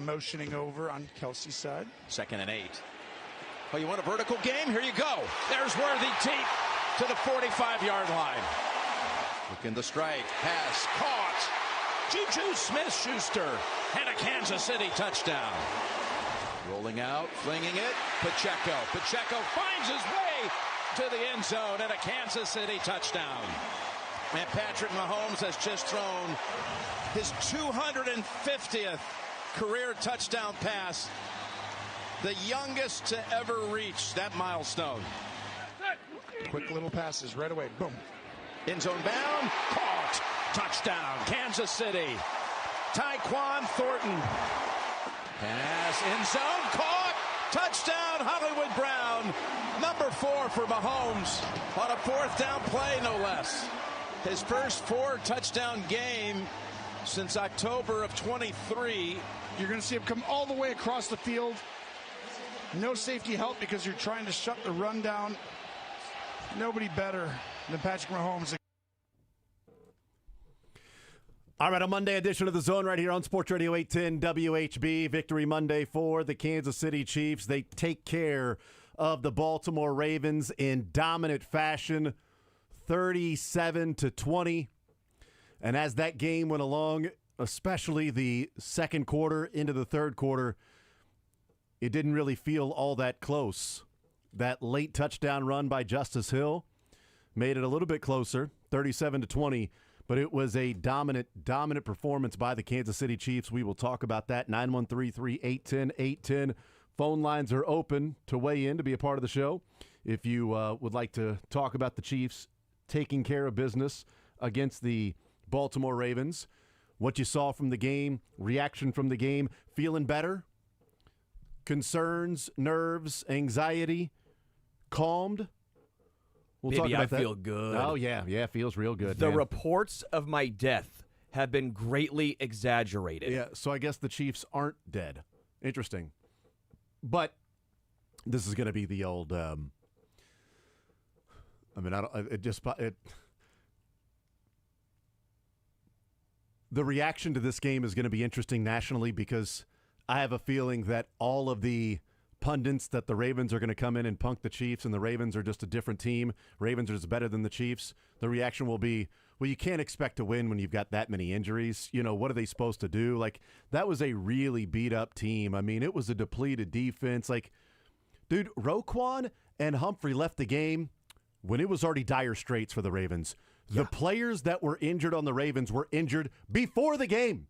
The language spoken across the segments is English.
Motioning over on Kelsey's side. 2nd and 8. Oh, you want a vertical game? Here you go. There's Worthy deep to the 45-yard line. Looking to strike. Pass. Caught. Juju Smith-Schuster. And a Kansas City touchdown. Rolling out. Flinging it. Pacheco. Pacheco finds his way to the end zone and a Kansas City touchdown. And Patrick Mahomes has just thrown his 250th career touchdown pass, the youngest to ever reach that milestone. Quick little passes right away. Boom. End zone bound. Caught. Touchdown. Kansas City. Tyquan Thornton. Pass. End zone. Caught. Touchdown. Hollywood Brown. Number 4 for Mahomes on a 4th down play, no less. His first 4 touchdown game since October of 23. You're going to see him come all the way across the field. No safety help because you're trying to shut the run down. Nobody better than Patrick Mahomes. All right, a Monday edition of The Zone right here on Sports Radio 810 WHB. Victory Monday for the Kansas City Chiefs. They take care of the Baltimore Ravens in dominant fashion, 37-20. And as that game went along, especially the second quarter into the third quarter, it didn't really feel all that close. That late touchdown run by Justice Hill made it a little bit closer, 37-20, but it was a dominant performance by the Kansas City Chiefs. We will talk about that. 913-3-810-810. Phone lines are open to weigh in to be a part of the show. If you would like to talk about the Chiefs taking care of business against the Baltimore Ravens, what you saw from the game, reaction from the game, feeling better, concerns, nerves, anxiety, calmed. We'll Baby, talk about that. I feel good. Oh, yeah, it feels real good. The man. reports of my death have been greatly exaggerated. Yeah, so I guess the Chiefs aren't dead. Interesting. But this is going to be the old. The reaction to this game is going to be interesting nationally because I have a feeling that all of the pundits that the Ravens are going to come in and punk the Chiefs and the Ravens are just a different team. Ravens are just better than the Chiefs. The reaction will be, well, you can't expect to win when you've got that many injuries. You know, what are they supposed to do? Like, that was a really beat-up team. I mean, it was a depleted defense. Like, dude, Roquan and Humphrey left the game when it was already dire straits for the Ravens. The players that were injured on the Ravens were injured before the game.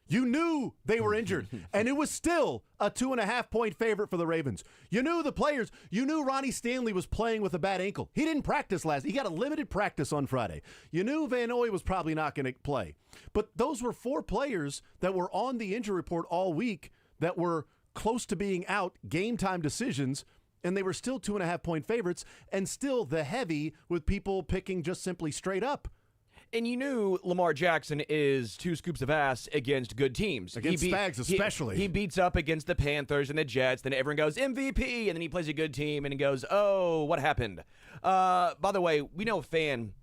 You knew they were injured, and it was still a 2.5-point favorite for the Ravens. You knew the players. You knew Ronnie Stanley was playing with a bad ankle. He didn't practice He got a limited practice on Friday. You knew Van Noy was probably not going to play. But those were 4 players that were on the injury report all week that were close to being out, game-time decisions, and they were still 2.5-point favorites, and still the heavy with people picking just simply straight up. And you knew Lamar Jackson is 2 scoops of ass against good teams. Against Spags especially. He beats up against the Panthers and the Jets, then everyone goes, MVP, and then he plays a good team, and he goes, oh, what happened? By the way, we know fan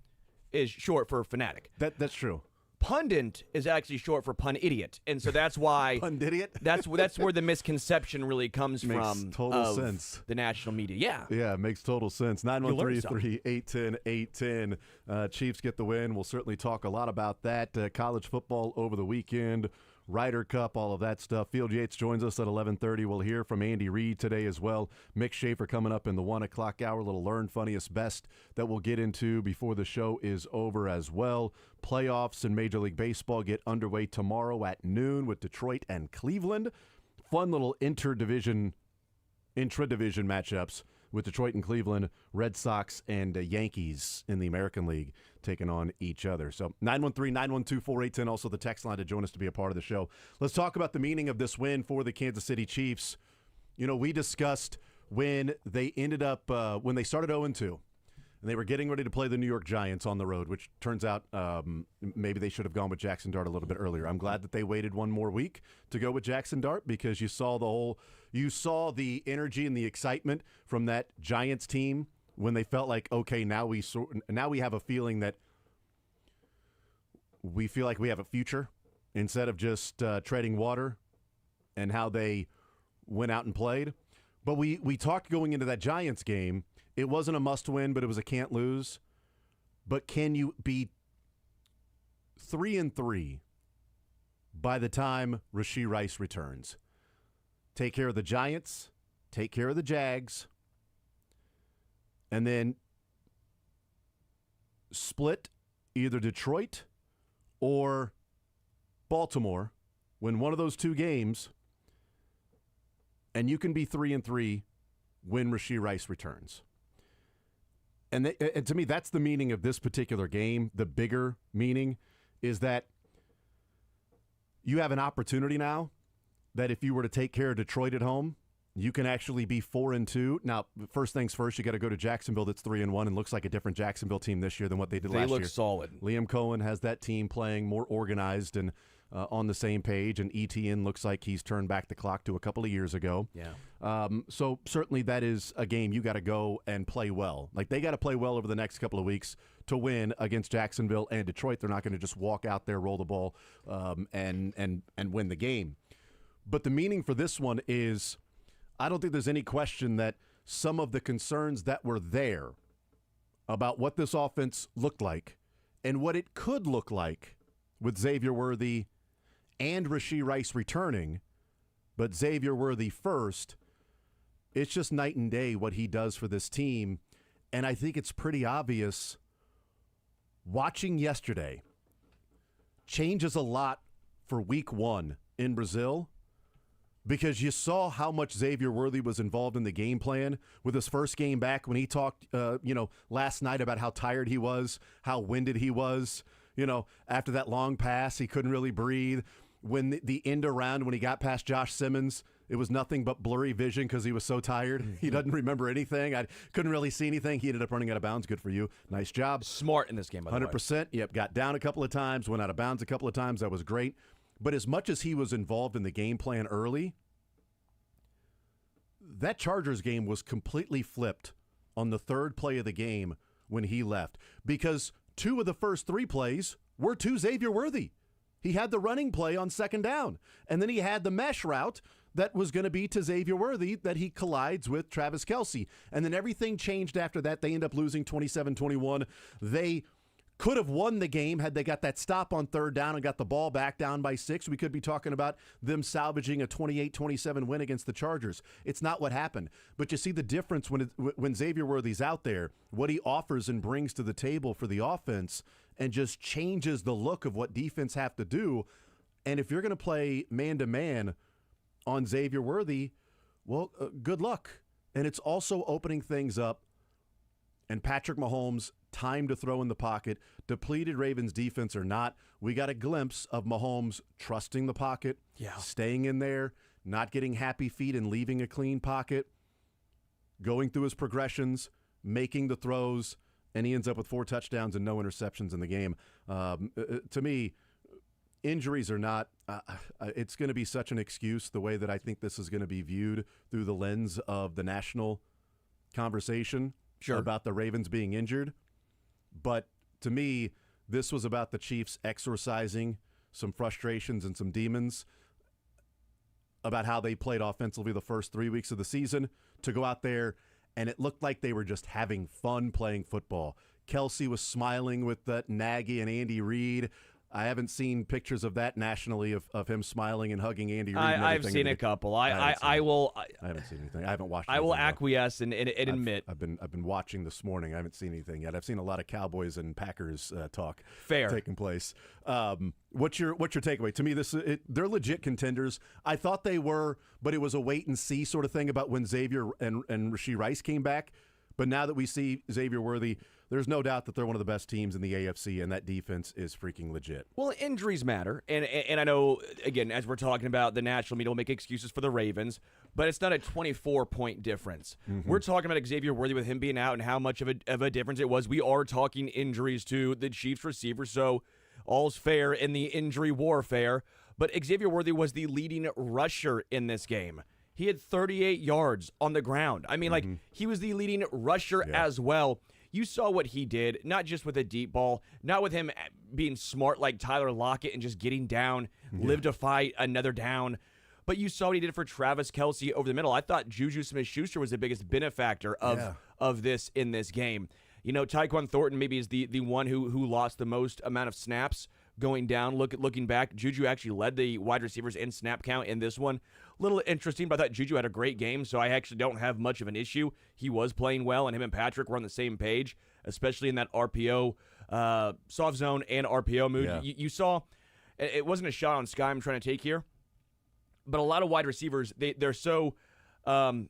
is short for fanatic. That's true. Pundit is actually short for pun idiot, and so that's why Pundidiot? that's where the misconception really comes Makes from. total sense. The national media, Yeah, it makes total sense. 913-3-810-810. Chiefs get the win. We'll certainly talk a lot about that. College football over the weekend, Ryder Cup, all of that stuff. Field Yates joins us at 11:30. We'll hear from Andy Reid today as well. Mick Schaefer coming up in the 1 o'clock hour. Little Learn Funniest Best that we'll get into before the show is over as well. Playoffs in Major League Baseball get underway tomorrow at noon with Detroit and Cleveland. Fun little intra-division matchups with Detroit and Cleveland, Red Sox and Yankees in the American League taking on each other. So 913-912-4810, also the text line to join us to be a part of the show. Let's talk about the meaning of this win for the Kansas City Chiefs. You know, we discussed when they ended up, when they started 0-2, and they were getting ready to play the New York Giants on the road, which turns out maybe they should have gone with Jackson Dart a little bit earlier. I'm glad that they waited one more week to go with Jackson Dart because you saw the energy and the excitement from that Giants team when they felt like, okay, now we have a feeling that we feel like we have a future instead of just treading water, and how they went out and played. But we talked going into that Giants game. It wasn't a must-win, but it was a can't-lose. But can you be 3-3 by the time Rashee Rice returns? Take care of the Giants, take care of the Jags, and then split either Detroit or Baltimore, win one of those 2 games, and you can be 3-3 when Rashee Rice returns. And to me, that's the meaning of this particular game. The bigger meaning is that you have an opportunity now that if you were to take care of Detroit at home, you can actually be 4-2. Now, first things first, you got to go to Jacksonville that's 3-1 and looks like a different Jacksonville team this year than what they did last year. They look solid. Liam Cohen has that team playing more organized and on the same page, and ETN looks like he's turned back the clock to a couple of years ago. Yeah. So certainly that is a game you got to go and play well. Like, they got to play well over the next couple of weeks to win against Jacksonville and Detroit. They're not going to just walk out there, roll the ball, and win the game. But the meaning for this one is, I don't think there's any question that some of the concerns that were there about what this offense looked like and what it could look like with Xavier Worthy and Rashee Rice returning, but Xavier Worthy first, it's just night and day what he does for this team. And I think it's pretty obvious watching yesterday changes a lot for week 1 in Brazil, because you saw how much Xavier Worthy was involved in the game plan with his first game back when he talked, last night about how tired he was, how winded he was. After that long pass, he couldn't really breathe. When the end around, when he got past Josh Simmons, it was nothing but blurry vision because he was so tired. Mm-hmm. He doesn't remember anything. I couldn't really see anything. He ended up running out of bounds. Good for you. Nice job. Smart in this game, by the way. 100%. Yep, got down a couple of times, went out of bounds a couple of times. That was great. But as much as he was involved in the game plan early, that Chargers game was completely flipped on the third play of the game when he left, because 2 of the first 3 plays were to Xavier Worthy. He had the running play on second down, and then he had the mesh route that was going to be to Xavier Worthy that he collides with Travis Kelce. And then everything changed after that. They end up losing 27-21. They could have won the game had they got that stop on third down and got the ball back down by 6. We could be talking about them salvaging a 28-27 win against the Chargers. It's not what happened. But you see the difference when Xavier Worthy's out there, what he offers and brings to the table for the offense, and just changes the look of what defense have to do. And if you're going to play man-to-man on Xavier Worthy, well, good luck. And it's also opening things up. And Patrick Mahomes, time to throw in the pocket. Depleted Ravens defense or not, we got a glimpse of Mahomes trusting the pocket, staying in there, not getting happy feet and leaving a clean pocket, going through his progressions, making the throws, and he ends up with 4 touchdowns and no interceptions in the game. To me, injuries or not, it's going to be such an excuse the way that I think this is going to be viewed through the lens of the national conversation about the Ravens being injured. But to me, this was about the Chiefs exorcising some frustrations and some demons about how they played offensively the first 3 weeks of the season, to go out there and it looked like they were just having fun playing football. Kelce was smiling with Nagy and Andy Reid. I haven't seen pictures of that nationally of him smiling and hugging Andy Reid. I've seen a couple. I haven't seen anything. I haven't watched. I will acquiesce and admit. I've been watching this morning. I haven't seen anything yet. I've seen a lot of Cowboys and Packers talk taking place. What's your takeaway? To me, they're legit contenders. I thought they were, but it was a wait and see sort of thing about when Xavier and Rashee Rice came back. But now that we see Xavier Worthy, there's no doubt that they're one of the best teams in the AFC, and that defense is freaking legit. Well, injuries matter, and I know, again, as we're talking about, the national media will make excuses for the Ravens, but it's not a 24-point difference. Mm-hmm. We're talking about Xavier Worthy with him being out and how much of a difference it was. We are talking injuries to the Chiefs receiver, so all's fair in the injury warfare. But Xavier Worthy was the leading rusher in this game. He had 38 yards on the ground. I mean, he was the leading rusher as well. You saw what he did, not just with a deep ball, not with him being smart like Tyler Lockett and just getting down, live to fight another down, but you saw what he did for Travis Kelce over the middle. I thought Juju Smith-Schuster was the biggest benefactor of this in this game. You know, Tyquan Thornton maybe is the one who lost the most amount of snaps going down. Looking back, Juju actually led the wide receivers in snap count in this one. A little interesting, but I thought Juju had a great game, so I actually don't have much of an issue. He was playing well, and him and Patrick were on the same page, especially in that RPO, soft zone and RPO mood. Yeah. You saw, it wasn't a shot on Sky I'm trying to take here, but a lot of wide receivers, they're so, I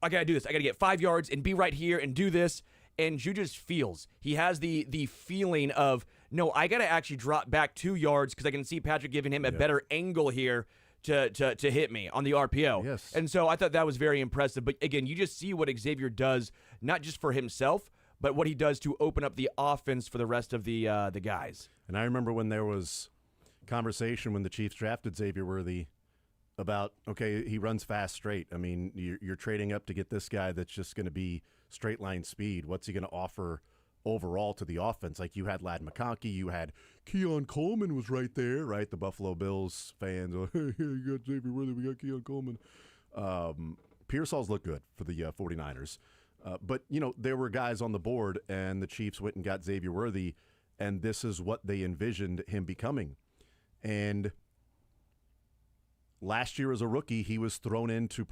got to do this. I got to get 5 yards and be right here and do this. And Juju just feels. He has the feeling of, no, I got to actually drop back 2 yards because I can see Patrick giving him a better angle here to hit me on the RPO. Yes. And so I thought that was very impressive. But again, you just see what Xavier does, not just for himself, but what he does to open up the offense for the rest of the guys. And I remember when there was conversation when the Chiefs drafted Xavier Worthy about, okay, he runs fast straight. I mean, you're trading up to get this guy that's just going to be straight line speed. What's he going to offer overall to the offense? Like, you had Ladd McConkey, you had Keon Coleman was right there, right? The Buffalo Bills fans, hey, you got Xavier Worthy, we got Keon Coleman. Pearsall's looked good for the 49ers. But, you know, there were guys on the board, and the Chiefs went and got Xavier Worthy, and this is what they envisioned him becoming. And last year as a rookie, he was thrown into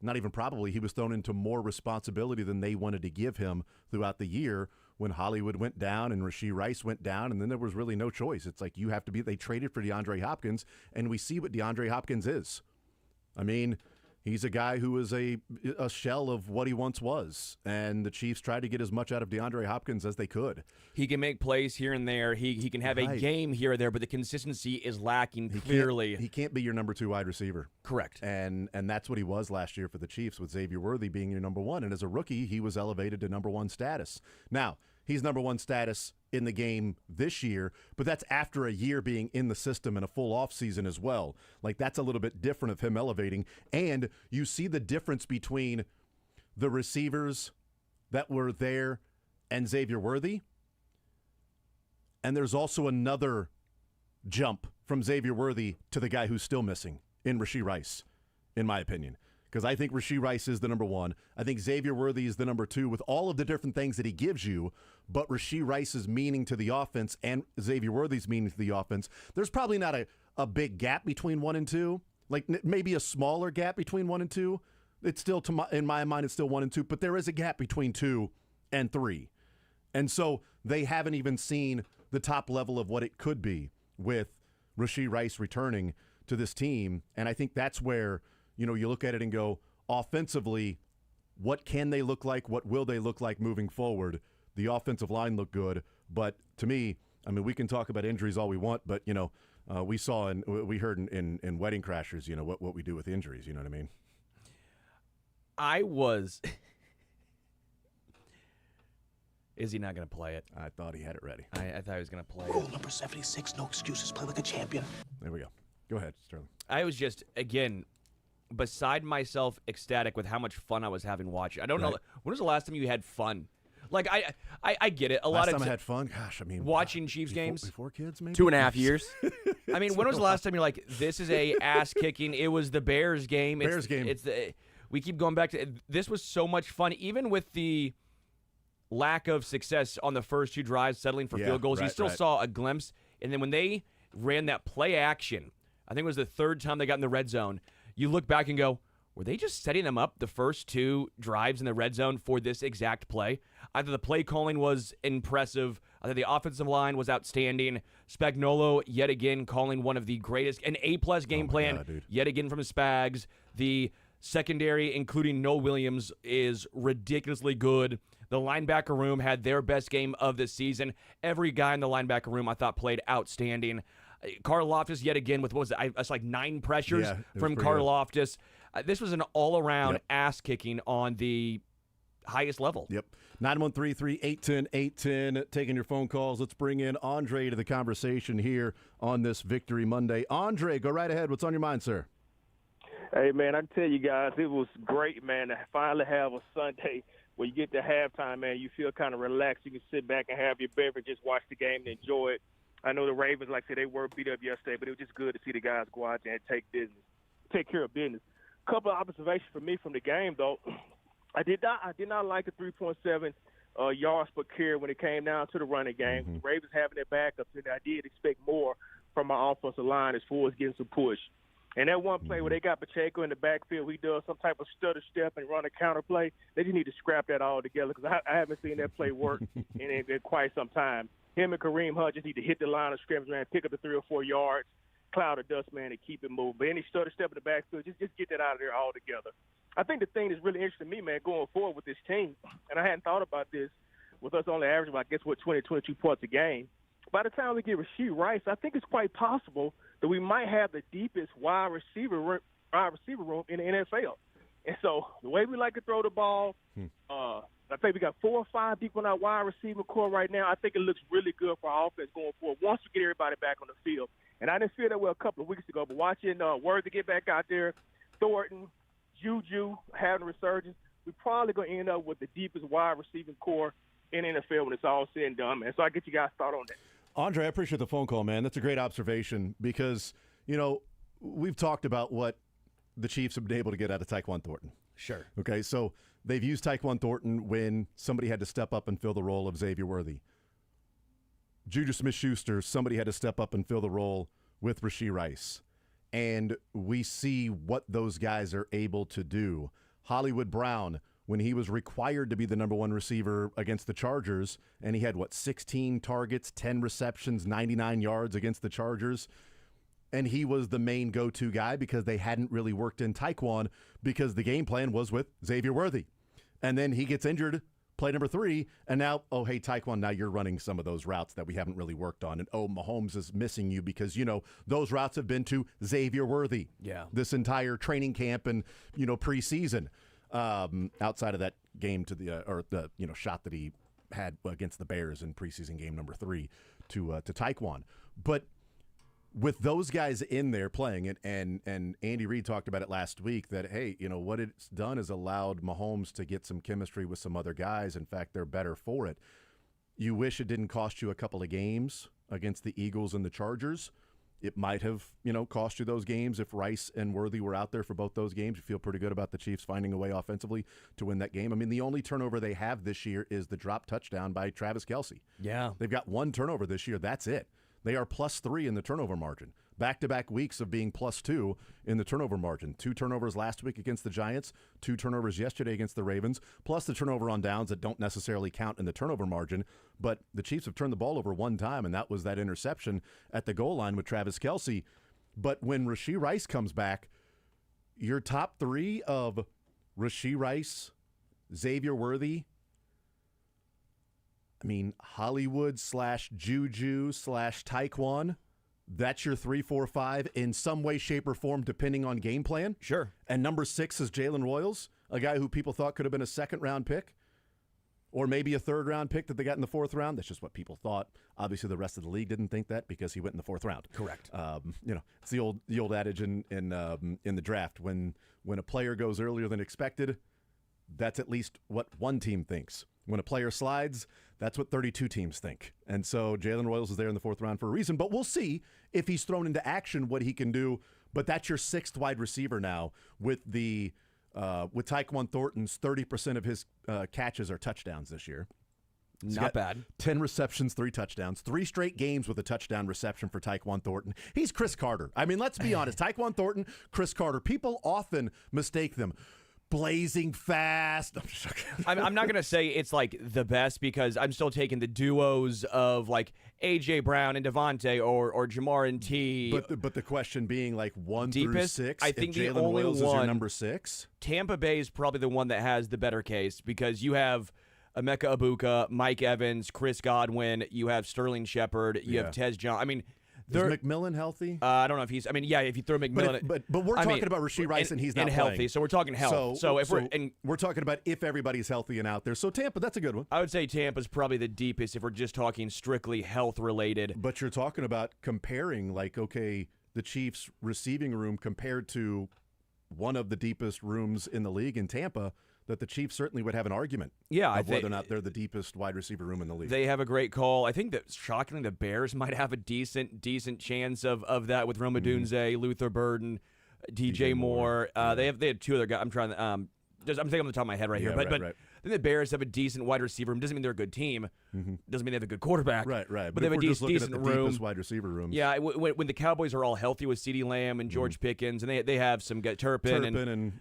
he was thrown into more responsibility than they wanted to give him throughout the year when Hollywood went down and Rashee Rice went down, and then there was really no choice. It's like you have to be – they traded for DeAndre Hopkins, and we see what DeAndre Hopkins is. I mean, he's a guy who is a shell of what he once was, and the Chiefs tried to get as much out of DeAndre Hopkins as they could. He can make plays here and there. He can have a game here or there, but the consistency is lacking clearly. He can't be your number 2 wide receiver. Correct. And that's what he was last year for the Chiefs, with Xavier Worthy being your number 1. And as a rookie, he was elevated to number 1 status. Now, he's number 1 status in the game this year, but that's after a year being in the system and a full offseason as well. Like, that's a little bit different of him elevating. And you see the difference between the receivers that were there and Xavier Worthy. And there's also another jump from Xavier Worthy to the guy who's still missing in Rashee Rice, in my opinion. Because I think Rashee Rice is the number 1. I think Xavier Worthy is the number 2 with all of the different things that he gives you. But Rashee Rice's meaning to the offense and Xavier Worthy's meaning to the offense, there's probably not a big gap between 1 and 2. Like maybe a smaller gap between 1 and 2. It's still, in my mind, it's still 1 and 2. But there is a gap between 2 and 3. And so they haven't even seen the top level of what it could be with Rashee Rice returning to this team. And I think that's where, you look at it and go, offensively, what can they look like? What will they look like moving forward? The offensive line looked good. But to me, I mean, we can talk about injuries all we want, but, we saw and we heard in Wedding Crashers, what we do with injuries. You know what I mean? I was... Is he not going to play it? I thought he had it ready. I thought he was going to play Rule it. number 76, no excuses. Play like a champion. There we go. Go ahead, Sterling. I was just, again, beside myself, ecstatic with how much fun I was having watching. I don't know. When was the last time you had fun? Like, I get it. Last time I had fun? Gosh, I mean. Watching Chiefs games? Before kids, maybe? 2.5 years. I mean, when was the last time you're like, this is a ass-kicking? It was the Bears game. We keep going back to this was so much fun, even with the lack of success on the first 2 drives, settling for field goals. You still saw a glimpse. And then when they ran that play action, I think it was the 3rd time they got in the red zone, you look back and go, were they just setting them up the first 2 drives in the red zone for this exact play? I thought the play calling was impressive. I thought the offensive line was outstanding. Spagnuolo, yet again, calling one of the greatest, an A-plus game plan, yet again from Spags. The secondary, including Noah Williams, is ridiculously good. The linebacker room had their best game of the season. Every guy in the linebacker room, I thought, played outstanding. Karlaftis, yet again, with, what was it? That's like 9 pressures from Karlaftis. This was an all-around ass-kicking on the highest level. Yep. 913-381-0810, taking your phone calls. Let's bring in Andre to the conversation here on this Victory Monday. Andre, go right ahead. What's on your mind, sir? Hey, man, I tell you guys, it was great, man, to finally have a Sunday where you get to halftime, man, you feel kind of relaxed. You can sit back and have your beverage, just watch the game and enjoy it. I know the Ravens, like I said, they were beat up yesterday, but it was just good to see the guys go out there and take care of business. A couple of observations for me from the game, though. I did not like the 3.7 yards per carry when it came down to the running game. The Ravens having their backups, and I did expect more from my offensive line as far as getting some push. And that one play where they got Pacheco in the backfield, he does some type of stutter step and run a counter play. They just need to scrap that all together because I haven't seen that play work in quite some time. Him and Kareem Hunt just need to hit the line of scrimmage, man, pick up the 3 or 4 yards, cloud of dust, man, and keep it moving. But any stutter step in the backfield, just get that out of there altogether. I think the thing that's really interesting to me, man, going forward with this team, and I hadn't thought about this with us only averaging, I guess, 20, 22 points a game. By the time we get Rashee Rice, I think it's quite possible that we might have the deepest wide receiver room in the NFL. And so the way we like to throw the ball, I think we got 4 or 5 deep on our wide receiver core right now. I think it looks really good for our offense going forward once we get everybody back on the field. And I didn't feel that way a couple of weeks ago, but watching Worthy get back out there, Thornton, Juju having a resurgence, we're probably going to end up with the deepest wide receiving core in the NFL when it's all said and done, man. So I get you guys thought on that. Andre, I appreciate the phone call, man. That's a great observation because, we've talked about what the Chiefs have been able to get out of Tyquan Thornton. Sure. Okay, so they've used Tyquan Thornton when somebody had to step up and fill the role of Xavier Worthy. Juju Smith-Schuster, somebody had to step up and fill the role with Rashee Rice. and we see what those guys are able to do. Hollywood Brown, when he was required to be the number one receiver against the Chargers, and he had, 16 targets, 10 receptions, 99 yards against the Chargers, and he was the main go-to guy because they hadn't really worked in Tyquan because the game plan was with Xavier Worthy. And then he gets injured, play number 3, and now, oh, hey, Tyquan, now you're running some of those routes that we haven't really worked on. And, oh, Mahomes is missing you because, those routes have been to Xavier Worthy this entire training camp and, preseason. Outside of that game to the shot that he had against the Bears in preseason game number 3 to Tyquan. But with those guys in there playing it, and Andy Reid talked about it last week that, hey, what it's done is allowed Mahomes to get some chemistry with some other guys. In fact, they're better for it. You wish it didn't cost you a couple of games against the Eagles and the Chargers. It might have, cost you those games if Rice and Worthy were out there for both those games. You feel pretty good about the Chiefs finding a way offensively to win that game. I mean, the only turnover they have this year is the drop touchdown by Travis Kelce. Yeah. They've got one turnover this year. That's it. They are +3 in the turnover margin. Back-to-back weeks of being +2 in the turnover margin. 2 turnovers last week against the Giants, 2 turnovers yesterday against the Ravens, plus the turnover on downs that don't necessarily count in the turnover margin. But the Chiefs have turned the ball over one time, and that was that interception at the goal line with Travis Kelce. But when Rashee Rice comes back, your top 3 of Rashee Rice, Xavier Worthy, Hollywood/Juju/Tyquan, that's your 3, 4, 5 in some way, shape, or form, depending on game plan. Sure. And number 6 is Jalen Royals, a guy who people thought could have been a second-round pick or maybe a third-round pick that they got in the 4th round. That's just what people thought. Obviously, the rest of the league didn't think that because he went in the 4th round. Correct. It's the old adage in the draft. When a player goes earlier than expected, that's at least what one team thinks. When a player slides, that's what 32 teams think. And so Jalen Royals is there in the 4th round for a reason. But we'll see if he's thrown into action what he can do. But that's your 6th wide receiver now with Tyquan Thornton's 30% of his catches are touchdowns this year. Not bad. 10 receptions, 3 touchdowns. 3 straight games with a touchdown reception for Tyquan Thornton. He's Chris Carter. I mean, let's be honest. Tyquan Thornton, Chris Carter. People often mistake them. Blazing fast. I'm not going to say it's like the best because I'm still taking the duos of like A.J. Brown and Devontae or Jamar and T. But the question being like 1 deepest, through 6, I think Jalen the only Royals one, is your number 6. Tampa Bay is probably the one that has the better case because you have Emeka Ibuka, Mike Evans, Chris Godwin, you have Sterling Shepard, you have Tez John. I mean, is McMillan healthy? I don't know if he's. I mean, yeah, if you throw McMillan, but we're talking about Rashee Rice and he's not healthy. playing. So we're talking health. So we're talking about if everybody's healthy and out there. So Tampa, that's a good one. I would say Tampa's probably the deepest if we're just talking strictly health related. But you're talking about comparing, the Chiefs' receiving room compared to one of the deepest rooms in the league in Tampa. That the Chiefs certainly would have an argument of whether or not they're the deepest wide receiver room in the league. They have a great call. I think that, shockingly, the Bears might have a decent chance of that with Rome Odunze, Luther Burden, DJ Moore. They have 2 other guys. I'm trying to I'm thinking on the top of my head right here. But I think the Bears have a decent wide receiver room. Doesn't mean they're a good team. Doesn't mean they have a good quarterback. Right. But they have a decent room. Deepest wide receiver rooms. Yeah, when the Cowboys are all healthy with CeeDee Lamb and George Pickens, and they have some Turpin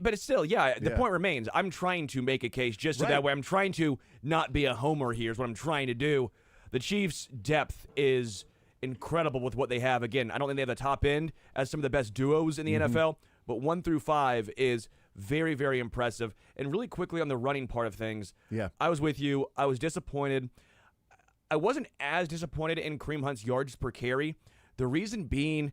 but it's still, the point remains. I'm trying to make a case just so that way. I'm trying to not be a homer here is what I'm trying to do. The Chiefs' depth is incredible with what they have. Again, I don't think they have the top end as some of the best duos in the NFL, but 1 through 5 is very, very impressive. And really quickly on the running part of things, I was with you. I was disappointed. I wasn't as disappointed in Kareem Hunt's yards per carry. The reason being,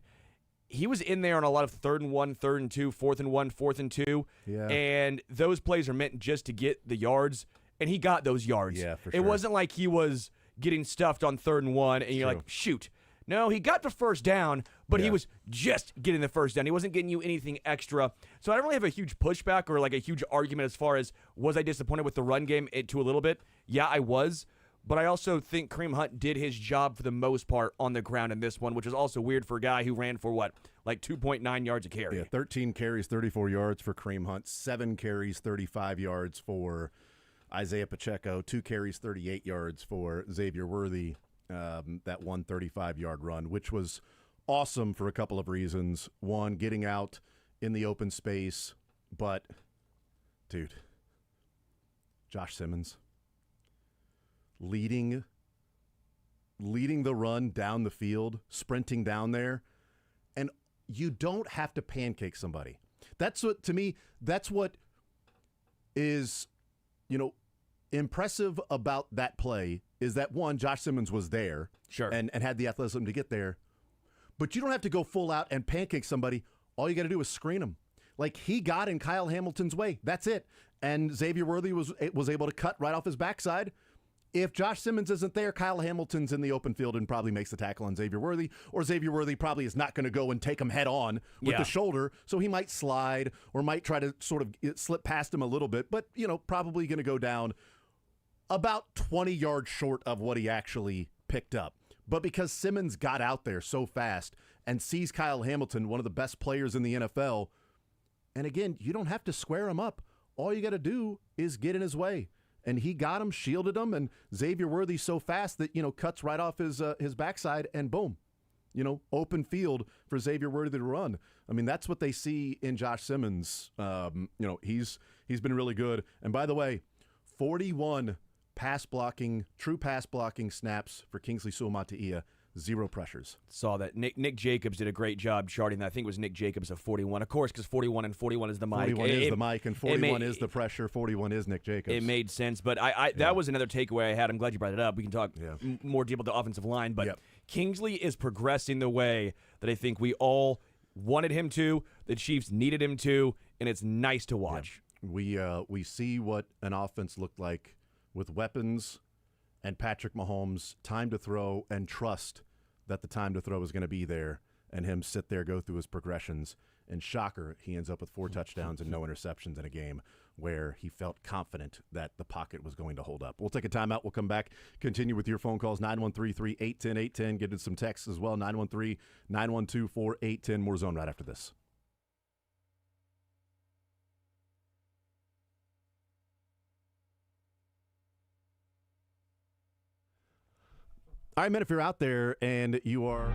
he was in there on a lot of 3rd and 1, 3rd and 2, 4th and 1, 4th and 2. Yeah. And those plays are meant just to get the yards, and he got those yards. Yeah, for sure. It wasn't like he was getting stuffed on 3rd and 1, and you're like, shoot. No, he got the first down, but he was just getting the first down. He wasn't getting you anything extra. So I don't really have a huge pushback or like a huge argument as far as was I disappointed with the run game to a little bit. Yeah, I was. But I also think Kareem Hunt did his job for the most part on the ground in this one, which is also weird for a guy who ran for, 2.9 yards a carry. Yeah, 13 carries, 34 yards for Kareem Hunt, 7 carries, 35 yards for Isaiah Pacheco, 2 carries, 38 yards for Xavier Worthy, that 135-yard run, which was awesome for a couple of reasons. One, getting out in the open space, but, dude, Josh Simmons leading the run down the field, sprinting down there, and you don't have to pancake somebody. That's what, to me, that's what is, impressive about that play is that, one, Josh Simmons was there and had the athleticism to get there, but you don't have to go full out and pancake somebody. All you got to do is screen them. Like, he got in Kyle Hamilton's way. That's it. And Xavier Worthy was able to cut right off his backside. If Josh Simmons isn't there, Kyle Hamilton's in the open field and probably makes the tackle on Xavier Worthy, or Xavier Worthy probably is not going to go and take him head on with the shoulder, so he might slide or might try to sort of slip past him a little bit, but, probably going to go down about 20 yards short of what he actually picked up. But because Simmons got out there so fast and sees Kyle Hamilton, one of the best players in the NFL, and again, you don't have to square him up. All you got to do is get in his way. And he got him, shielded him, and Xavier Worthy so fast that, cuts right off his backside, and boom, open field for Xavier Worthy to run. I mean, that's what they see in Josh Simmons. He's been really good. And by the way, 41 true pass blocking snaps for Kingsley Suamataia, 0 pressures. Saw that. Nick Jacobs did a great job charting that. I think it was Nick Jacobs of 41. Of course, because 41 and 41 is the mic. 41 is the mic, and 41 is the pressure. 41 is Nick Jacobs. It made sense. But that was another takeaway I had. I'm glad you brought it up. We can talk more deep about the offensive line. But Kingsley is progressing the way that I think we all wanted him to, the Chiefs needed him to, and it's nice to watch. Yeah. We see what an offense looked like with weapons and Patrick Mahomes, time to throw, and trust that the time to throw is going to be there, and him sit there, go through his progressions. And shocker, he ends up with 4 touchdowns and no interceptions in a game where he felt confident that the pocket was going to hold up. We'll take a timeout. We'll come back, continue with your phone calls, 913-381-810-810. Get in some texts as well, 913-912-4810. More Zone right after this. All right, man, if you're out there and you are...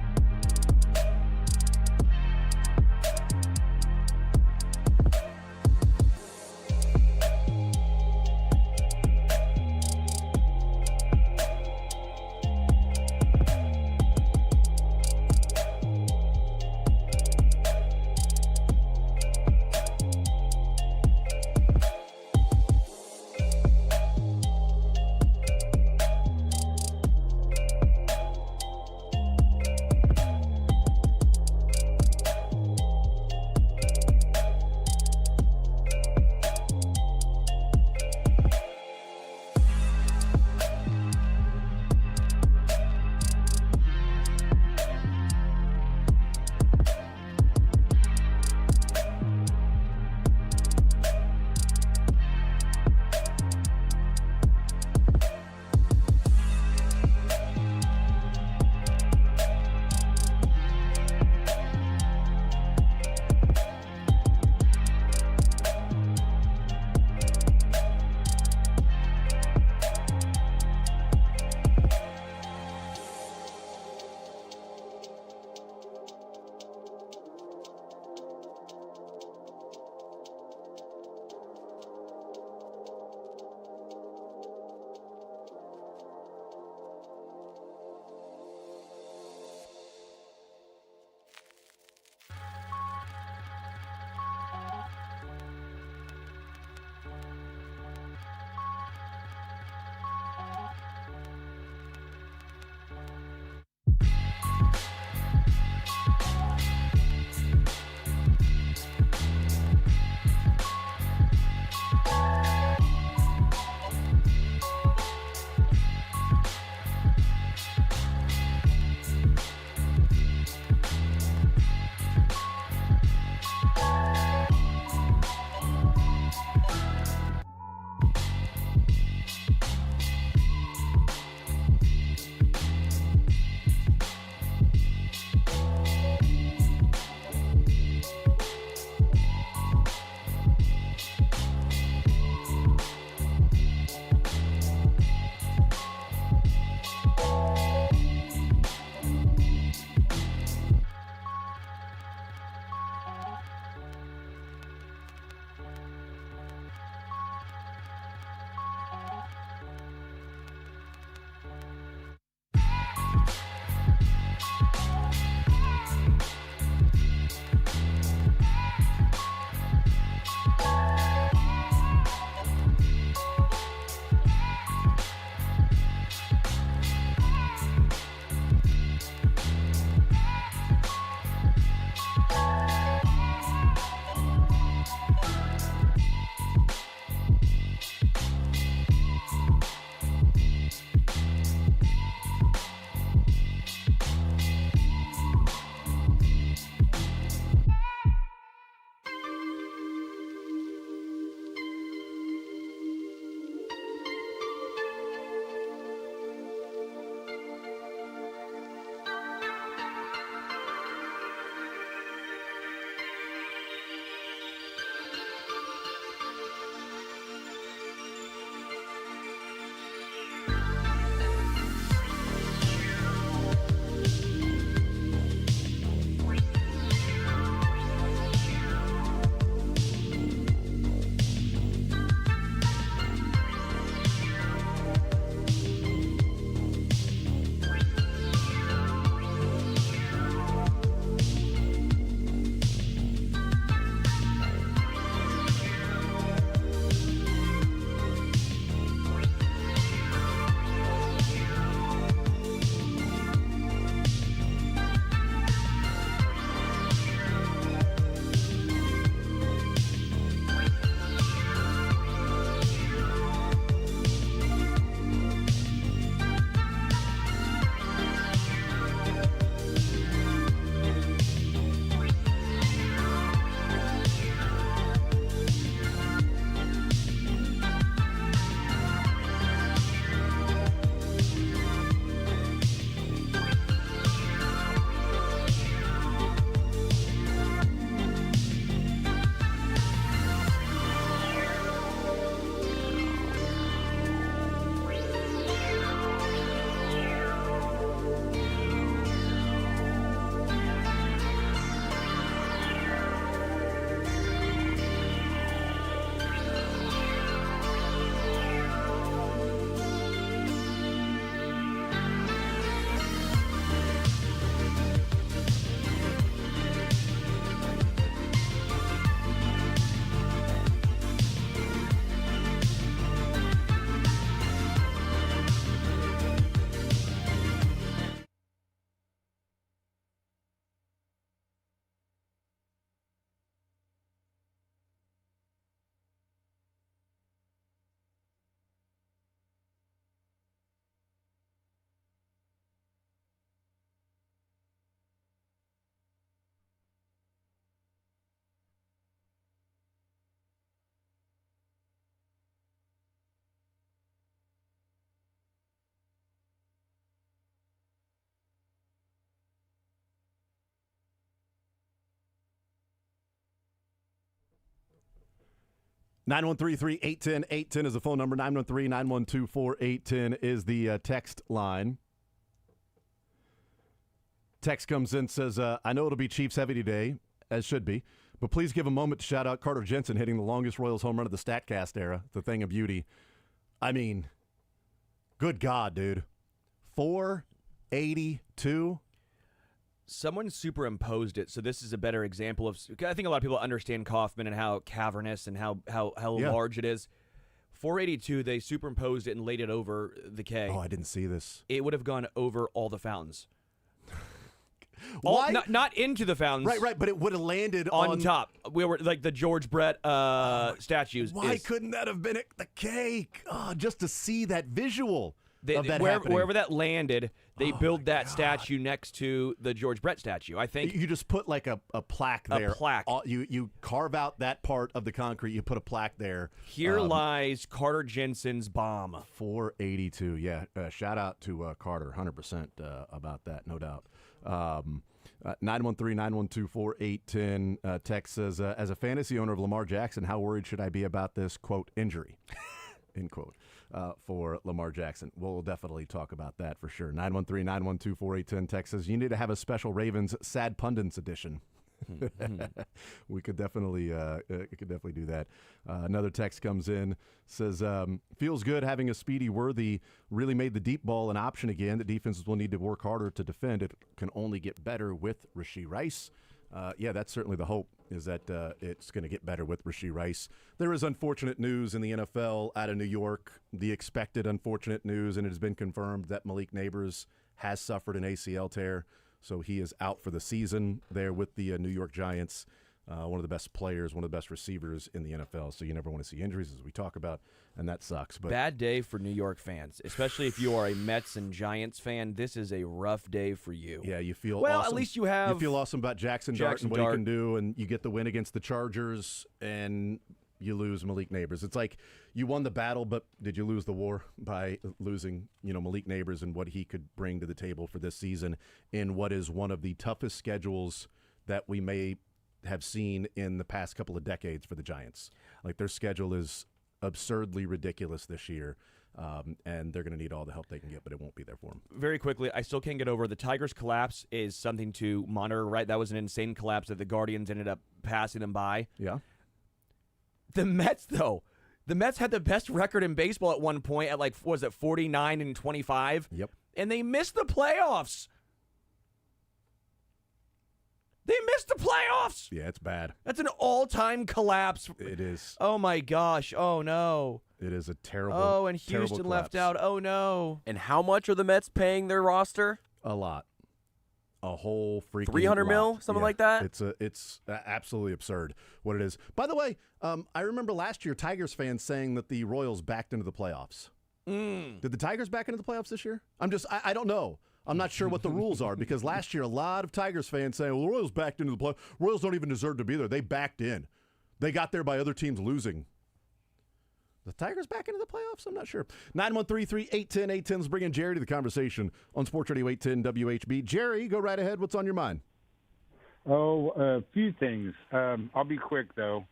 913-381-0810 is the phone number. 913-912-4810 is the text line. Text comes in, says, I know it'll be Chiefs heavy today, as should be, but please give a moment to shout out Carter Jensen hitting the longest Royals home run of the StatCast era. It's a thing of beauty. I mean, good God, dude. 482. Someone superimposed it, so this is a better example of. I think a lot of people understand Kauffman and how cavernous and how large it is. 482, they superimposed it and laid it over the K. Oh, I didn't see this. It would have gone over all the fountains. Why? Not into the fountains. Right, but it would have landed on top. We were like the George Brett statues. Why couldn't that have been the cake? Oh, just to see that visual of that happening. Wherever that landed, they built that statue next to the George Brett statue. I think you just put like a plaque there. A plaque. You carve out that part of the concrete. You put a plaque there. Here lies Carter Jensen's bomb. 482. Yeah. Shout out to Carter. 100% about that, no doubt. 913-912-4810. Text says, as a fantasy owner of Lamar Jackson, how worried should I be about this, quote, injury, end quote, for Lamar Jackson? We'll definitely talk about that for sure. 913-912-4810. Text says, you need to have a special Ravens Sad Pundits edition. We could definitely do that. Another text comes in, says, feels good having a speedy Worthy. Really made the deep ball an option again. The defenses will need to work harder to defend. It can only get better with Rashee Rice. Yeah, that's certainly the hope, is that it's going to get better with Rashee Rice. There is unfortunate news in the NFL out of New York, the expected unfortunate news, and it has been confirmed that Malik Neighbors has suffered an ACL tear. So he is out for the season there with the New York Giants, one of the best players, one of the best receivers in the NFL. So you never want to see injuries, as we talk about, and that sucks. But bad day for New York fans, especially if you are a Mets and Giants fan. This is a rough day for you. Yeah, you feel well. Awesome. At least you feel awesome about Jackson Dart and what he can do, and you get the win against the Chargers, and you lose Malik Neighbors. It's like you won the battle, but did you lose the war by losing, Malik Neighbors and what he could bring to the table for this season in what is one of the toughest schedules that we may have seen in the past couple of decades for the Giants. Like, their schedule is absurdly ridiculous this year, and they're going to need all the help they can get, but it won't be there for them. Very quickly, I still can't get over the Tigers' collapse is something to monitor, right? That was an insane collapse that the Guardians ended up passing them by. Yeah. The Mets, though. The Mets had the best record in baseball at one point at 49-25? Yep. And they missed the playoffs. They missed the playoffs. Yeah, it's bad. That's an all-time collapse. It is. Oh, my gosh. Oh, no. It is a terrible Oh, and Houston left out. Oh, no. And how much are the Mets paying their roster? A lot. A whole freaking $300 million, something like that. It's absolutely absurd what it is. By the way, I remember last year Tigers fans saying that the Royals backed into the playoffs. Did the Tigers back into the playoffs this year? I don't know. I'm not sure what the rules are, because last year a lot of Tigers fans saying, well, the Royals backed into the playoffs. Royals don't even deserve to be there. They backed in. They got there by other teams losing. The Tigers back into the playoffs? I'm not sure. 913-381-0810. Let's bring in Jerry to the conversation on Sports Radio 810 WHB. Jerry, go right ahead. What's on your mind? Oh, a few things. I'll be quick, though.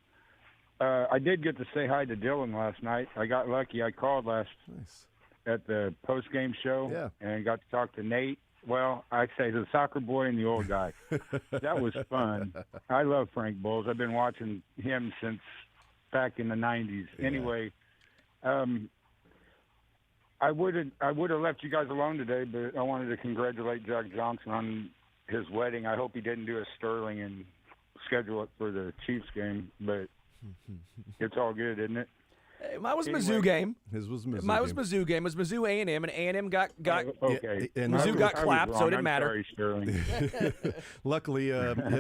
I did get to say hi to Dylan last night. I got lucky. I called at the post-game show and got to talk to Nate. Well, I say the soccer boy and the old guy. That was fun. I love Frank Bowles. I've been watching him since back in the 90s. Yeah. Anyway, I would have left you guys alone today, but I wanted to congratulate Jack Johnson on his wedding. I hope he didn't do a Sterling and schedule it for the Chiefs game, but it's all good, isn't it? Mine was Mizzou game. His was Mizzou. Mine was Mizzou game. It was Mizzou A&M, and A&M got okay. And Mizzou got clapped, so it didn't matter. Sorry, Luckily,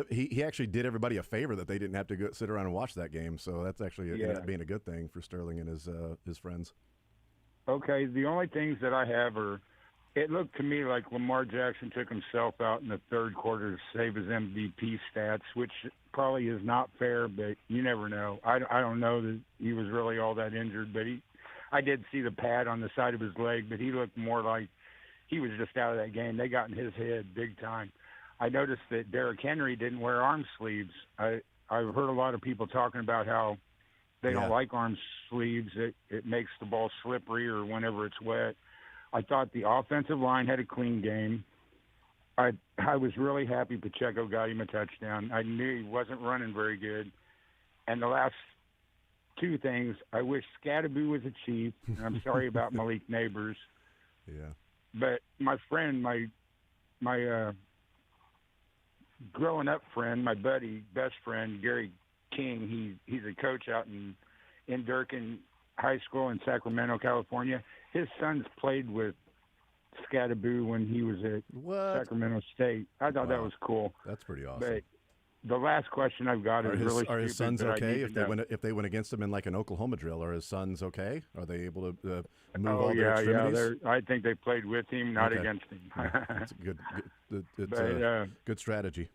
he actually did everybody a favor that they didn't have to go sit around and watch that game. So that's actually ended up being a good thing for Sterling and his friends. Okay, the only things that I have are, it looked to me like Lamar Jackson took himself out in the third quarter to save his MVP stats, which probably is not fair, but you never know. I don't know that he was really all that injured, but I did see the pad on the side of his leg, but he looked more like he was just out of that game. They got in his head big time. I noticed that Derrick Henry didn't wear arm sleeves. I've heard a lot of people talking about how They don't like arm sleeves. It makes the ball slippery or whenever it's wet. I thought the offensive line had a clean game. I was really happy Pacheco got him a touchdown. I knew he wasn't running very good. And the last two things, I wish Scattaboo was a Chief. And I'm sorry about Malik Neighbors. Yeah. But my friend, my growing up friend, my buddy, best friend, Gary King, he's a coach out in Durkin High School in Sacramento, California. His sons played with Scattaboo when he was at Sacramento State. I thought that was cool. That's pretty awesome. But the last question I've got is really stupid. Are his sons okay if they went against him in like an Oklahoma drill? Are his sons okay? Are they able to move all their extremities? Yeah. I think they played with him, not against him. That's a good strategy.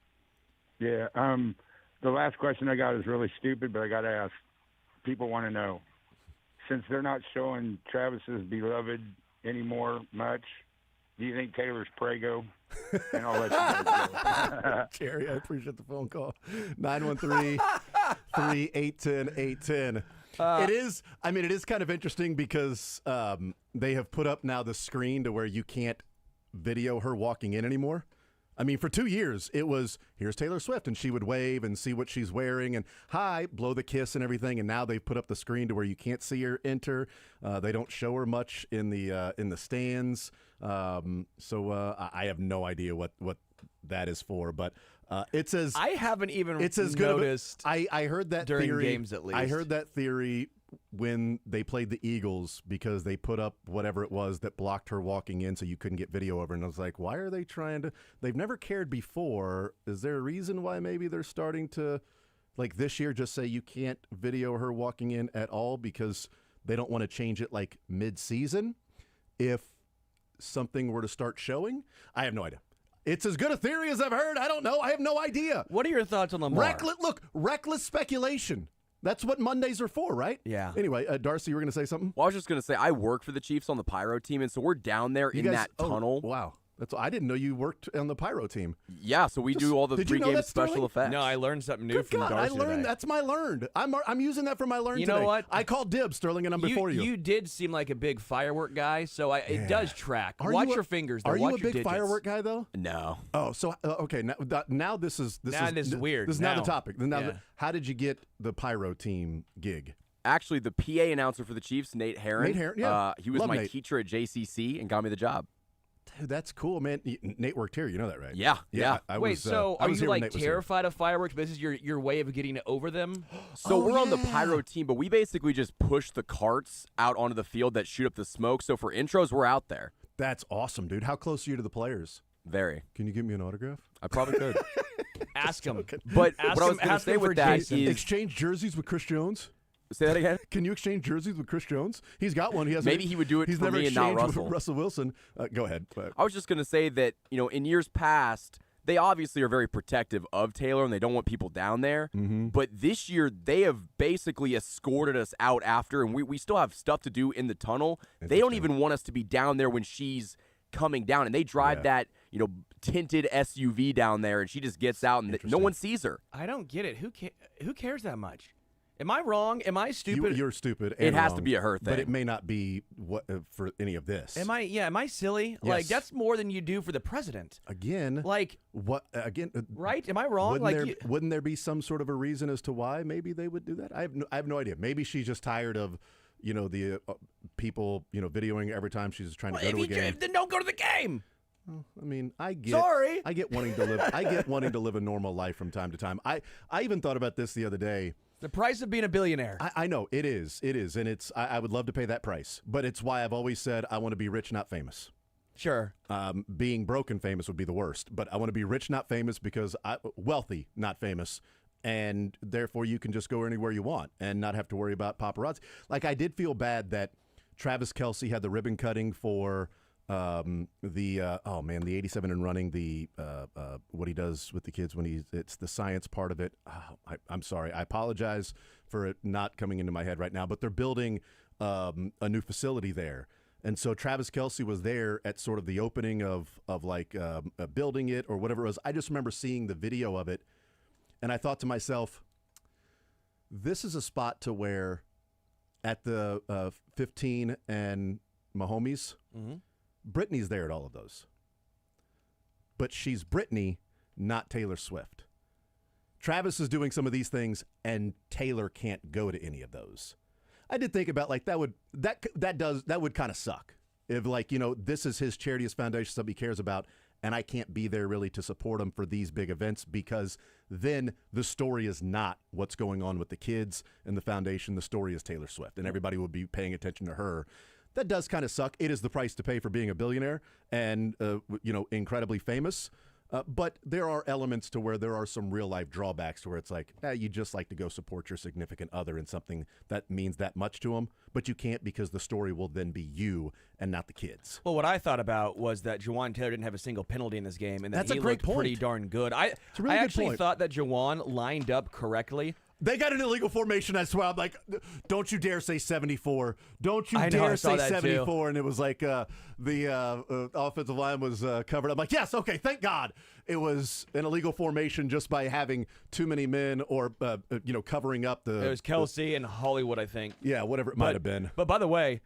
Yeah. The last question I got is really stupid, but I got to ask. People want to know. Since they're not showing Travis's beloved anymore much, do you think Taylor's Prego? And I'll let you go. Jerry, I appreciate the phone call. 913-3-810-810. It is kind of interesting because they have put up now the screen to where you can't video her walking in anymore. I mean, for 2 years, it was, here's Taylor Swift, and she would wave and see what she's wearing, and hi, blow the kiss and everything, and now they've put up the screen to where you can't see her enter. They don't show her much in the stands. So I have no idea what that is for, but it says I haven't even it's as noticed. Good I heard that during theory, games at least. I heard that theory when they played the Eagles because they put up whatever it was that blocked her walking in so you couldn't get video of her. And I was like, why are they trying to – they've never cared before. Is there a reason why maybe they're starting to, like this year, just say you can't video her walking in at all because they don't want to change it like mid-season if something were to start showing? I have no idea. It's as good a theory as I've heard. I don't know. I have no idea. What are your thoughts on Lamar? Reckless speculation. That's what Mondays are for, right? Yeah. Anyway, Darcy, you were going to say something? Well, I was just going to say, I work for the Chiefs on the Pyro team, and so we're down there that tunnel. Wow. I didn't know you worked on the Pyro team. Yeah, so we do all the pregame special effects. No, I learned something new from Darcy today. That's my learned. I'm using that for my learned today. You know what? I called dibs, Sterling, and I'm before you. You did seem like a big firework guy, so it does track. Watch your fingers, though. Are Watch you a your big digits. firework guy, though? No. Oh, so, okay. Now this is weird. This is now the topic. How did you get the Pyro team gig? Actually, the PA announcer for the Chiefs, Nate Herron. Nate Herron, yeah. He was Love my Nate. teacher at JCC and got me the job. Dude, that's cool, man. Nate worked here. You know that, right? Yeah. Wait, so are you like terrified of fireworks? This is your way of getting over them? So we're on the Pyro team, but we basically just push the carts out onto the field that shoot up the smoke. So for intros, we're out there. That's awesome, dude. How close are you to the players? Very. Can you give me an autograph? I probably could. Ask him. But what I was going to say with that is... Exchange jerseys with Chris Jones? Say that again? Can you exchange jerseys with Chris Jones? He's got one. Maybe he would do it for me and not Russell. With Russell Wilson. Go ahead. I was just going to say that, in years past, they obviously are very protective of Taylor and they don't want people down there. Mm-hmm. But this year, they have basically escorted us out after, and we still have stuff to do in the tunnel. They don't even want us to be down there when she's coming down, and they drive that, tinted SUV down there, and she just gets out, and no one sees her. I don't get it. Who cares that much? Am I wrong? Am I stupid? You're stupid. It has wrong, to be a her thing. But it may not be for any of this. Am I silly? Yes. Like, that's more than you do for the president. Again. Like, what? Again. Right? Am I wrong? Wouldn't there be some sort of a reason as to why maybe they would do that? I have no idea. Maybe she's just tired of, the people, videoing every time she's trying to go to a game. Then don't go to the game. Well, I mean, I get. Sorry. I get wanting to live. I get wanting to live a normal life from time to time. I even thought about this the other day. The price of being a billionaire. I know it is, and I would love to pay that price, but it's why I've always said I want to be rich, not famous. Sure. Being broke and famous would be the worst, but I want to be rich, not famous, because wealthy, not famous, and therefore you can just go anywhere you want and not have to worry about paparazzi. Like, I did feel bad that Travis Kelce had the ribbon cutting for the 87 and running, the what he does with the kids when it's the science part of it. I'm sorry. I apologize for it not coming into my head right now, but they're building a new facility there. And so Travis Kelce was there at sort of the opening of building it or whatever it was. I just remember seeing the video of it, and I thought to myself, This is a spot to where at the 15 and Mahomes, Brittany's there at all of those. But she's Brittany, not Taylor Swift. Travis is doing some of these things, and Taylor can't go to any of those. I did think about that would kind of suck if this is his charity, his foundation, something he cares about, and I can't be there really to support him for these big events, because then the story is not what's going on with the kids and the foundation. The story is Taylor Swift, and everybody will be paying attention to her. That does kind of suck. It is the price to pay for being a billionaire and incredibly famous. But there are elements to where there are some real life drawbacks to where it's like, you just like to go support your significant other in something that means that much to them, but you can't because the story will then be you and not the kids. Well, what I thought about was that Juwan Taylor didn't have a single penalty in this game, and that That's he a great looked point. pretty darn good. It's a really I good actually point. thought that Juwan lined up correctly. They got an illegal formation. That's why I'm like, don't you dare say 74. Don't you I know, I dare saw say that 74. too. And it was like the offensive line was covered. I'm like, yes, okay, thank God. It was an illegal formation just by having too many men or, covering up the. It was Kelsey and Hollywood, I think. Yeah, whatever it might have been. But by the way,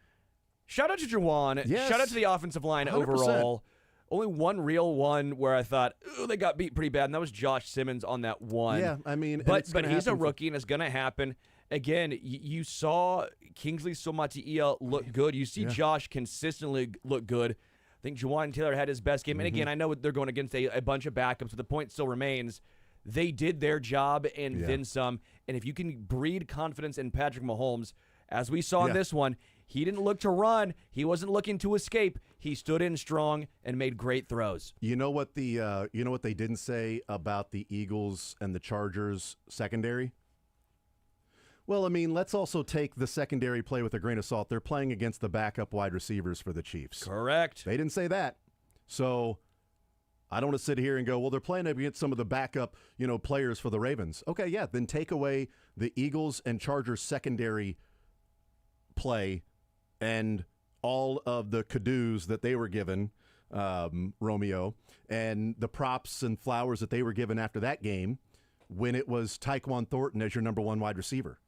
shout out to Juwan. Yes. Shout out to the offensive line 100%. overall. Only one real one where I thought, ooh, they got beat pretty bad, and that was Josh Simmons on that one. Yeah, I mean, but it's gonna he's a happen rookie, and it's going to happen. Again, you saw Kingsley Somatia look good. You see Josh consistently look good. I think Juwan Taylor had his best game. And again, I know they're going against a bunch of backups, but the point still remains. They did their job and then some. And if you can breed confidence in Patrick Mahomes, as we saw in this one, he didn't look to run. He wasn't looking to escape. He stood in strong and made great throws. You know what they didn't say about the Eagles and the Chargers secondary? Well, I mean, let's also take the secondary play with a grain of salt. They're playing against the backup wide receivers for the Chiefs. Correct. They didn't say that. So I don't want to sit here and go, well, they're playing against some of the backup, players for the Ravens. Okay, yeah, then take away the Eagles and Chargers secondary play and all of the cadoos that they were given, Romeo, and the props and flowers that they were given after that game when it was Tyquan Thornton as your number one wide receiver.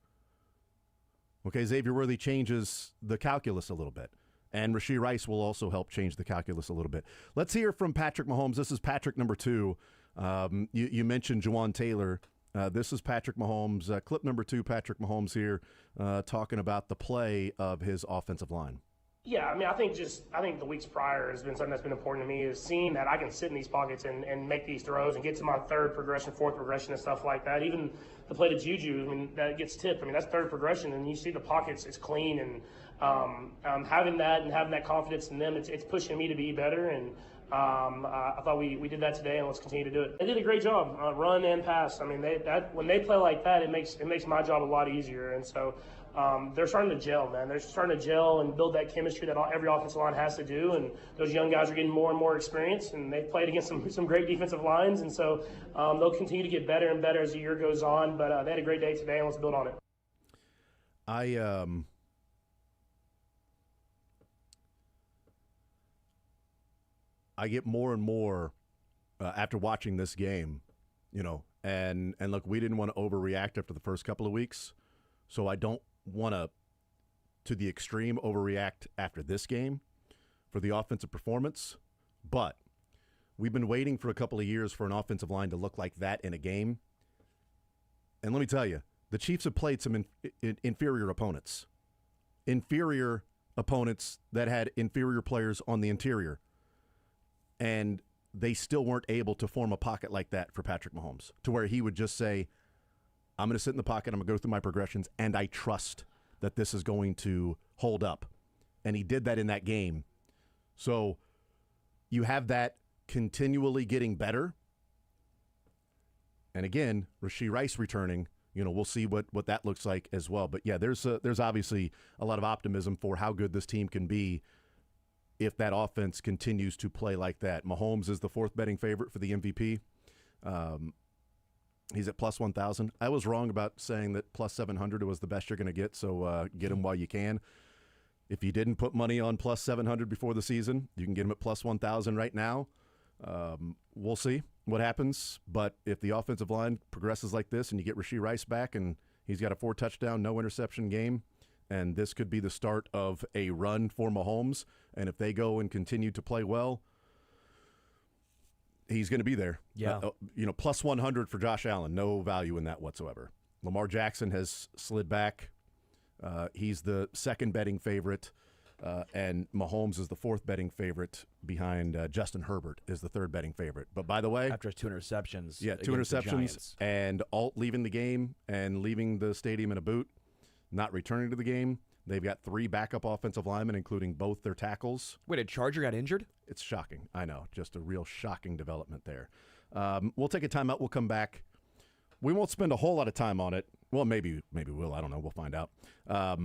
Okay, Xavier Worthy changes the calculus a little bit, and Rashee Rice will also help change the calculus a little bit. Let's hear from Patrick Mahomes. This is Patrick number 2. You mentioned Juwan Taylor. This is Patrick Mahomes. Clip number 2, Patrick Mahomes here talking about the play of his offensive line. Yeah, I mean, I think the weeks prior has been something that's been important to me, is seeing that I can sit in these pockets and make these throws and get to my third progression, fourth progression, and stuff like that. Even the play to Juju, I mean, that gets tipped. I mean, that's third progression, and you see the pockets, it's clean, and having that confidence in them, it's pushing me to be better. And I thought we did that today, and let's continue to do it. They did a great job, run and pass. I mean, when they play like that, it makes my job a lot easier. And so they're starting to gel, man. They're starting to gel and build that chemistry that every offensive line has to do. And those young guys are getting more and more experience, and they've played against some great defensive lines. And so they'll continue to get better and better as the year goes on. But they had a great day today, and let's build on it. I get more and more after watching this game, and look, we didn't want to overreact after the first couple of weeks, so I don't want to the extreme overreact after this game for the offensive performance, but we've been waiting for a couple of years for an offensive line to look like that in a game, and let me tell you, the Chiefs have played some inferior opponents that had inferior players on the interior. And they still weren't able to form a pocket like that for Patrick Mahomes, to where he would just say, I'm going to sit in the pocket, I'm going to go through my progressions, and I trust that this is going to hold up. And he did that in that game. So you have that continually getting better. And again, Rashee Rice returning, we'll see what that looks like as well. But yeah, there's obviously a lot of optimism for how good this team can be if that offense continues to play like that. Mahomes is the 4th betting favorite for the MVP. He's at plus 1,000. I was wrong about saying that plus 700 was the best you're going to get, so get him while you can. If you didn't put money on plus 700 before the season, you can get him at plus 1,000 right now. We'll see what happens, but if the offensive line progresses like this and you get Rashee Rice back and He's got a 4-touchdown, no interception game, and this could be the start of a run for Mahomes. And if they go and continue to play well, he's going to be there. Yeah. Plus 100 for Josh Allen, no value in that whatsoever. Lamar Jackson has slid back. He's the second betting favorite, and Mahomes is the fourth betting favorite behind Justin Herbert is the third betting favorite. But by the way, After his 2 interceptions. yeah, 2 against the interceptions Giants. and Alt leaving the game and leaving the stadium in a boot, not returning to the game. They've got 3 backup offensive linemen, including both their tackles. Wait, a Charger got injured? It's shocking. I know. Just a real shocking development there. We'll take a timeout. We'll come back. We won't spend a whole lot of time on it. Well, maybe we'll. I don't know. We'll find out. I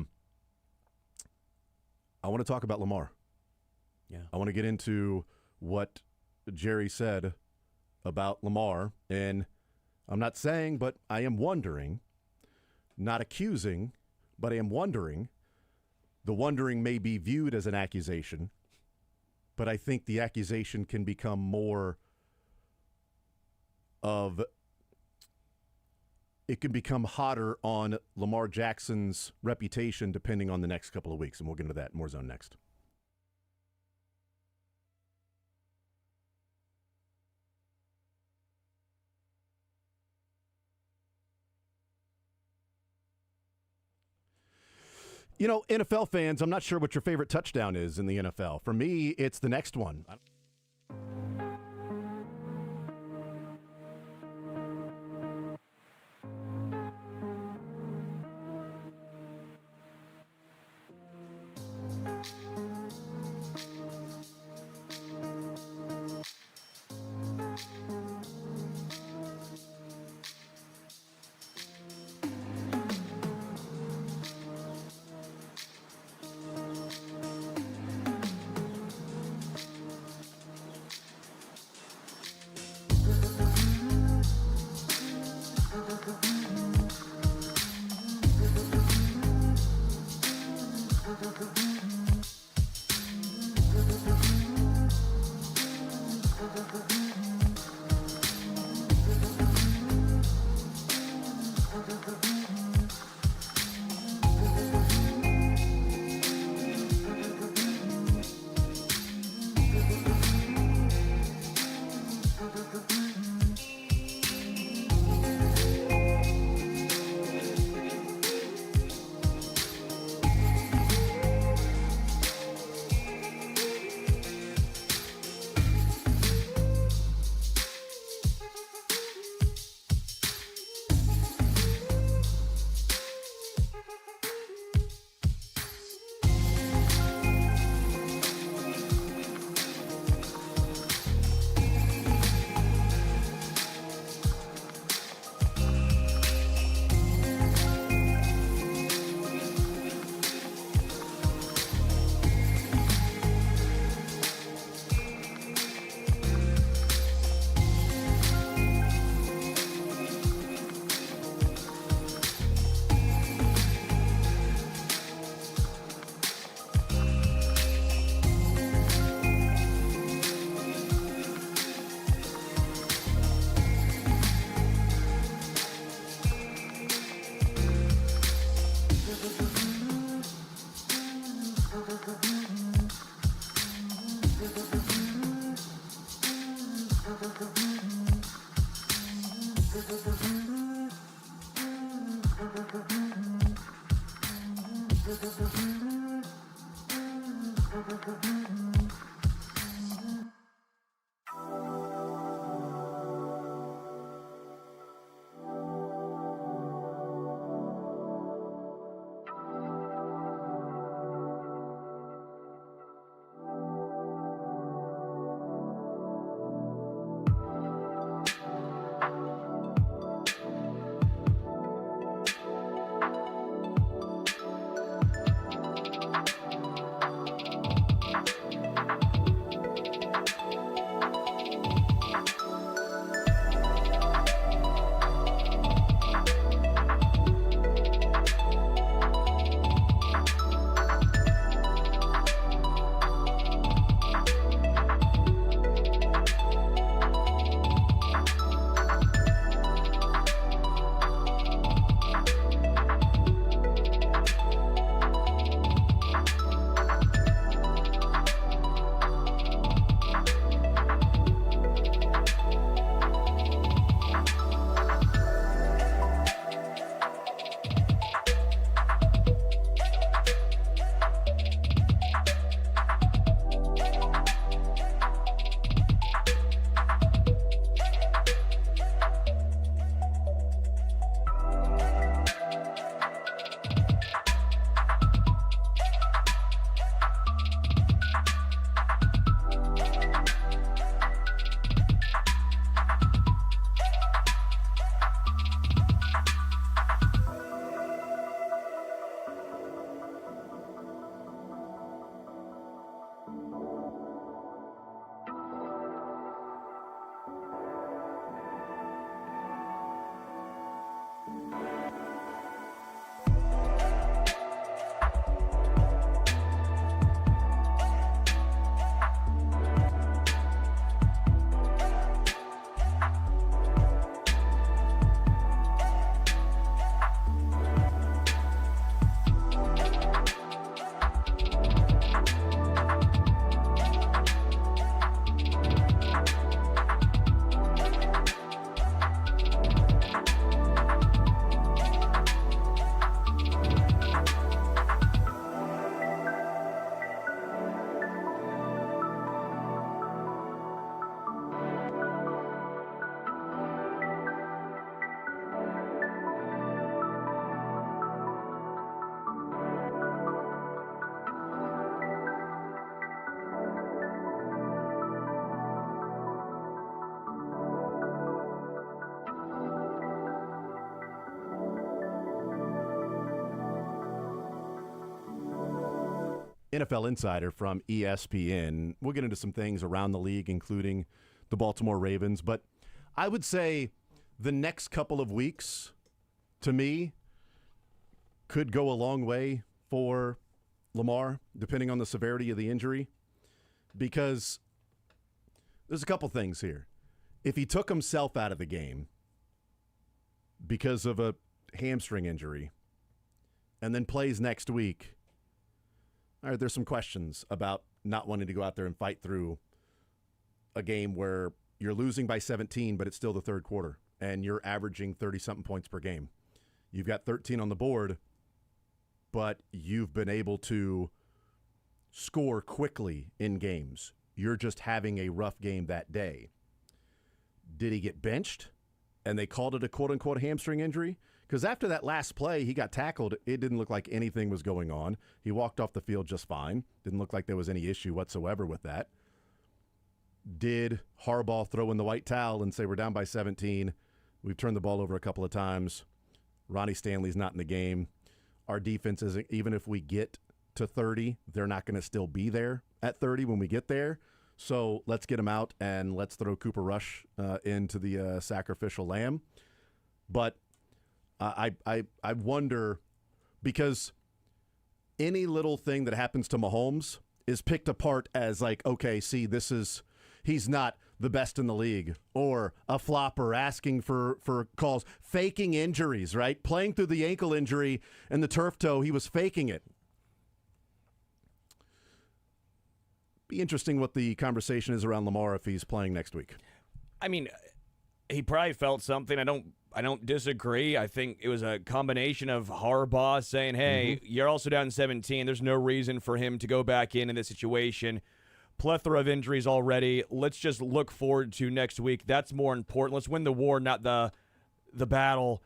want to talk about Lamar. Yeah. I want to get into what Jerry said about Lamar. And I'm not saying, but I am wondering, not accusing, but I am wondering. The wondering may be viewed as an accusation, but I think the accusation can become more of, it can become hotter on Lamar Jackson's reputation depending on the next couple of weeks, and we'll get into that. More Zone next. NFL fans, I'm not sure what your favorite touchdown is in the NFL. For me, it's the next one. NFL insider from ESPN. We'll get into some things around the league, including the Baltimore Ravens. But I would say the next couple of weeks, to me, could go a long way for Lamar, depending on the severity of the injury, because there's a couple things here. If he took himself out of the game because of a hamstring injury and then plays next week, all right, there's some questions about not wanting to go out there and fight through a game where you're losing by 17, but it's still the third quarter, and you're averaging 30-something points per game. You've got 13 on the board, but you've been able to score quickly in games. You're just having a rough game that day. Did he get benched and they called it a quote-unquote hamstring injury? Because after that last play, he got tackled. It didn't look like anything was going on. He walked off the field just fine. Didn't look like there was any issue whatsoever with that. Did Harbaugh throw in the white towel and say, we're down by 17, we've turned the ball over a couple of times, Ronnie Stanley's not in the game, our defense isn't, even if we get to 30, they're not going to still be there at 30 when we get there, so let's get him out and let's throw Cooper Rush into the sacrificial lamb. But I wonder, because any little thing that happens to Mahomes is picked apart as like, okay, see, he's not the best in the league, or a flopper asking for calls, faking injuries, right? Playing through the ankle injury and the turf toe, he was faking it. Be interesting what the conversation is around Lamar if he's playing next week. I mean, he probably felt something. I don't disagree. I think it was a combination of Harbaugh saying, hey, you're also down 17. There's no reason for him to go back in this situation. Plethora of injuries already. Let's just look forward to next week. That's more important. Let's win the war, not the battle.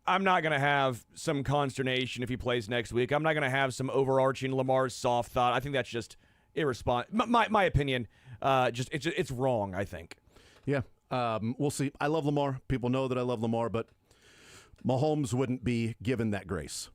I'm not going to have some consternation if he plays next week. I'm not going to have some overarching Lamar's soft thought. I think that's just irresponsible. My opinion, it's wrong, I think. Yeah, we'll see. I love Lamar. People know that I love Lamar, but Mahomes wouldn't be given that grace.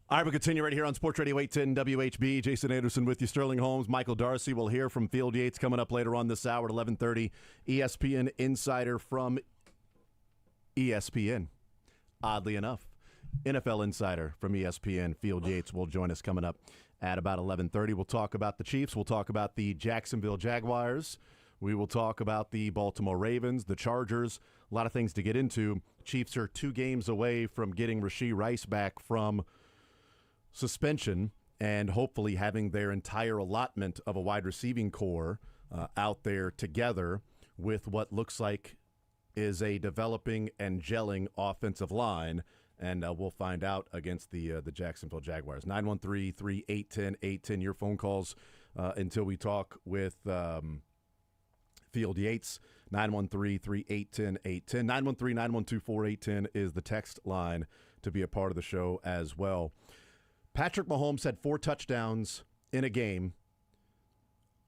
All right, we'll continue right here on Sports Radio 810 WHB. Jason Anderson with you, Sterling Holmes, Michael Darcy. We'll hear from Field Yates coming up later on this hour at 11:30. ESPN Insider from ESPN. Oddly enough, NFL Insider from ESPN, Field Yates, will join us coming up at about 11:30. We'll talk about the Chiefs. We'll talk about the Jacksonville Jaguars. We will talk about the Baltimore Ravens, the Chargers. A lot of things to get into. Chiefs are 2 games away from getting Rashee Rice back from suspension and hopefully having their entire allotment of a wide receiving core out there together with what looks like is a developing and gelling offensive line. And we'll find out against the Jacksonville Jaguars. 913-381-0810, your phone calls until we talk with Field Yates. 913-381-0810. 913-912-4810 is the text line to be a part of the show as well. Patrick Mahomes had 4 touchdowns in a game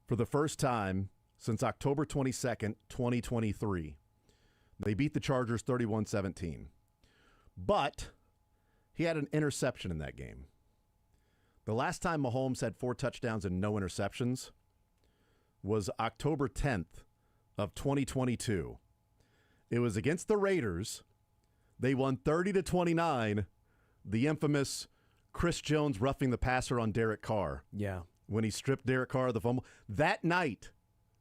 for the first time since October 22nd, 2023. They beat the Chargers 31-17. But he had an interception in that game. The last time Mahomes had 4 touchdowns and no interceptions was October 10th of 2022. It was against the Raiders. They won 30-29. The infamous Chris Jones roughing the passer on Derek Carr. Yeah. When he stripped Derek Carr of the fumble. That night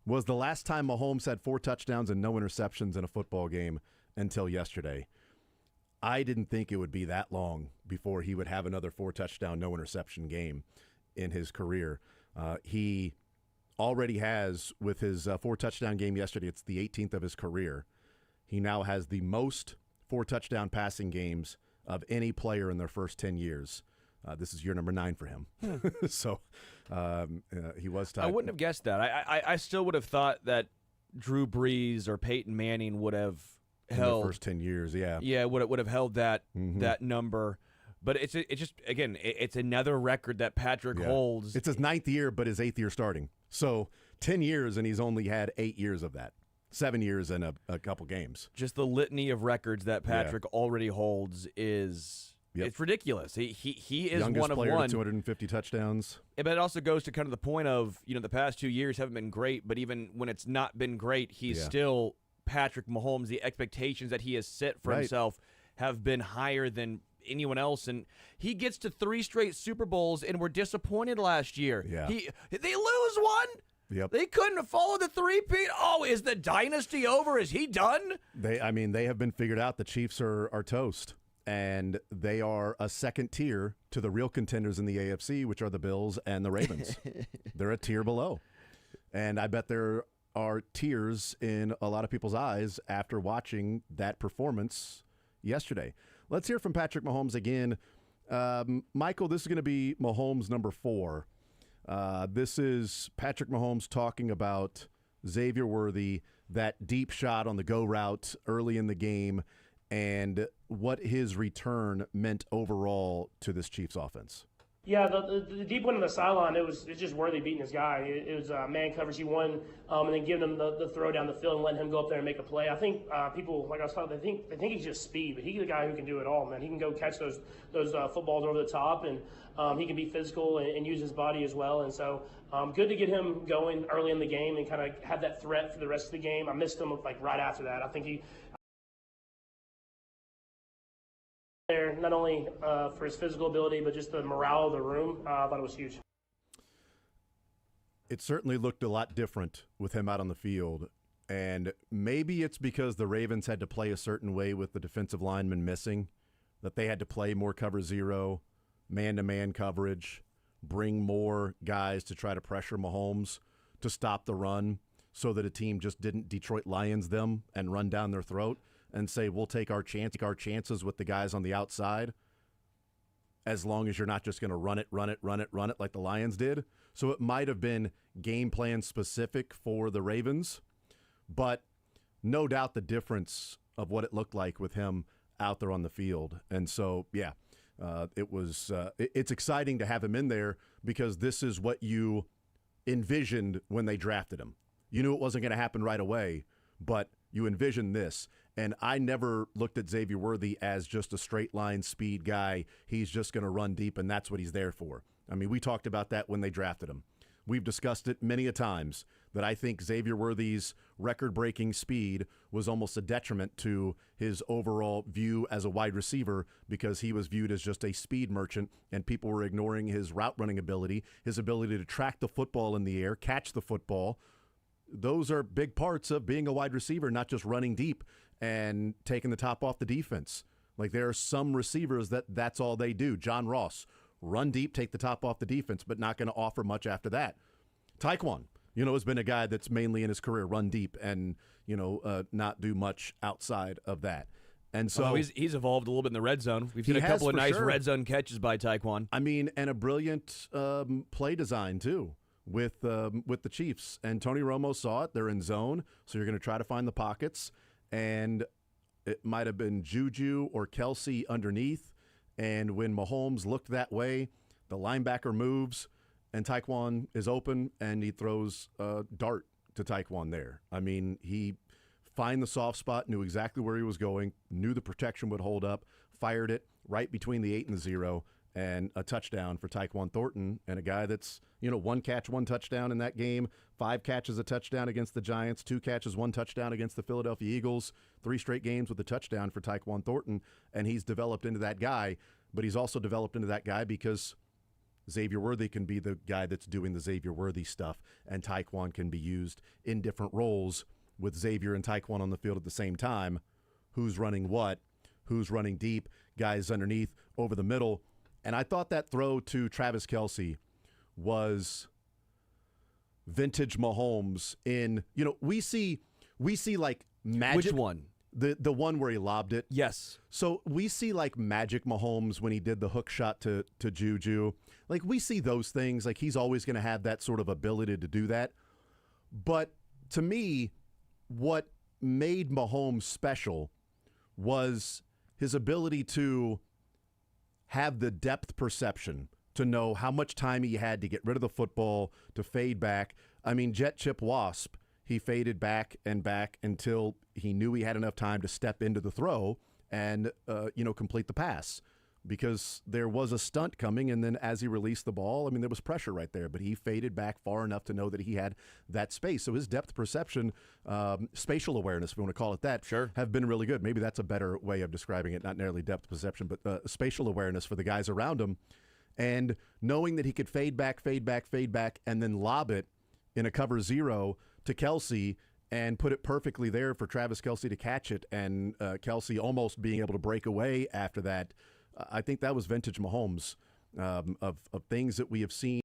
was the last time Mahomes had 4 touchdowns and no interceptions in a football game until yesterday. I didn't think it would be that long before he would have another 4-touchdown, no interception game in his career. He already has, with his 4-touchdown game yesterday, it's the 18th of his career. He now has the most 4-touchdown passing games of any player in their first 10 years. This is year number 9 for him. So he was tied. I wouldn't have guessed that. I still would have thought that Drew Brees or Peyton Manning would have held in the first 10 years. Yeah, would have held that that number. But it's just, again, it's another record that Patrick holds. It's his 9th year, but his 8th year starting. So 10 years, and he's only had 8 years of that. 7 years and a couple games. Just the litany of records that Patrick already holds is it's ridiculous. He is youngest one of player one. to 250 touchdowns. But it also goes to kind of the point of, the past 2 years haven't been great, but even when it's not been great, he's still Patrick Mahomes. The expectations that he has set for himself have been higher than anyone else, and he gets to 3 straight Super Bowls, and we're disappointed last year. They lose one. Yep. They couldn't follow the three-peat. Oh, is the dynasty over? Is he done? They have been figured out. The Chiefs are toast, and they are a second tier to the real contenders in the AFC, which are the Bills and the Ravens. They're a tier below, and I bet there are tears in a lot of people's eyes after watching that performance yesterday. Let's hear from Patrick Mahomes again. Michael, this is going to be Mahomes number 4. This is Patrick Mahomes talking about Xavier Worthy, that deep shot on the go route early in the game, and what his return meant overall to this Chiefs offense. Yeah, the deep one on the sideline, it's just Worthy beating his guy. It was man coverage. He won, and then giving him the throw down the field and letting him go up there and make a play. I think people, like I was talking, they think he's just speed, but he's the guy who can do it all, man. He can go catch those footballs over the top, and he can be physical and use his body as well. And so good to get him going early in the game and kind of have that threat for the rest of the game. I missed him right after that. I think he there, not only for his physical ability, but just the morale of the room. I thought it was huge. It certainly looked a lot different with him out on the field, and maybe it's because the Ravens had to play a certain way with the defensive linemen missing, that they had to play more cover zero, man-to-man coverage, bring more guys to try to pressure Mahomes to stop the run so that a team just didn't Detroit Lions them and run down their throat and say, we'll take our chances with the guys on the outside as long as you're not just going to run it like the Lions did. So it might have been game plan specific for the Ravens, but no doubt the difference of what it looked like with him out there on the field. And so, it's exciting to have him in there because this is what you envisioned when they drafted him. You knew it wasn't going to happen right away, but you envision this. And I never looked at Xavier Worthy as just a straight line speed guy. He's just going to run deep, and that's what he's there for. I mean, we talked about that when they drafted him. We've discussed it many a times that I think Xavier Worthy's record-breaking speed was almost a detriment to his overall view as a wide receiver because he was viewed as just a speed merchant, and people were ignoring his route-running ability, his ability to track the football in the air, catch the football. Those are big parts of being a wide receiver, not just running deep and taking the top off the defense. Like, there are some receivers that's all they do. John Ross, run deep, take the top off the defense, but not going to offer much after that. Taekwon, has been a guy that's mainly in his career run deep and, not do much outside of that. And so he's evolved a little bit in the red zone. We've seen a couple of nice red zone catches by Taekwon. I mean, and a brilliant play design, too, with the Chiefs. And Tony Romo saw it. They're in zone, so you're going to try to find the pockets. And it might have been Juju or Kelsey underneath. And when Mahomes looked that way, the linebacker moves, and Taekwon is open, and he throws a dart to Taekwon there. I mean, he found the soft spot, knew exactly where he was going, knew the protection would hold up, fired it right between the 8 and the 0, and a touchdown for Taekwon Thornton, and a guy that's, 1 catch, 1 touchdown in that game, 5 catches, a touchdown against the Giants, 2 catches, 1 touchdown against the Philadelphia Eagles, 3 straight games with a touchdown for Taekwon Thornton, and he's developed into that guy, but he's also developed into that guy because Xavier Worthy can be the guy that's doing the Xavier Worthy stuff, and Taekwon can be used in different roles with Xavier and Taekwon on the field at the same time. Who's running what? Who's running deep? Guys underneath, over the middle. And I thought that throw to Travis Kelce was vintage Mahomes in, we see like magic. Which one? The one where he lobbed it. Yes. So we see like magic Mahomes when he did the hook shot to Juju. Like, we see those things. Like, he's always going to have that sort of ability to do that. But to me, what made Mahomes special was his ability to have the depth perception to know how much time he had to get rid of the football, to fade back. I mean, jet, chip, wasp. He faded back and back until he knew he had enough time to step into the throw and, complete the pass. Because there was a stunt coming, and then as he released the ball, I mean, there was pressure right there, but he faded back far enough to know that he had that space. So his depth perception, spatial awareness, if you want to call it that, sure, have been really good. Maybe that's a better way of describing it, not nearly depth perception, but spatial awareness for the guys around him. And knowing that he could fade back, and then lob it in a cover 0 to Kelsey and put it perfectly there for Travis Kelce to catch it, and Kelsey almost being able to break away after that. I think that was vintage Mahomes of things that we have seen.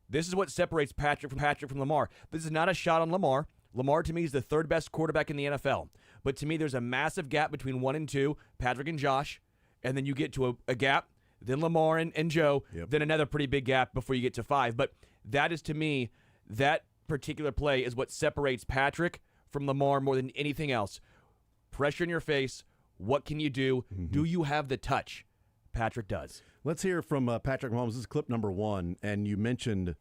This is what separates Patrick from Lamar. This is not a shot on Lamar. Lamar, to me, is the 3rd best quarterback in the NFL. But to me, there's a massive gap between 1 and 2, Patrick and Josh, and then you get to a gap, then Lamar and Joe, then another pretty big gap before you get to 5. But that is, to me, that particular play is what separates Patrick from Lamar more than anything else. Pressure in your face. What can you do? Mm-hmm. Do you have the touch? Patrick does. Let's hear from Patrick Mahomes. This is clip number 1, and you mentioned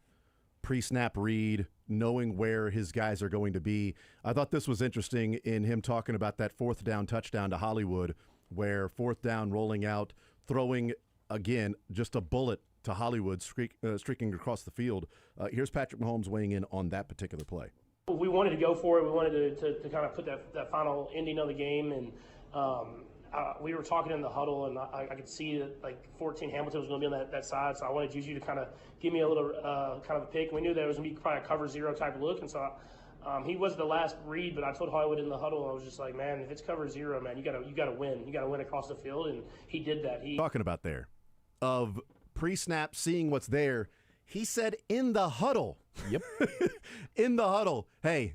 pre-snap read, knowing where his guys are going to be. I thought this was interesting in him talking about that 4th down touchdown to Hollywood, where 4th down rolling out, throwing, again, just a bullet to Hollywood, streaking across the field. Here's Patrick Mahomes weighing in on that particular play. We wanted to go for it. We wanted to kind of put that final ending of the game, and we were talking in the huddle, and I could see that like 14 Hamilton was going to be on that side, so I wanted Juju to kind of give me a little kind of a pick. We knew that it was going to be probably a cover 0 type of look, and so he was the last read, but I told Hollywood in the huddle, I was just like, man, if it's cover 0, man, you gotta win. You gotta win across the field, and he did that. Talking about there of pre-snap, seeing what's there. He said in the huddle. Yep. In the huddle. Hey,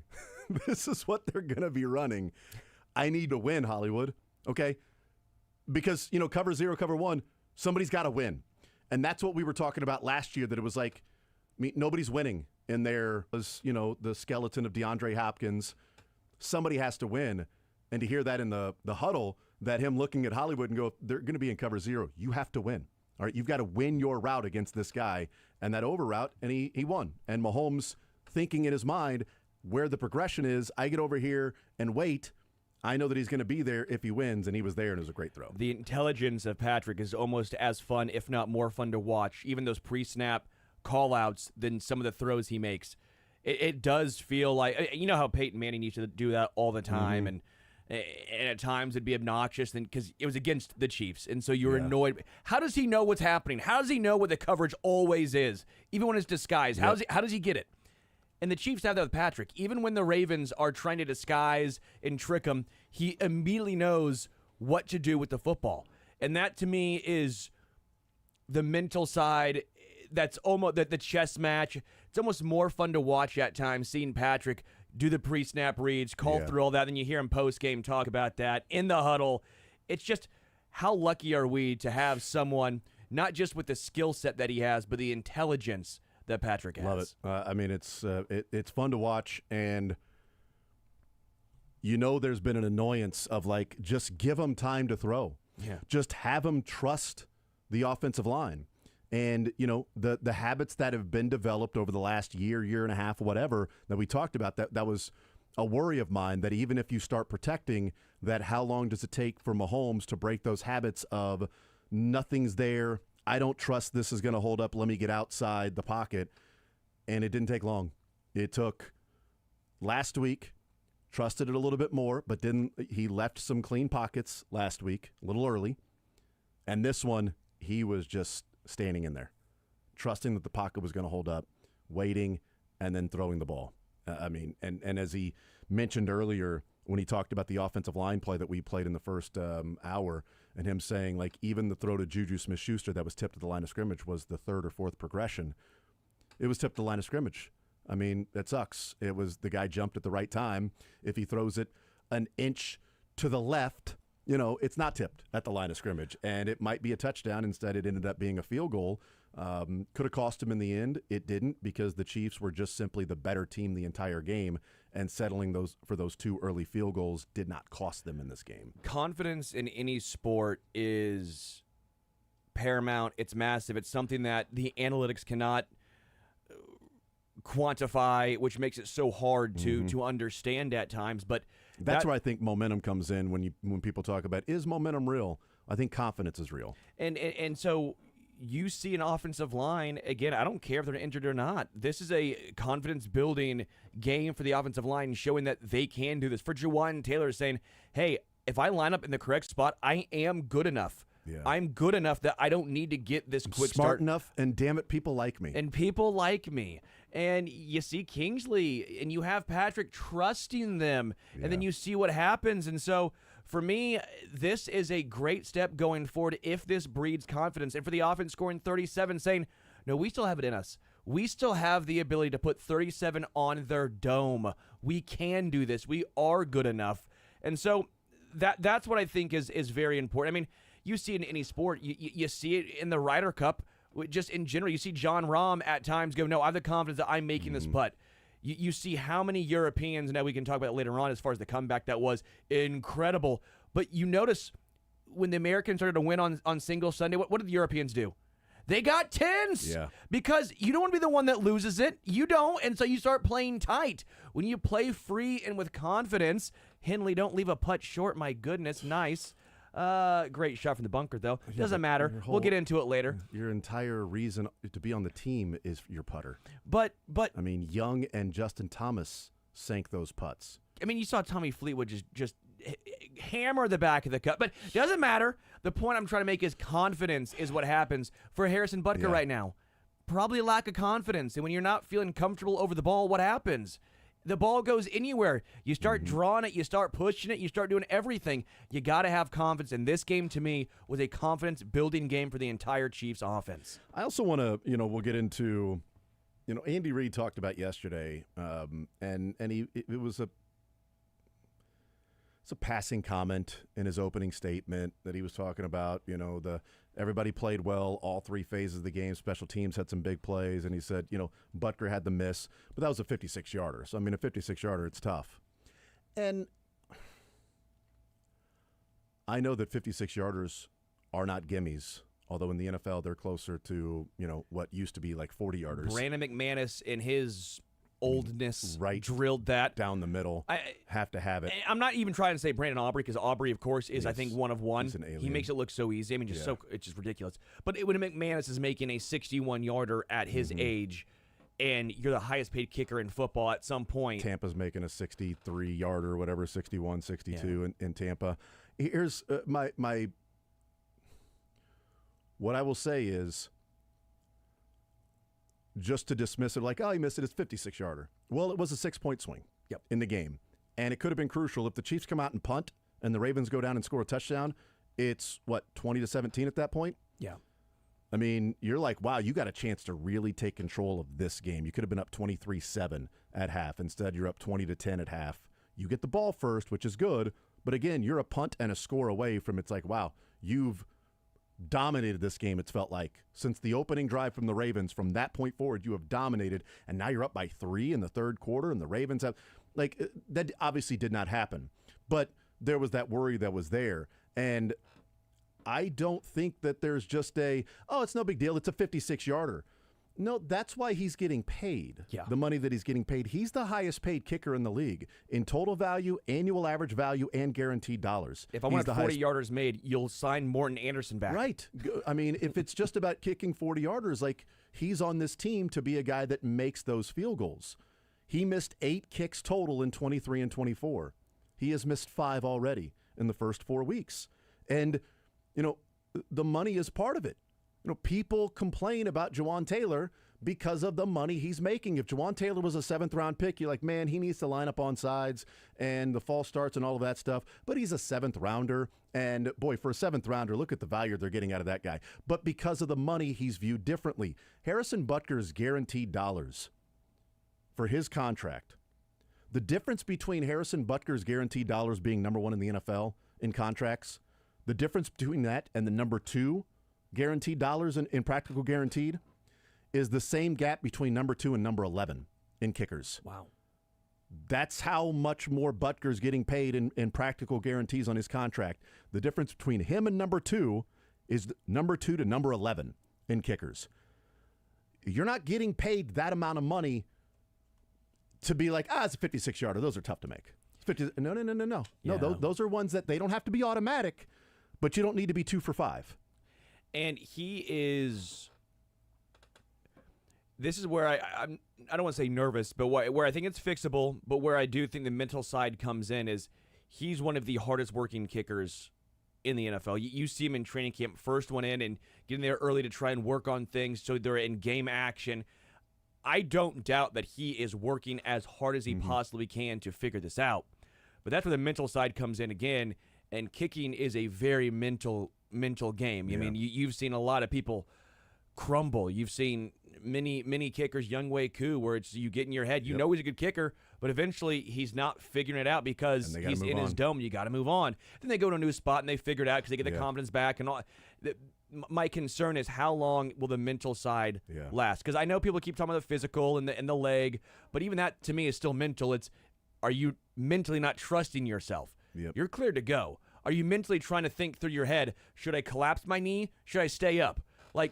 this is what they're going to be running. I need to win, Hollywood. Okay? Because, cover 0, cover 1, somebody's got to win. And that's what we were talking about last year, that it was like, nobody's winning. And there was, the skeleton of DeAndre Hopkins. Somebody has to win. And to hear that in the huddle, that him looking at Hollywood and go, they're going to be in cover 0. You have to win. All right, you've got to win your route against this guy. And that over route, and he won. And Mahomes thinking in his mind, where the progression is. I get over here and wait. I know that he's going to be there if he wins, and he was there, and it was a great throw. The intelligence of Patrick is almost as fun, if not more fun to watch, even those pre-snap call-outs than some of the throws he makes. It does feel like, you know how Peyton Manning used to do that all the time, and at times it'd be obnoxious because it was against the Chiefs, and so you were annoyed. How does he know what's happening? How does he know what the coverage always is, even when it's disguised? How does he get it? And the Chiefs have that with Patrick. Even when the Ravens are trying to disguise and trick him, he immediately knows what to do with the football. And that, to me, is the mental side. That's almost the chess match. It's almost more fun to watch at times, seeing Patrick do the pre-snap reads, call through all that, then you hear him post-game talk about that in the huddle. It's just, how lucky are we to have someone, not just with the skill set that he has, but the intelligence that Patrick has. Love it. I mean, it's fun to watch, and there's been an annoyance of, like, just give him time to throw. Yeah. Just have him trust the offensive line. And, the habits that have been developed over the last year and a half, whatever, that we talked about, that was a worry of mine, that even if you start protecting, that how long does it take for Mahomes to break those habits of nothing's there, I don't trust this is going to hold up, let me get outside the pocket. And it didn't take long. It took last week, trusted it a little bit more, but he left some clean pockets last week, a little early. And this one, he was just standing in there, trusting that the pocket was going to hold up, waiting, and then throwing the ball. And as he mentioned earlier when he talked about the offensive line play that we played in the first hour, and him saying, like, even the throw to Juju Smith-Schuster that was tipped at the line of scrimmage was the third or fourth progression. It was tipped at the line of scrimmage. I mean, that sucks. It was the guy jumped at the right time. If he throws it an inch to the left, it's not tipped at the line of scrimmage, and it might be a touchdown. Instead, it ended up being a field goal. Could have cost him in the end. It didn't, because the Chiefs were just simply the better team the entire game, and settling for those two early field goals did not cost them in this game. Confidence in any sport is paramount. It's massive. It's something that the analytics cannot quantify, which makes it so hard to understand at times. But that's where I think momentum comes in when people talk about, is momentum real? I think confidence is real. And so you see an offensive line, again, I don't care if they're injured or not. This is a confidence-building game for the offensive line, showing that they can do this. For Jawan Taylor saying, hey, if I line up in the correct spot, I am good enough. Yeah. I'm good enough that I don't need to get this quick smart start. enough, and damn it, people like me. And people like me. And you see Kingsley, and you have Patrick trusting them, and then you see what happens. And so, for me, this is a great step going forward if this breeds confidence. And for the offense scoring 37, saying, no, we still have it in us. We still have the ability to put 37 on their dome. We can do this. We are good enough. And so that's what I think is very important. I mean, you see it in any sport. You see it in the Ryder Cup. Just in general, you see John Rahm at times go, no, I have the confidence that I'm making this putt. You see how many Europeans, now we can talk about it later on as far as the comeback that was incredible. But you notice when the Americans started to win on single Sunday, what did the Europeans do? They got tens. Yeah. Because you don't want to be the one that loses it. You don't. And so you start playing tight. When you play free and with confidence, Henley, don't leave a putt short. My goodness, nice. Great shot from the bunker, though. Doesn't matter. We'll get into it later. Your entire reason to be on the team is your putter. But I mean, Young and Justin Thomas sank those putts. I mean, you saw Tommy Fleetwood just hammer the back of the cup. But doesn't matter. The point I'm trying to make is confidence is what happens for Harrison Butker right now. Probably a lack of confidence. And when you're not feeling comfortable over the ball, what happens? The ball goes anywhere. You start drawing it, you start pushing it, you start doing everything. You got to have confidence. And this game, to me, was a confidence-building game for the entire Chiefs offense. I also want to, we'll get into, Andy Reid talked about yesterday, and it was a passing comment in his opening statement that he was talking about, everybody played well all three phases of the game. Special teams had some big plays, and he said, Butker had the miss, but that was a 56-yarder. So, I mean, a 56-yarder, it's tough. And I know that 56-yarders are not gimmies, although in the NFL they're closer to, what used to be like 40-yarders. Brandon McManus in his oldness, right, drilled that down the middle. Have to have it. I'm not even trying to say Brandon Aubrey, because Aubrey, of course, is I think one of one. He's an alien. He makes it look so easy. I mean, it's just ridiculous. But when McManus is making a 61-yarder at his age, and you're the highest paid kicker in football at some point. Tampa's making a 63-yarder, whatever, 61, 62 in Tampa. Here's my what I will say is, just to dismiss it like, oh, he missed it, it's 56-yarder. Well, it was a 6-point swing in the game. And it could have been crucial. If the Chiefs come out and punt and the Ravens go down and score a touchdown, it's, 20-17 at that point? Yeah. I mean, you're like, wow, you got a chance to really take control of this game. You could have been up 23-7 at half. Instead, you're up 20-10 at half. You get the ball first, which is good. But again, you're a punt and a score away from, it's like, wow, you've dominated this game, it's felt like. Since the opening drive from the Ravens, from that point forward, you have dominated. And now you're up by 3 in the third quarter, and the Ravens have, that obviously did not happen. But there was that worry that was there. And I don't think that there's just it's no big deal, it's a 56-yarder. No, that's why he's getting paid. Yeah. The money that he's getting paid. He's the highest paid kicker in the league in total value, annual average value, and guaranteed dollars. If I want 40-yarders made, you'll sign Morton Anderson back. Right. I mean, if it's just about kicking 40-yarders, he's on this team to be a guy that makes those field goals. He missed 8 kicks total in 23 and 24. He has missed 5 already in the first 4 weeks. And the money is part of it. People complain about Jawan Taylor because of the money he's making. If Jawan Taylor was a 7th-round pick, you're like, man, he needs to line up on sides and the false starts and all of that stuff. But he's a 7th-rounder. And, boy, for a 7th-rounder, look at the value they're getting out of that guy. But because of the money, he's viewed differently. Harrison Butker's guaranteed dollars for his contract, the difference between Harrison Butker's guaranteed dollars being number 1 in the NFL in contracts, the difference between that and the number 2 guaranteed dollars in practical guaranteed is the same gap between number 2 and number 11 in kickers. Wow. That's how much more Butker's getting paid in practical guarantees on his contract. The difference between him and number 2 is number 2 to number 11 in kickers. You're not getting paid that amount of money to be like, it's a 56-yarder. Those are tough to make. No. Yeah. No, those are ones that they don't have to be automatic, but you don't need to be 2 for 5. And he is. This is where I don't want to say nervous, but where I think it's fixable, but where I do think the mental side comes in is he's one of the hardest working kickers in the NFL. You see him in training camp, first one in and getting there early to try and work on things so they're in game action. I don't doubt that he is working as hard as he possibly can to figure this out. But that's where the mental side comes in again, and kicking is a very mental game. I mean, you've seen a lot of people crumble. You've seen many kickers, Younghoe Koo, where it's you get in your head, you know he's a good kicker, but eventually he's not figuring it out because he's in his dome. You got to move on. Then they go to a new spot and they figure it out because they get the confidence back and all. My concern is how long will the mental side last? Because I know people keep talking about the physical and the leg, but even that to me is still mental. Are you mentally not trusting yourself? Yep. You're cleared to go. Are you mentally trying to think through your head, should I collapse my knee? Should I stay up?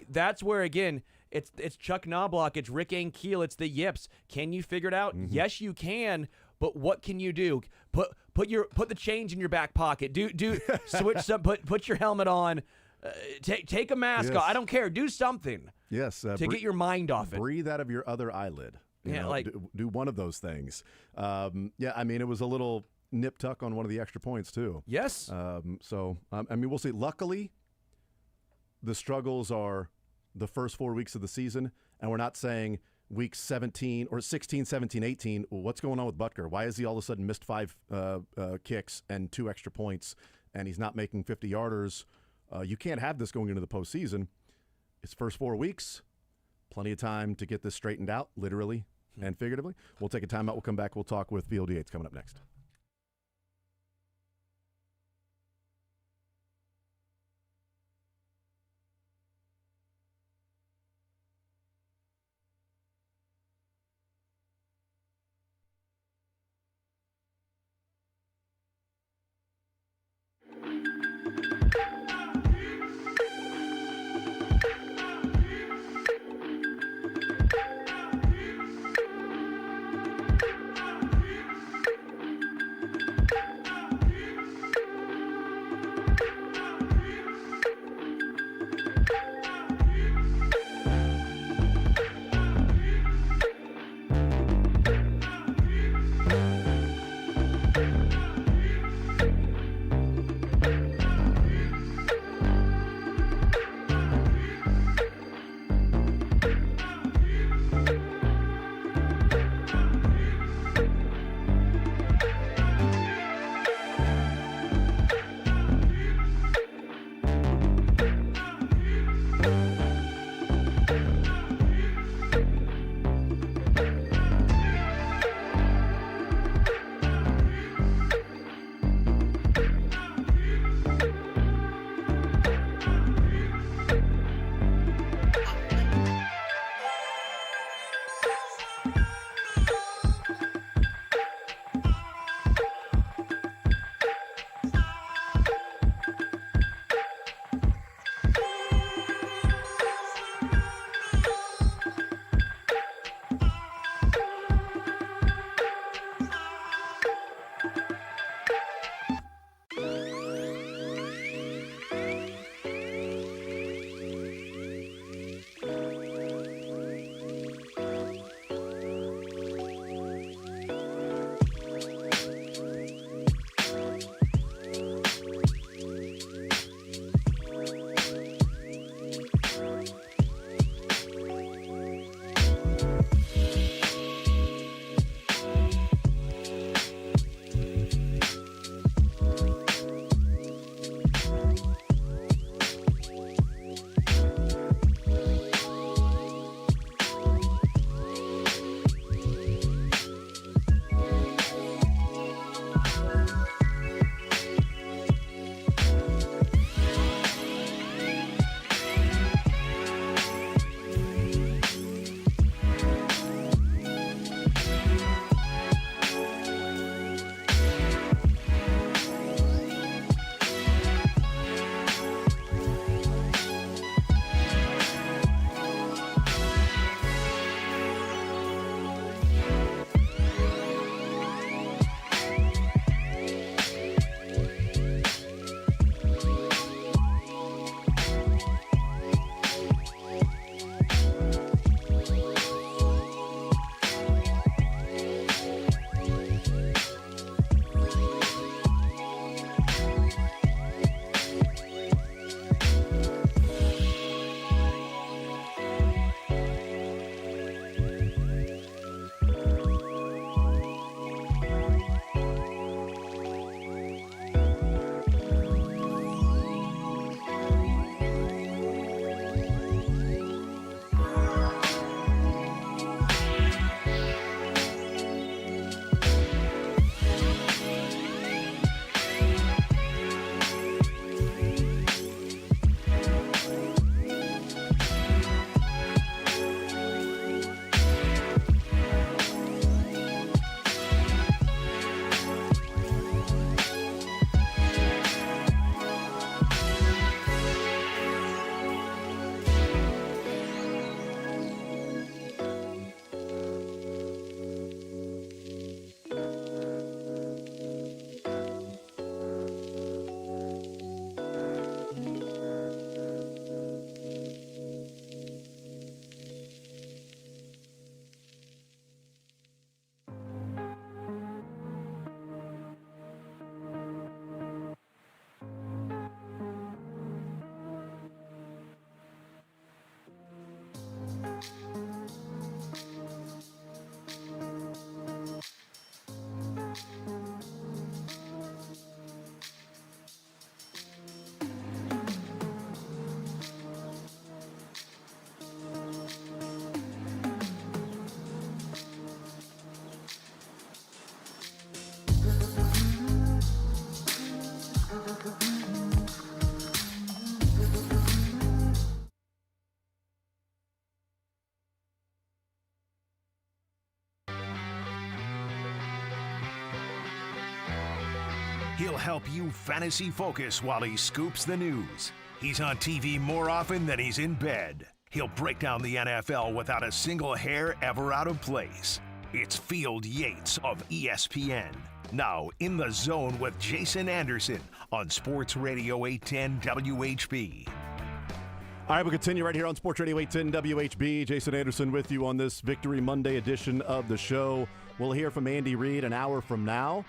That's where, again, it's Chuck Knobloch, it's Rick Ankiel, it's the yips. Can you figure it out? Yes, you can, but what can you do? Put the change in your back pocket. Do switch some, put your helmet on, take a mask off. I don't care. Do something. Yes. To get your mind off it. Breathe out of your other eyelid. Do one of those things. I mean, it was a little nip tuck on one of the extra points too. Yes. I mean, we'll see. Luckily, the struggles are the first 4 weeks of the season, and we're not saying week 17 or 16, 17, 18. Well, what's going on with Butker? Why has he all of a sudden missed 5 kicks and 2 extra points, and he's not making 50-yarders? You can't have this going into the postseason. It's first 4 weeks. Plenty of time to get this straightened out, literally and figuratively. We'll take a timeout. We'll come back. We'll talk with Field Yates coming up next. He'll help you fantasy focus while he scoops the news. He's on TV more often than he's in bed. He'll break down the NFL without a single hair ever out of place. It's Field Yates of ESPN. Now in the zone with Jason Anderson on Sports Radio 810 WHB. All right, we'll continue right here on Sports Radio 810 WHB. Jason Anderson with you on this Victory Monday edition of the show. We'll hear from Andy Reid an hour from now.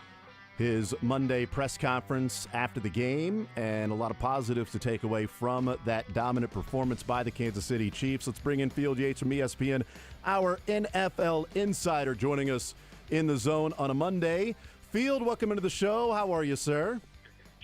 His Monday press conference after the game, and a lot of positives to take away from that dominant performance by the Kansas City Chiefs. Let's bring in Field Yates from ESPN, our NFL insider, joining us in the zone on a Monday. Field, welcome into the show. How are you, sir?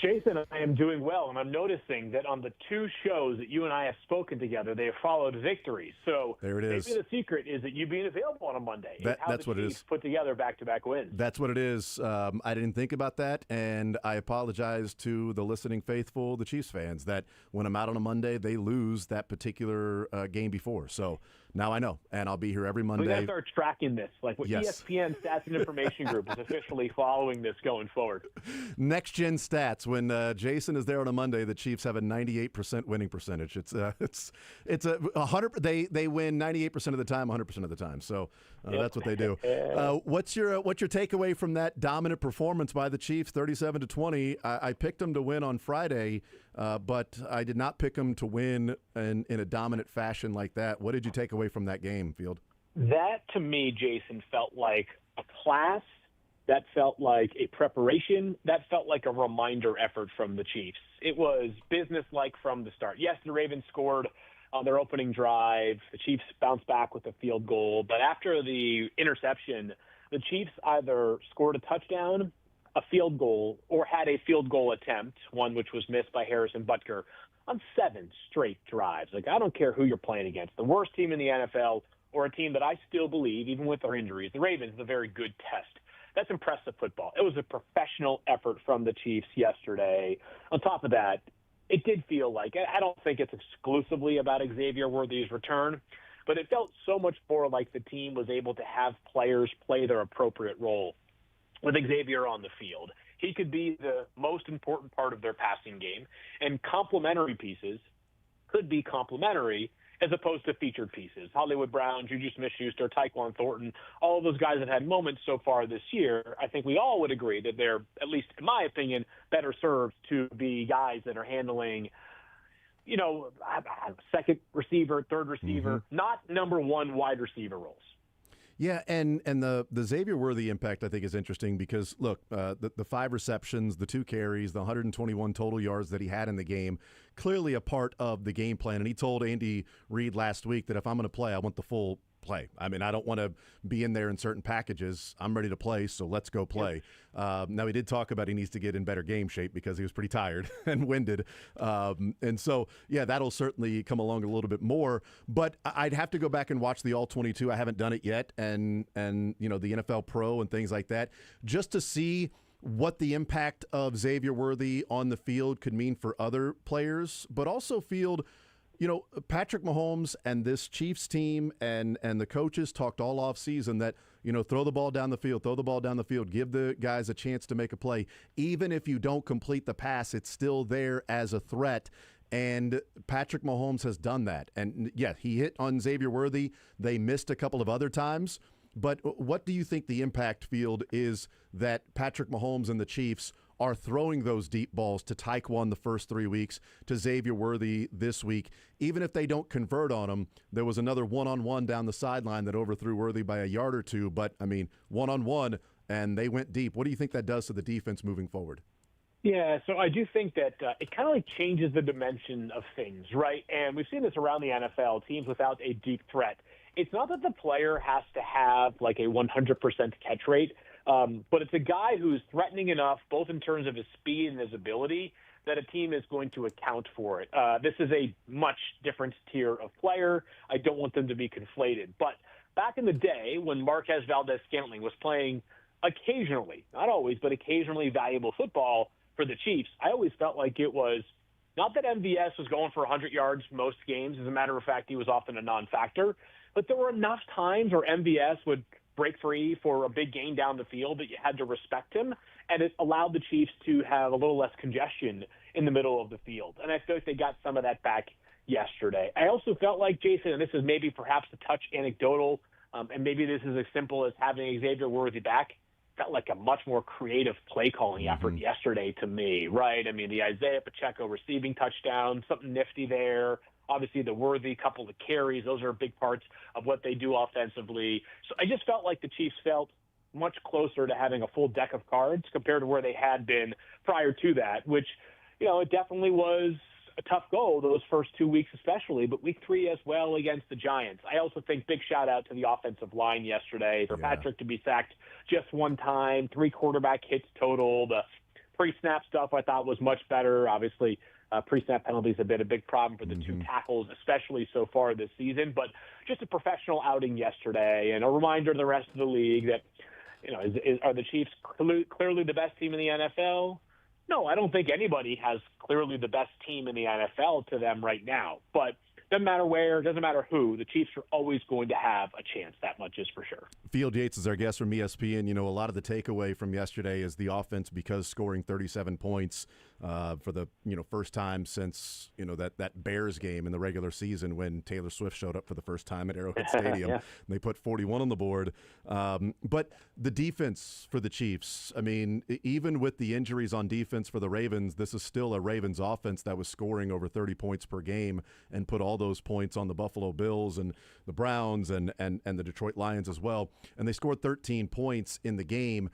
Jason, I am doing well, and I'm noticing that on the two shows that you and I have spoken together, they have followed victories. So there it is. Maybe the secret is that you being available on a Monday. That's what it is. Put together back-to-back wins. That's what it is. I didn't think about that, and I apologize to the listening faithful, the Chiefs fans, that when I'm out on a Monday, they lose that particular game before. So now I know, and I'll be here every Monday. We got to start tracking this. Like what ESPN Stats and Information Group is officially following this going forward. Next Gen Stats. When Jason is there on a Monday, the Chiefs have a 98% winning percentage. It's a 100. They win 98% of the time, 100% of the time. So that's what they do. What's your takeaway from that dominant performance by the Chiefs, 37-20? I picked them to win on Friday, but I did not pick them to win in a dominant fashion like that. What did you take away from that game, Field? That, to me, Jason, felt like a class. That felt like a preparation. That felt like a reminder effort from the Chiefs. It was business-like from the start. Yes, the Ravens scored on their opening drive. The Chiefs bounced back with a field goal. But after the interception, the Chiefs either scored a touchdown, a field goal, or had a field goal attempt, one which was missed by Harrison Butker, on 7 straight drives. Like, I don't care who you're playing against. The worst team in the NFL or a team that I still believe, even with their injuries, the Ravens, is a very good test. That's impressive football. It was a professional effort from the Chiefs yesterday. On top of that, it did feel like, I don't think it's exclusively about Xavier Worthy's return, but it felt so much more like the team was able to have players play their appropriate role with Xavier on the field. He could be the most important part of their passing game, and complementary pieces could be complementary as opposed to featured pieces. Hollywood Brown, Juju Smith-Schuster, Tyquan Thornton, all of those guys have had moments so far this year. I think we all would agree that they're, at least in my opinion, better served to be guys that are handling, second receiver, third receiver, not number one wide receiver roles. Yeah, and the Xavier Worthy impact, I think, is interesting because, look, the 5 receptions, the 2 carries, the 121 total yards that he had in the game, clearly a part of the game plan. And he told Andy Reid last week that if I'm going to play, I want the full play. I mean, I don't want to be in there in certain packages. I'm ready to play, so let's go play. Now, he did talk about he needs to get in better game shape because he was pretty tired and winded. And so, yeah, that'll certainly come along a little bit more. But I'd have to go back and watch the All-22. I haven't done it yet. And the NFL Pro and things like that, just to see what the impact of Xavier Worthy on the field could mean for other players, but also Field. Patrick Mahomes and this Chiefs team and the coaches talked all off season that, throw the ball down the field, give the guys a chance to make a play. Even if you don't complete the pass, it's still there as a threat. And Patrick Mahomes has done that. And, yeah, he hit on Xavier Worthy. They missed a couple of other times. But what do you think the impact, Field, is that Patrick Mahomes and the Chiefs are throwing those deep balls to Tyquan the first 3 weeks, to Xavier Worthy this week? Even if they don't convert on them, there was another one-on-one down the sideline that overthrew Worthy by a yard or two. But, I mean, one-on-one, and they went deep. What do you think that does to the defense moving forward? Yeah, so I do think that it kind of like changes the dimension of things, right? And we've seen this around the NFL, teams without a deep threat. It's not that the player has to have like a 100% catch rate, but it's a guy who's threatening enough, both in terms of his speed and his ability, that a team is going to account for it. This is a much different tier of player. I don't want them to be conflated. But back in the day when Marquez Valdez-Scantling was playing occasionally, not always, but occasionally valuable football for the Chiefs, I always felt like it was not that MVS was going for 100 yards most games. As a matter of fact, he was often a non-factor. But there were enough times where MVS would break free for a big gain down the field that you had to respect him, and it allowed the Chiefs to have a little less congestion in the middle of the field. And I feel like they got some of that back yesterday. I also felt like, Jason, and this is maybe perhaps a touch anecdotal, and maybe this is as simple as having Xavier Worthy back, felt like a much more creative play calling effort yesterday to me, right? I mean, the Isaiah Pacheco receiving touchdown, something nifty there. Obviously, the Worthy couple of carries, those are big parts of what they do offensively. So I just felt like the Chiefs felt much closer to having a full deck of cards compared to where they had been prior to that, which, it definitely was a tough goal those first 2 weeks especially, but week 3 as well against the Giants. I also think big shout out to the offensive line yesterday for Patrick to be sacked just one time, 3 quarterback hits total. The pre-snap stuff I thought was much better. Obviously, pre-snap penalties have been a big problem for the 2 tackles, especially so far this season, but just a professional outing yesterday and a reminder to the rest of the league that, are the Chiefs clearly the best team in the NFL? No, I don't think anybody has clearly the best team in the NFL to them right now. But doesn't matter where, doesn't matter who, the Chiefs are always going to have a chance. That much is for sure. Field Yates is our guest from ESPN. A lot of the takeaway from yesterday is the offense, because scoring 37 points for the first time since that Bears game in the regular season when Taylor Swift showed up for the first time at Arrowhead Stadium. And they put 41 on the board. But the defense for the Chiefs, I mean, even with the injuries on defense for the Ravens, this is still a Ravens offense that was scoring over 30 points per game and put all those points on the Buffalo Bills and the Browns and the Detroit Lions as well. And they scored 13 points in the game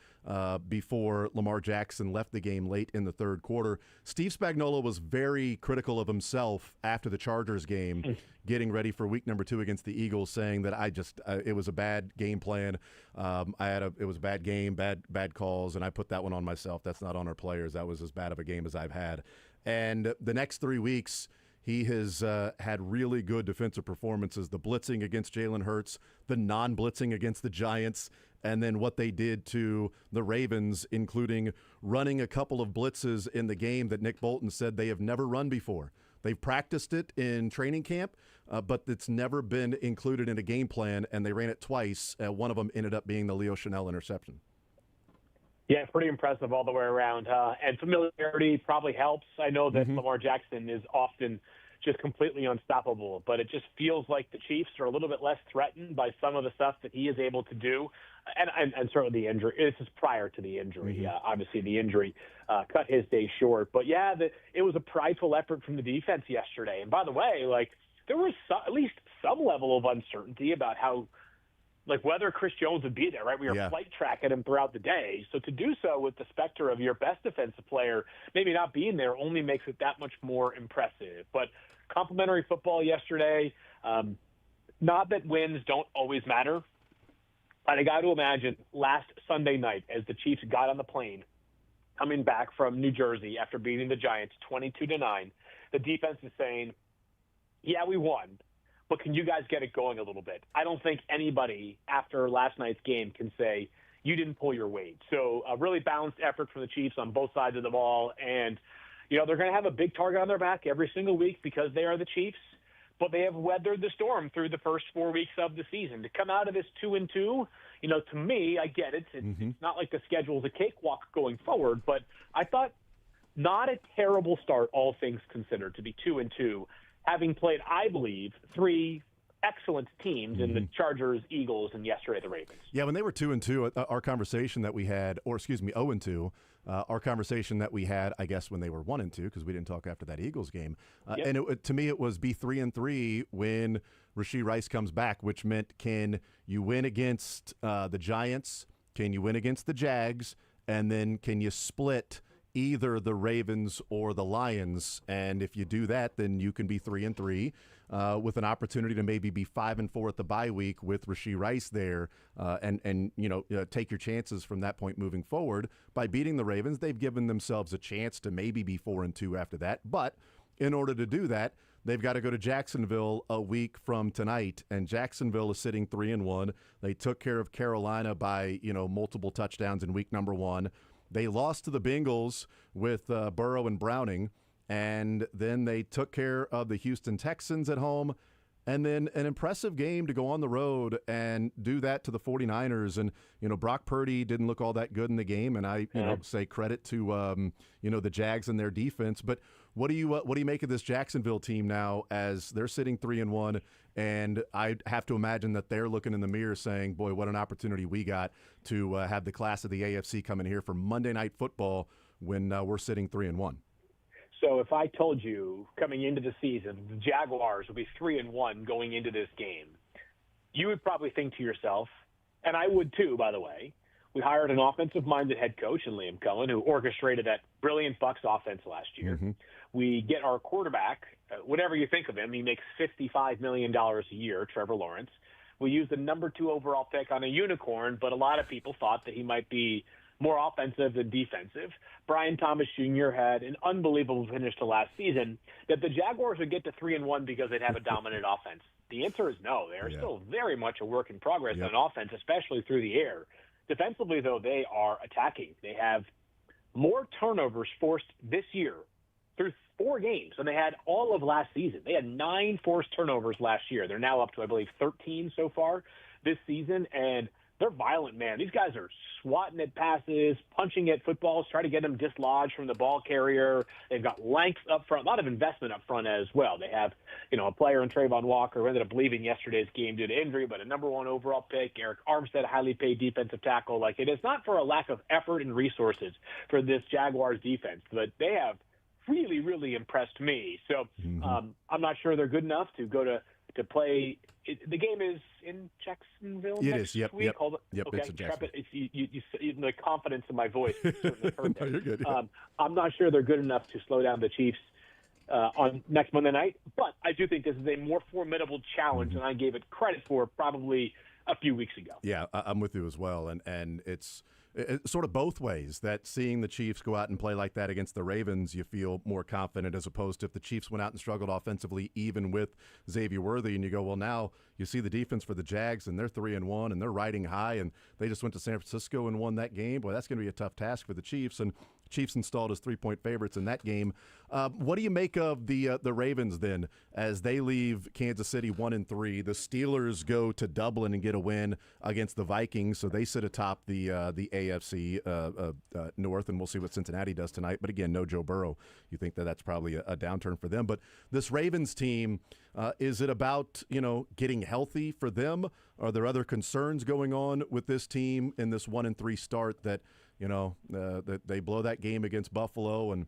before Lamar Jackson left the game late in the third quarter. Steve Spagnuolo was very critical of himself after the Chargers game, getting ready for week number 2 against the Eagles, saying that it was a bad game plan. It was a bad game, bad calls, and I put that one on myself. That's not on our players. That was as bad of a game as I've had. And the next 3 weeks, he has had really good defensive performances. The blitzing against Jalen Hurts, the non-blitzing against the Giants, and then what they did to the Ravens, including running a couple of blitzes in the game that Nick Bolton said they have never run before. They've practiced it in training camp, but it's never been included in a game plan, and they ran it twice. One of them ended up being the Leo Chanel interception. Yeah, pretty impressive all the way around. And familiarity probably helps. I know that Lamar Jackson is often just completely unstoppable, but it just feels like the Chiefs are a little bit less threatened by some of the stuff that he is able to do. And certainly the injury. This is prior to the injury. Obviously, the injury cut his day short. But, it was a prideful effort from the defense yesterday. And by the way, there was at least some level of uncertainty about how – whether Chris Jones would be there, right? We were flight tracking him throughout the day. So to do so with the specter of your best defensive player maybe not being there only makes it that much more impressive. But complimentary football yesterday, not that wins don't always matter, but I got to imagine last Sunday night as the Chiefs got on the plane coming back from New Jersey after beating the Giants 22-9, the defense is saying, yeah, we won, but can you guys get it going a little bit? I don't think anybody after last night's game can say you didn't pull your weight. So a really balanced effort from the Chiefs on both sides of the ball. And, they're going to have a big target on their back every single week because they are the Chiefs, but they have weathered the storm through the first 4 weeks of the season. To come out of this 2-2, to me, I get it. It's not like the schedule is a cakewalk going forward, but I thought not a terrible start, all things considered, to be 2-2. Having played, I believe, 3 excellent teams in the Chargers, Eagles, and yesterday the Ravens. Yeah, when they were 2-2, our conversation that we had, 0-2, our conversation that we had, I guess, when they were 1-2, because we didn't talk after that Eagles game. And to me, it was be 3-3 when Rashee Rice comes back, which meant can you win against the Giants? Can you win against the Jags? And then can you split either the Ravens or the Lions? And if you do that, then you can be 3-3 with an opportunity to maybe be 5-4 at the bye week with Rashee Rice there, and take your chances from that point moving forward. By beating the Ravens, they've given themselves a chance to maybe be 4-2 after that. But in order to do that, they've got to go to Jacksonville a week from tonight, and Jacksonville is sitting 3-1. They took care of Carolina by multiple touchdowns in week number 1. They lost to the Bengals with Burrow and Browning, and then they took care of the Houston Texans at home, And then an impressive game to go on the road and do that to the 49ers. And, Brock Purdy didn't look all that good in the game. And I, say credit to, the Jags and their defense. But what do you make of this Jacksonville team now as they're sitting 3-1? And I have to imagine that they're looking in the mirror saying, boy, what an opportunity we got to have the class of the AFC come in here for Monday Night Football when we're sitting 3-1. So if I told you coming into the season, the Jaguars would be 3-1 going into this game, you would probably think to yourself, and I would too, by the way, we hired an offensive-minded head coach in Liam Cohen who orchestrated that brilliant Bucs offense last year. Mm-hmm. We get our quarterback, whatever you think of him, he makes $55 million a year, Trevor Lawrence. We used the number 2 overall pick on a unicorn, but a lot of people thought that he might be more offensive than defensive. Brian Thomas Jr. had an unbelievable finish to last season. That the Jaguars would get to 3-1 because they'd have a dominant offense. The answer is no. They're still very much a work in progress on offense, especially through the air. Defensively, though, they are attacking. They have more turnovers forced this year through 4 games than they had all of last season. They had 9 forced turnovers last year. They're now up to, I believe, 13 so far this season, and they're violent, man. These guys are swatting at passes, punching at footballs, trying to get them dislodged from the ball carrier. They've got length up front, a lot of investment up front as well. They have, a player in Trayvon Walker who ended up leaving yesterday's game due to injury, but a number 1 overall pick. Eric Armstead, a highly paid defensive tackle. Like, it is not for a lack of effort and resources for this Jaguars defense, but they have really, really impressed me. So I'm not sure they're good enough to go to play. The game is in Jacksonville next week? Yep, okay. It's in Jacksonville. You the confidence in my voice. No, you're good. I'm not sure they're good enough to slow down the Chiefs on next Monday night, but I do think this is a more formidable challenge than I gave it credit for probably a few weeks ago. Yeah, I'm with you as well. And it's sort of both ways, that seeing the Chiefs go out and play like that against the Ravens, you feel more confident, as opposed to if the Chiefs went out and struggled offensively, even with Xavier Worthy, and you go, well, now you see the defense for the Jags, and they're 3-1, and they're riding high, and they just went to San Francisco and won that game. Boy, that's going to be a tough task for the Chiefs, and Chiefs installed as 3-point favorites in that game. What do you make of the Ravens then, as they leave Kansas City 1-3? The Steelers go to Dublin and get a win against the Vikings, so they sit atop the AFC North, and we'll see what Cincinnati does tonight. But again, no Joe Burrow. You think that's probably a downturn for them. But this Ravens team, is it about getting healthy for them? Are there other concerns going on with this team in this 1-3 start that that they blow that game against Buffalo and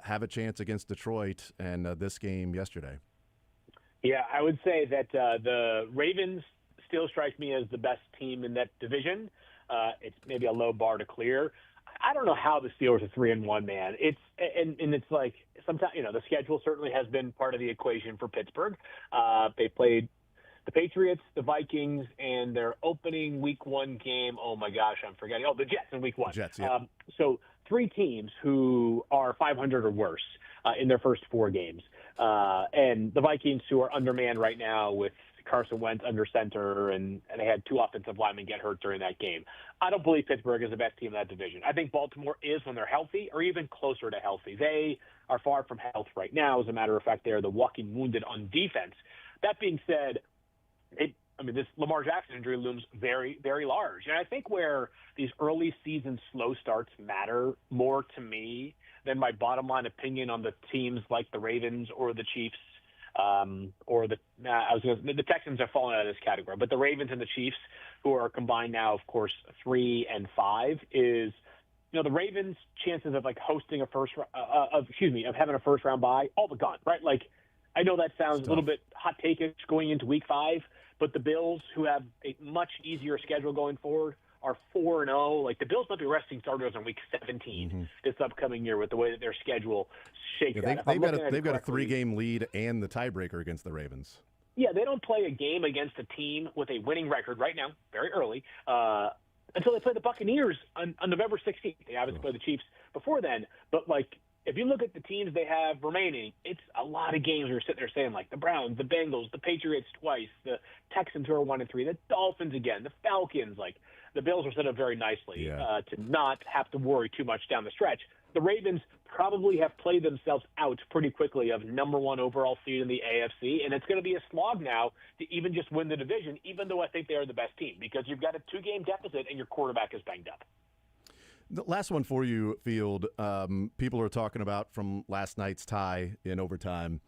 have a chance against Detroit and this game yesterday? Yeah, I would say that the Ravens still strike me as the best team in that division. It's maybe a low bar to clear. I don't know how the Steelers are 3-1, man. It's like sometimes the schedule certainly has been part of the equation for Pittsburgh. They played the Patriots, the Vikings, and their opening Week 1 game. Oh my gosh, I'm forgetting. Oh, the Jets in Week 1. Jets, yeah. So 3 teams who are 500 or worse in their first 4 games, and the Vikings, who are undermanned right now with Carson Wentz under center, and they had 2 offensive linemen get hurt during that game. I don't believe Pittsburgh is the best team in that division. I think Baltimore is when they're healthy, or even closer to healthy. They are far from health right now. As a matter of fact, they are the walking wounded on defense. That being said, this Lamar Jackson injury looms very, very large. And I think where these early season slow starts matter more to me than my bottom line opinion on the teams like the Ravens or the Chiefs, or the Texans have fallen out of this category, but the Ravens and the Chiefs, who are combined now, of course, 3 and 5, is the Ravens' chances of hosting of having a first round bye, all but gone, right? Like, I know that sounds a little bit hot take-ish going into Week 5, but the Bills, who have a much easier schedule going forward, are 4-0. Like, the Bills might be resting starters on Week 17 this upcoming year with the way that their schedule shakes out. They've got a 3-game lead and the tiebreaker against the Ravens. Yeah, they don't play a game against a team with a winning record right now, very early, until they play the Buccaneers on November 16th. They obviously play the Chiefs before then, but if you look at the teams they have remaining, it's a lot of games you're sitting there saying, like the Browns, the Bengals, the Patriots twice, the Texans who are 1-3, the Dolphins again, the Falcons. The Bills are set up very nicely to not have to worry too much down the stretch. the Ravens probably have played themselves out pretty quickly of number one overall seed in the AFC, and it's going to be a slog now to even just win the division, even though I think they are the best team, because you've got a 2-game deficit and your quarterback is banged up. The last one for you, Field. People are talking about from last night's tie in overtime,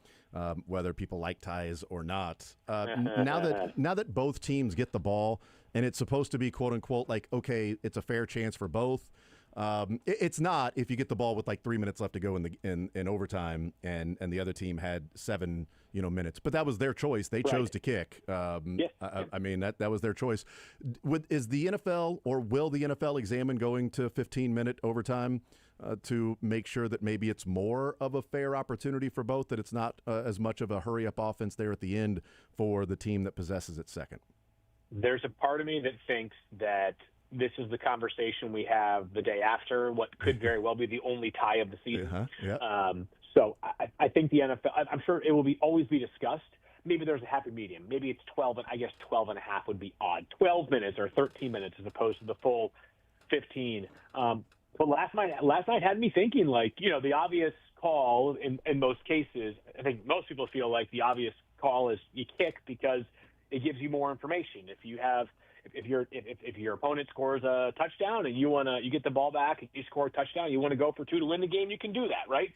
whether people like ties or not. Now that both teams get the ball, and it's supposed to be quote unquote like, okay, it's a fair chance for both. It's not if you get the ball with like 3 minutes left to go in overtime, and the other team had 7 minutes. But that was their choice. They chose to kick. I mean that was their choice. Is the NFL or will the NFL examine going to 15-minute overtime to make sure that maybe it's more of a fair opportunity for both, that it's not as much of a hurry-up offense there at the end for the team that possesses it second? There's a part of me that thinks that this is the conversation we have the day after what could very well be the only tie of the season. So I think the NFL, I'm sure it will always be discussed. Maybe there's a happy medium. Maybe it's 12, and I guess 12 and a half would be odd. 12 minutes or 13 minutes as opposed to the full 15. But last night had me thinking, like, the obvious call in most cases, I think most people feel like the obvious call is you kick because it gives you more information. If your opponent scores a touchdown and you get the ball back and you score a touchdown, you want to go for 2 to win the game, you can do that, right?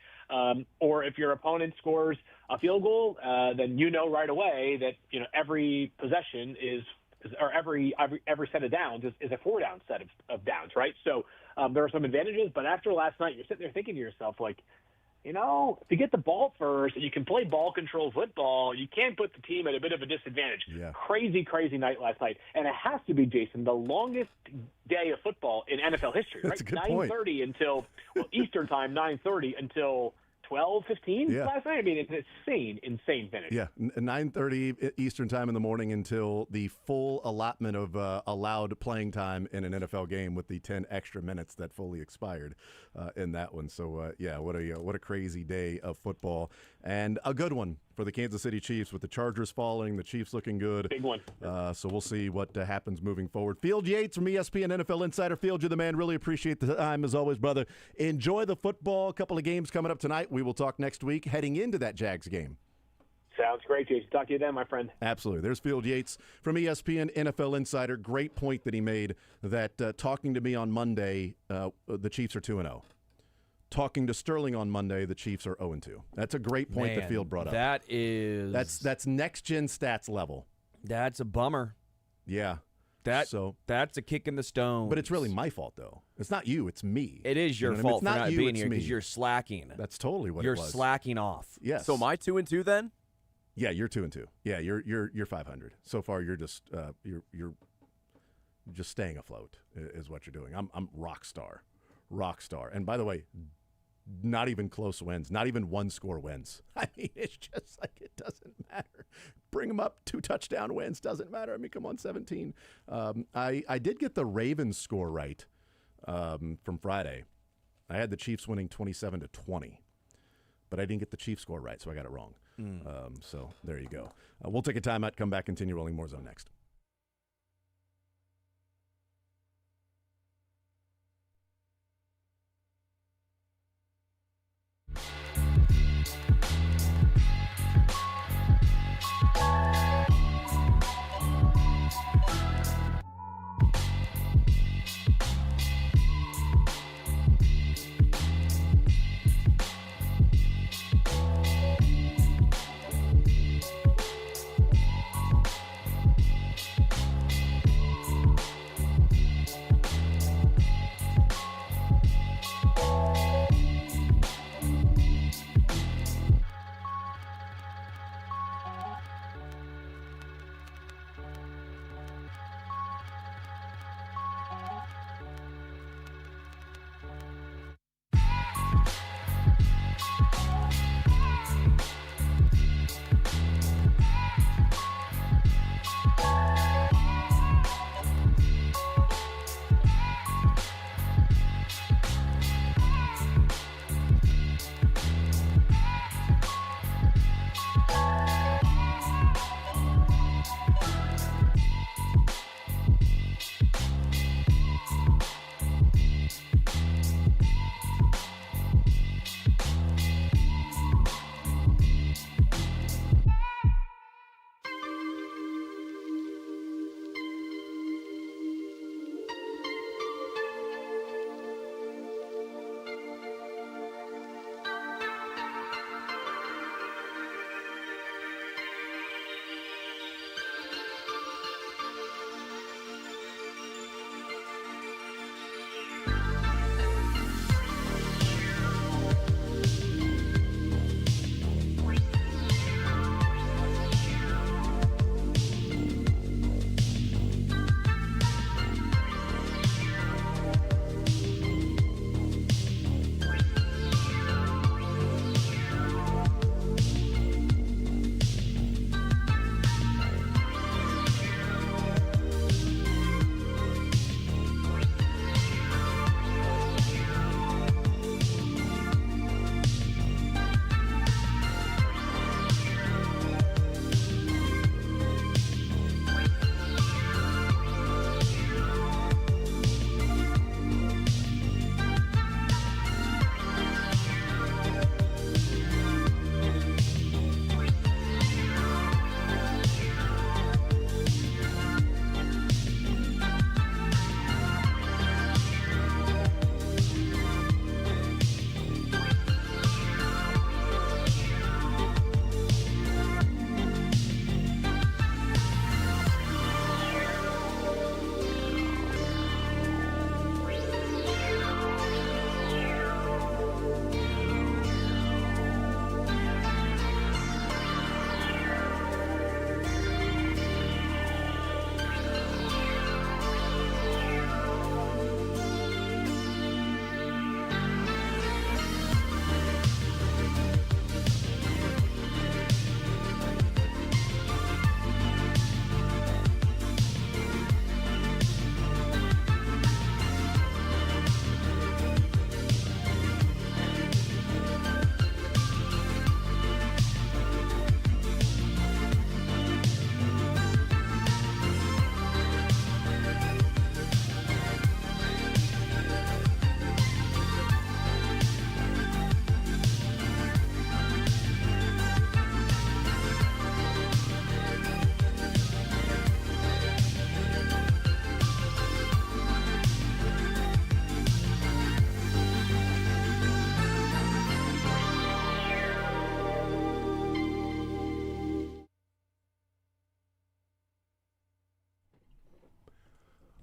Or if your opponent scores a field goal, then right away that every possession or every set of downs is a 4-down set of downs, right? So there are some advantages, but after last night, you're sitting there thinking to yourself, like, if you get the ball first and you can play ball control football, you can put the team at a bit of a disadvantage. Yeah. Crazy night last night. And it has to be, Jason, the longest day of football in NFL history, right? 9:30 until Eastern time, 9:30 until 12:15 last night. I mean, it's an insane finish. Yeah, 9:30 Eastern time in the morning until the full allotment of allowed playing time in an NFL game with the 10 extra minutes that fully expired in that one. So, what a crazy day of football, and a good one for the Kansas City Chiefs with the Chargers falling, the Chiefs looking good. Big one. So we'll see what happens moving forward. Field Yates from ESPN NFL Insider. Field, you're the man. Really appreciate the time as always, brother. Enjoy the football. A couple of games coming up tonight. We will talk next week heading into that Jags game. Sounds great, Jason. Talk to you then, my friend. Absolutely. There's Field Yates from ESPN NFL Insider. Great point that he made that talking to me on Monday, the Chiefs are 2-0. Talking to Sterling on Monday, the Chiefs are 0-2. That's a great point that Field brought up. That's next-gen stats level. That's a bummer. Yeah. That's a kick in the stone. But it's really my fault, though. It's not you. It's me. It is your fault for not being here because you're slacking. That's totally what you're it was. You're slacking off. Yes. So am I 2-2 then? Yeah, you're 2-2. Yeah, you're 500. So far, you're just you're just staying afloat is what you're doing. I'm rock star. And by the way, not even close wins, not even one-score wins. I mean, it's just like it doesn't matter. Bring them up, 2 touchdown wins, doesn't matter. I mean, come on, 17. I did get the Ravens score right from Friday. I had the Chiefs winning 27-20, but I didn't get the Chiefs score right, so I got it wrong. So there you go. We'll take a timeout, come back, continue rolling more zone next.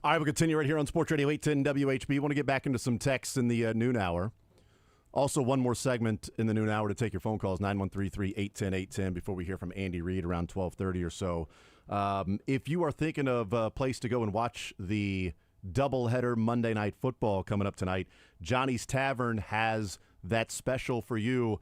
All right, we'll continue right here on Sports Radio 810 WHB. Want to get back into some texts in the noon hour. Also, one more segment in the noon hour to take your phone calls, 913-810-810, before we hear from Andy Reid around 12:30 or so. If you are thinking of a place to go and watch the doubleheader Monday Night Football coming up tonight, Johnny's Tavern has that special for you.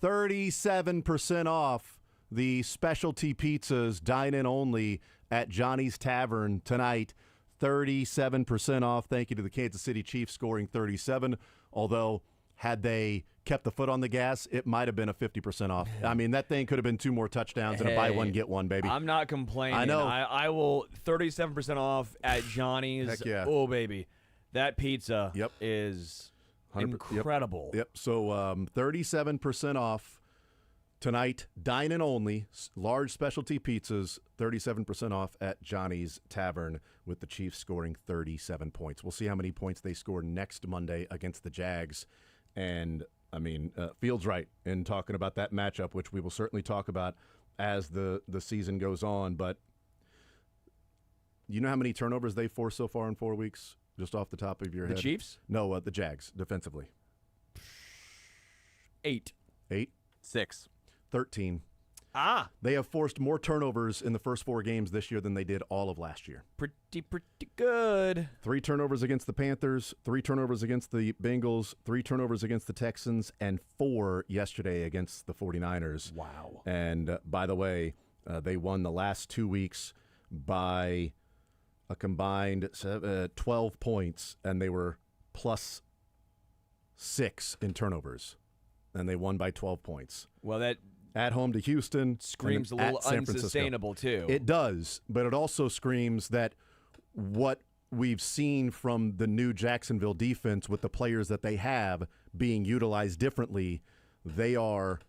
37% off the specialty pizzas, dine-in only, at Johnny's Tavern tonight. 37% off. Thank you to the Kansas City Chiefs scoring 37, although had they kept the foot on the gas, it might have been a 50% off. I mean, that thing could have been 2 more touchdowns and a buy one, get one, baby. I'm not complaining. I know. I will 37% off at Johnny's. Heck yeah. Oh, baby. That pizza is incredible. Yep. So 37% off tonight, dine-in only, large specialty pizzas, 37% off at Johnny's Tavern, with the Chiefs scoring 37 points. We'll see how many points they score next Monday against the Jags. And, I mean, Field's right in talking about that matchup, which we will certainly talk about as the season goes on. But you know how many turnovers they forced so far in 4 weeks, just off the top of your head? The Chiefs? No, the Jags, defensively. 8. 8? 6. 13. They have forced more turnovers in the first 4 games this year than they did all of last year. Pretty good. 3 turnovers against the Panthers, 3 turnovers against the Bengals, 3 turnovers against the Texans, and 4 yesterday against the 49ers. Wow. And by the way, they won the last 2 weeks by a combined 12 points, and they were plus 6 in turnovers. And they won by 12 points. Well, that at home to Houston. Screams a little unsustainable, too. It does, but it also screams that what we've seen from the new Jacksonville defense with the players that they have being utilized differently, they are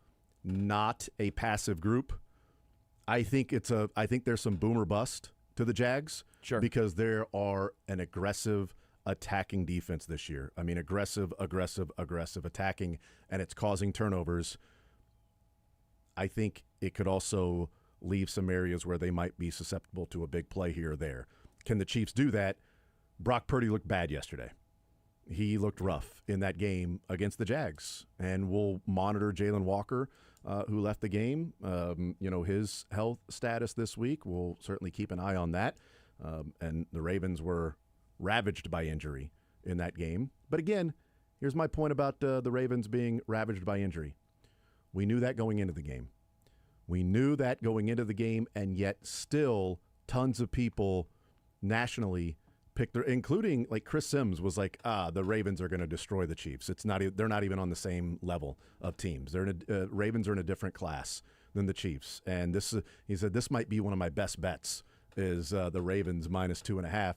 not a passive group. I think there's some boom or bust to the Jags. Sure. Because there are an aggressive attacking defense this year. I mean, aggressive attacking, and it's causing turnovers. I think it could also leave some areas where they might be susceptible to a big play here or there. Can the Chiefs do that? Brock Purdy looked bad yesterday. He looked rough in that game against the Jags, and we'll monitor Jalen Walker, who left the game. His health status this week. We'll certainly keep an eye on that. And the Ravens were ravaged by injury in that game. But again, here's my point about the Ravens being ravaged by injury. We knew that going into the game. And yet still tons of people nationally picked including like Chris Sims was like, the Ravens are going to destroy the Chiefs. They're not even on the same level of teams. Ravens are in a different class than the Chiefs. And he said, this might be one of my best bets is the Ravens minus 2.5.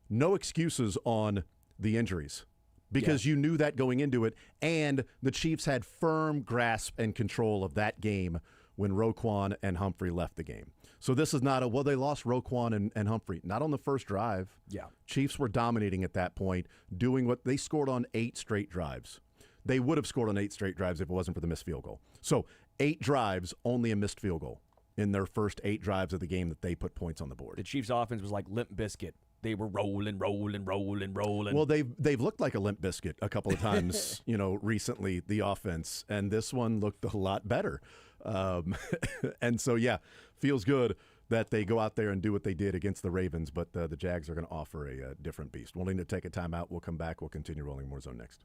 No excuses on the injuries. Because you knew that going into it, and the Chiefs had firm grasp and control of that game when Roquan and Humphrey left the game. So this is not they lost Roquan and Humphrey, not on the first drive. Yeah. Chiefs were dominating at that point, doing what they scored on 8 straight drives. They would have scored on 8 straight drives if it wasn't for the missed field goal. So 8 drives, only a missed field goal in their first 8 drives of the game that they put points on the board. The Chiefs' offense was like Limp Bizkit. They were rolling. Well, they've looked like a Limp Bizkit a couple of times, recently, the offense, and this one looked a lot better. And so, feels good that they go out there and do what they did against the Ravens, but the Jags are going to offer a different beast. We'll need to take a timeout. We'll come back. We'll continue rolling more zone next.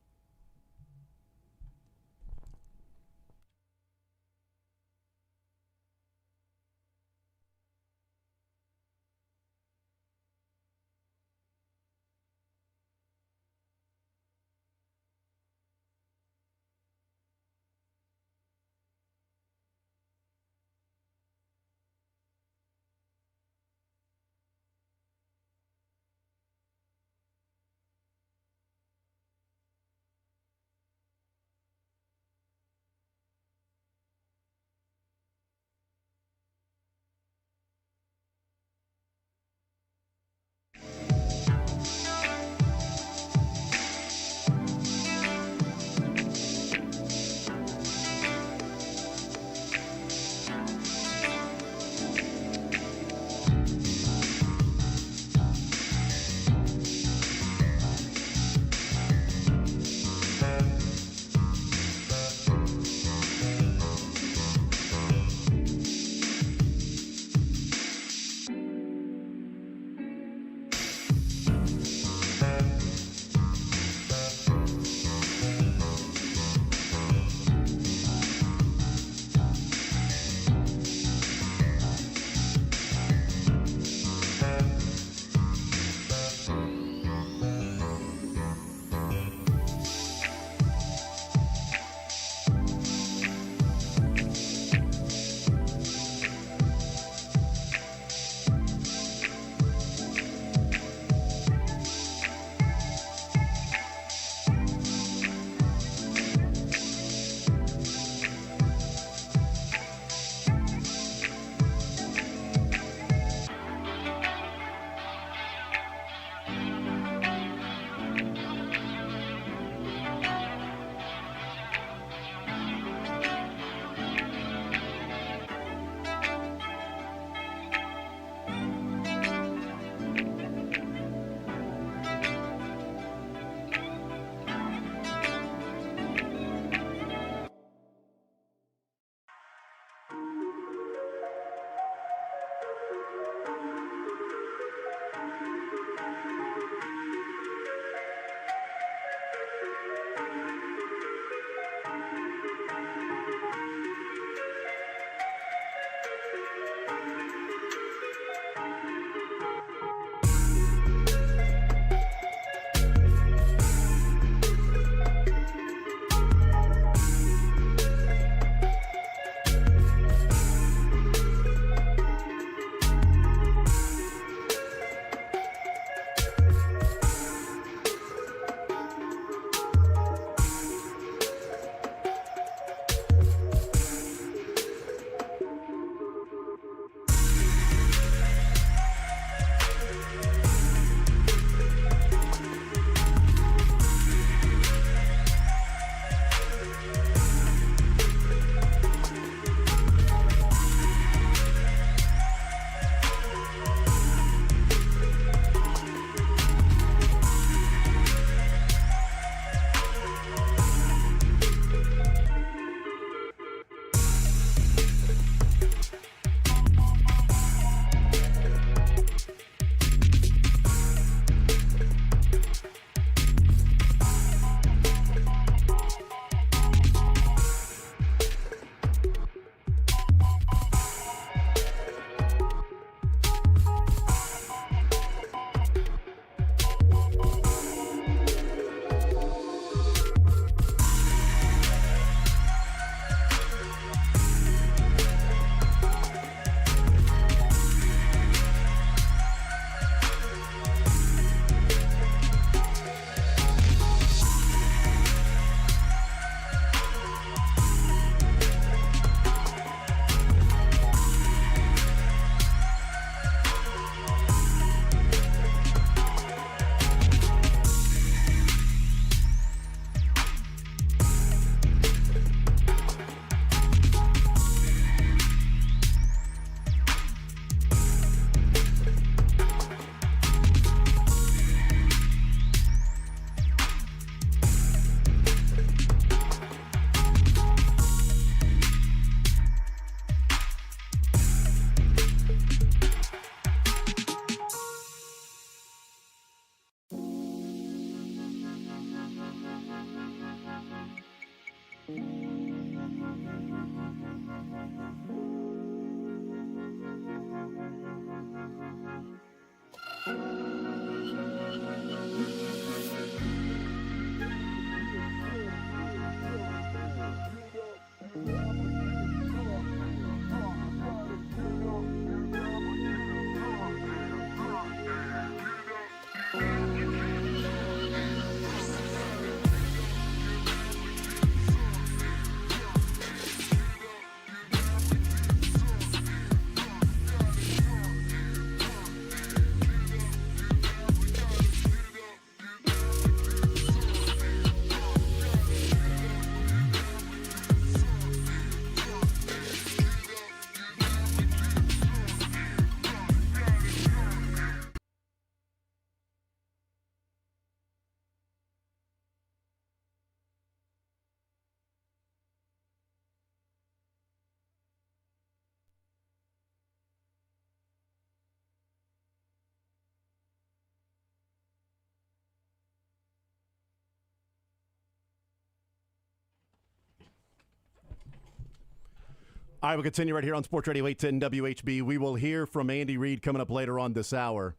All right, we'll continue right here on Sports Radio 810 WHB. We will hear from Andy Reid coming up later on this hour.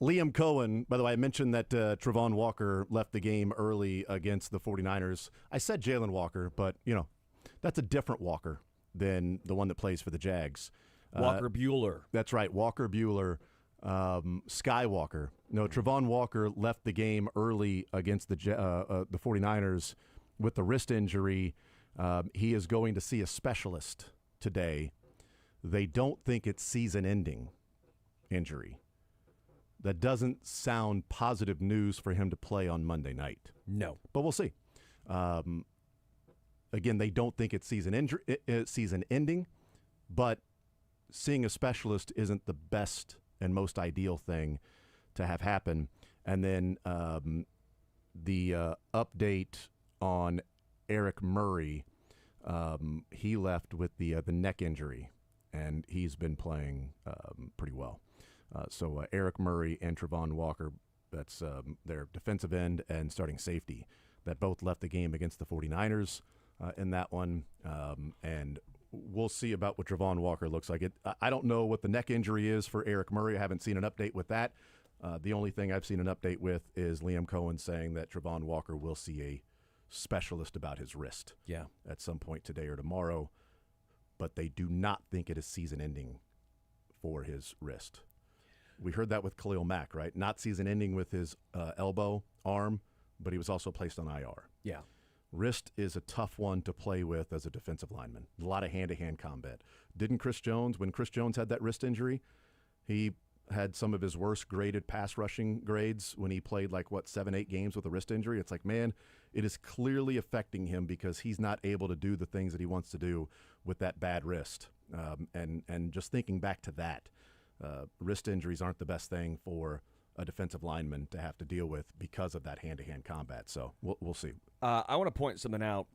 Liam Cohen, by the way, I mentioned that Travon Walker left the game early against the 49ers. I said Jalen Walker, but, that's a different Walker than the one that plays for the Jags. Walker Bueller. That's right, Walker Bueller. Skywalker. No, Travon Walker left the game early against the 49ers with the wrist injury. He is going to see a specialist today. They don't think it's season-ending injury. That doesn't sound positive news for him to play on Monday night. No. But we'll see. Again, they don't think it's season-ending, but seeing a specialist isn't the best and most ideal thing to have happen. And then the update on Eric Murray, he left with the neck injury, and he's been playing pretty well. So Eric Murray and Travon Walker, that's their defensive end and starting safety, that both left the game against the 49ers in that one. And we'll see about what Travon Walker looks like. I don't know what the neck injury is for Eric Murray. I haven't seen an update with that. The only thing I've seen an update with is Liam Cohen saying that Travon Walker will see a specialist about his wrist at some point today or tomorrow, but they do not think it is season-ending for his wrist. We heard that with Khalil Mack, right? Not season-ending with his elbow, arm, but he was also placed on IR. Yeah. Wrist is a tough one to play with as a defensive lineman. A lot of hand-to-hand combat. Didn't Chris Jones, when Chris Jones had that wrist injury, he had some of his worst graded pass rushing grades when he played 7-8 games with a wrist injury. It's like, man, it is clearly affecting him because he's not able to do the things that he wants to do with that bad wrist. And just thinking back to that, wrist injuries aren't the best thing for a defensive lineman to have to deal with because of that hand-to-hand combat. So we'll see. I want to point something out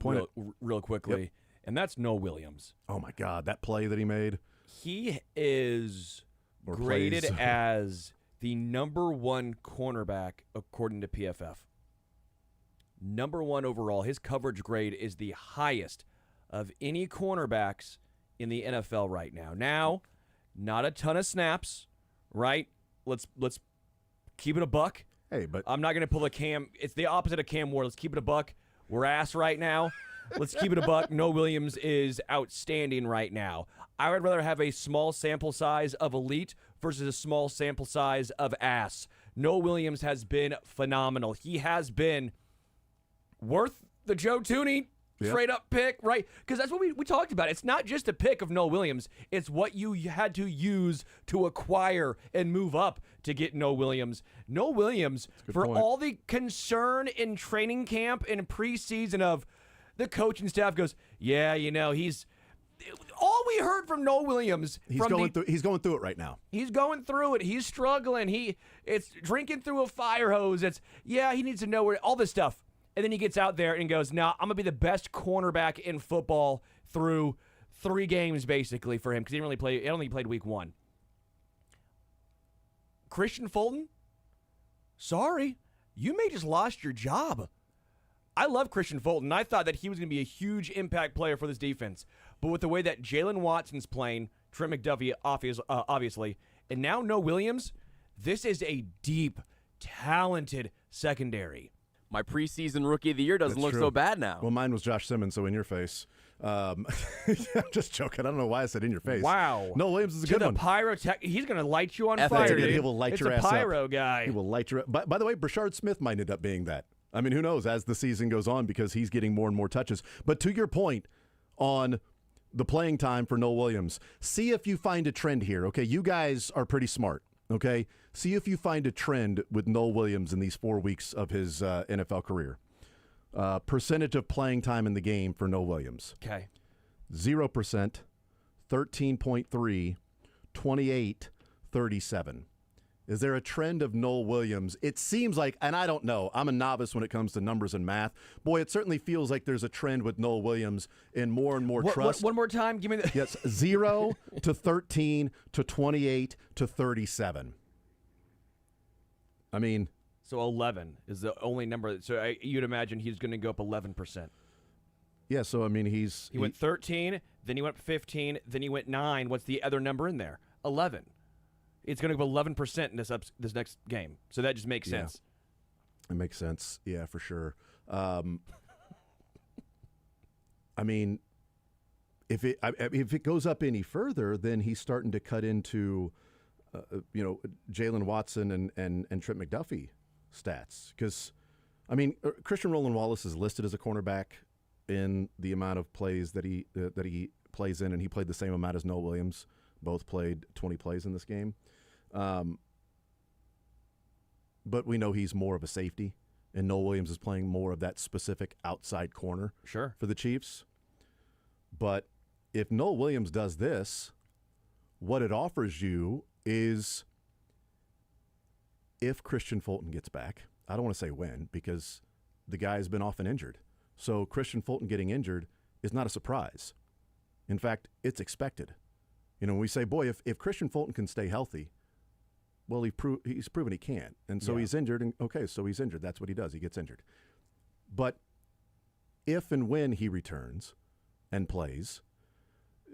real quickly, and that's Noah Williams. Oh, my God, that play that he made. He is graded as the number one cornerback according to PFF. Number one overall. His coverage grade is the highest of any cornerbacks in the NFL right now. Now, not a ton of snaps, right? Let's keep it a buck. Hey, but I'm not going to pull a Cam. It's the opposite of Cam Ward. Let's keep it a buck. We're ass right now. Let's keep it a buck. Noah Williams is outstanding right now. I would rather have a small sample size of elite versus a small sample size of ass. Noah Williams has been phenomenal. He has been worth the Joe Tooney straight up pick, right? Because that's what we talked about. It's not just a pick of Noah Williams. It's what you had to use to acquire and move up to get Noah Williams. Noah Williams, for all the concern in training camp and preseason of the coaching staff goes, he's all we heard from Noah Williams. He's going through it right now. He's going through it. He's struggling. It's drinking through a fire hose. He needs to know where all this stuff. And then he gets out there and goes, I'm going to be the best cornerback in football through 3 games, basically, for him, because he only played week 1. Christian Fulton, sorry, you may just lost your job. I love Christian Fulton. I thought that he was going to be a huge impact player for this defense. But with the way that Jalen Watson's playing, Trent McDuffie, obviously, and now Noah Williams, this is a deep, talented secondary. My preseason rookie of the year doesn't look so bad now. Well, mine was Josh Simmons, so in your face. I'm just joking. I don't know why I said in your face. Wow. Noah Williams is a good one. He's going to light you on F fire. it. He will light your ass up. It's a pyro guy. He will light your. By the way, Brashard Smith might end up being that. I mean, who knows as the season goes on because he's getting more and more touches. But to your point on the playing time for Noah Williams, see if you find a trend here. Okay, you guys are pretty smart. Okay, see if you find a trend with Noah Williams in these 4 weeks of his NFL career. Percentage of playing time in the game for Noah Williams. Okay. 0%, 13.3, 28, 37. Is there a trend of Noah Williams? It seems like, and I don't know, I'm a novice when it comes to numbers and math. Boy, it certainly feels like there's a trend with Noah Williams in more and more trust. One more time, give me the. Yes, 0 to 13 to 28 to 37. I mean. So 11 is the only number. So you'd imagine he's going to go up 11%. Yeah, so I mean, he went 13, then he went 15, then he went 9. What's the other number in there? 11. It's going to go 11% in this next game. So that just makes sense. It makes sense. Yeah, for sure. I mean, if it goes up any further, then he's starting to cut into, Jalen Watson and Trent McDuffie stats. Because, I mean, Christian Roland Wallace is listed as a cornerback in the amount of plays that he plays in, and he played the same amount as Noah Williams. Both played 20 plays in this game. But we know he's more of a safety, and Noah Williams is playing more of that specific outside corner for the Chiefs. But if Noah Williams does this, what it offers you is if Christian Fulton gets back, I don't want to say when because the guy's been often injured. So Christian Fulton getting injured is not a surprise. In fact, it's expected. When we say, boy, if Christian Fulton can stay healthy, well, he's proven he can. And so he's injured. And okay, so he's injured. That's what he does. He gets injured. But if and when he returns and plays,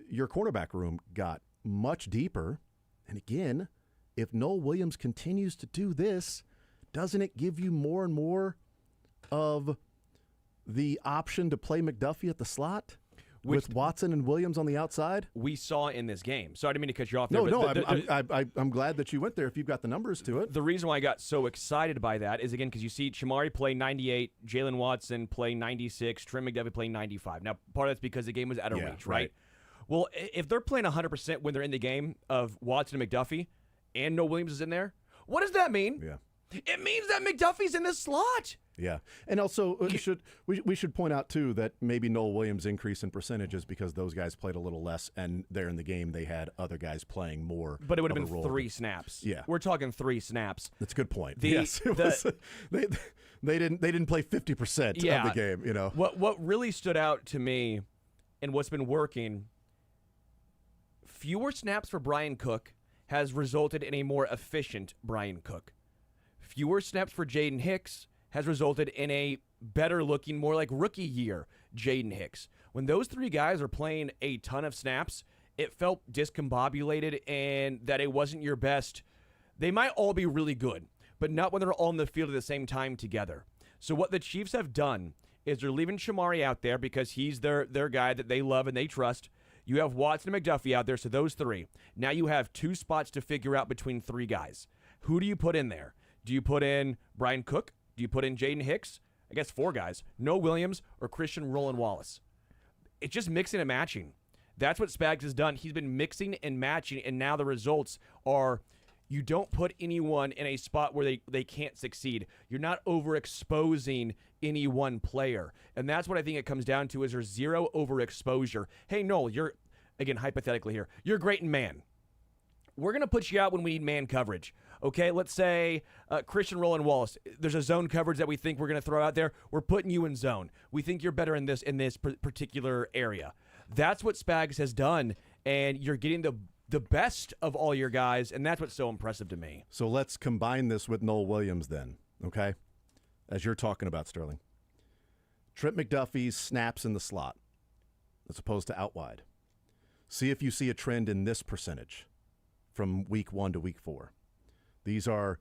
your cornerback room got much deeper. And again, if Noah Williams continues to do this, doesn't it give you more and more of the option to play McDuffie at the slot? With Watson and Williams on the outside? We saw in this game. Sorry, I didn't mean to cut you off there. No, I'm glad that you went there if you've got the numbers to it. The reason why I got so excited by that is, again, because you see Shamari play 98, Jalen Watson play 96, Trent McDuffie play 95. Now, part of that's because the game was out of reach, right? Well, if they're playing 100% when they're in the game of Watson and McDuffie and Noah Williams is in there, what does that mean? Yeah. It means that McDuffie's in the slot. Yeah, and also we should point out too that maybe Noah Williams' increase in percentages because those guys played a little less, and there in the game they had other guys playing more. But it would have been 3 snaps. Yeah, we're talking 3 snaps. That's a good point. Yes, they didn't play 50% of the game. What really stood out to me, and what's been working, fewer snaps for Brian Cook has resulted in a more efficient Brian Cook. Fewer snaps for Jaden Hicks has resulted in a better-looking, more like rookie year Jaden Hicks. When those 3 guys are playing a ton of snaps, it felt discombobulated and that it wasn't your best. They might all be really good, but not when they're all in the field at the same time together. So what the Chiefs have done is they're leaving Shamari out there because he's their guy that they love and they trust. You have Watson and McDuffie out there, so those 3. Now you have 2 spots to figure out between 3 guys. Who do you put in there? Do you put in Brian Cook? Do you put in Jaden Hicks? I guess 4 guys. Noah Williams or Christian Roland Wallace. It's just mixing and matching. That's what Spags has done. He's been mixing and matching, and now the results are you don't put anyone in a spot where they can't succeed. You're not overexposing any one player. And that's what I think it comes down to is there's 0 overexposure. Hey, Noel, you're, again, hypothetically here, you're great in man. We're going to put you out when we need man coverage. Okay, let's say Christian Roland Wallace. There's a zone coverage that we think we're going to throw out there. We're putting you in zone. We think you're better in this particular area. That's what Spags has done, and you're getting the best of all your guys, and that's what's so impressive to me. So let's combine this with Noah Williams then, okay, as you're talking about, Sterling. Trent McDuffie's snaps in the slot as opposed to out wide. See if you see a trend in this percentage from week 1 to week 4. These are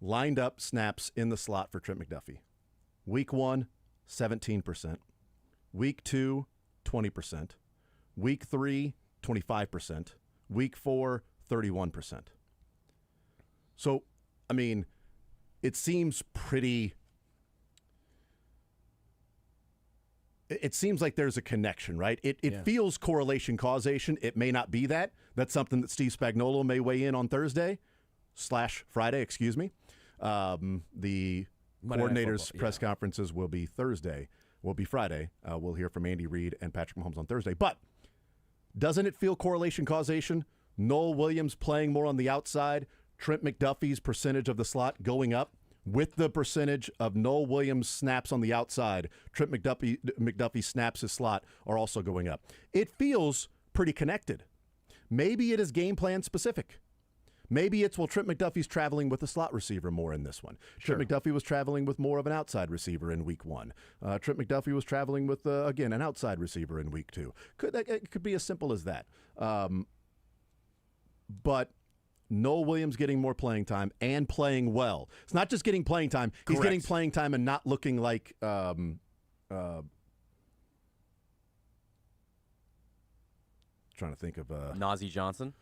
lined up snaps in the slot for Trent McDuffie. Week 1, 17%. Week 2, 20%. Week 3, 25%. Week 4, 31%. So, I mean, it seems pretty... It seems like there's a connection, right? It feels correlation causation. It may not be that. That's something that Steve Spagnuolo may weigh in on Thursday/Friday, excuse me. The coordinators' press conferences will be Thursday. Will be Friday. We'll hear from Andy Reid and Patrick Mahomes on Thursday. But doesn't it feel correlation causation? Noel Williams playing more on the outside, Trent McDuffie's percentage of the slot going up. With the percentage of Noel Williams snaps on the outside, Trent McDuffie snaps his slot are also going up. It feels pretty connected. Maybe it is game plan specific. Maybe it's, well, Trent McDuffie's traveling with a slot receiver more in this one. Sure. Trent McDuffie was traveling with more of an outside receiver in week 1. Trent McDuffie was traveling with, again, an outside receiver in week 2. It could be as simple as that. But Noel Williams getting more playing time and playing well. It's not just getting playing time. He's Correct. getting playing time and not looking like trying to think of Najee Johnson.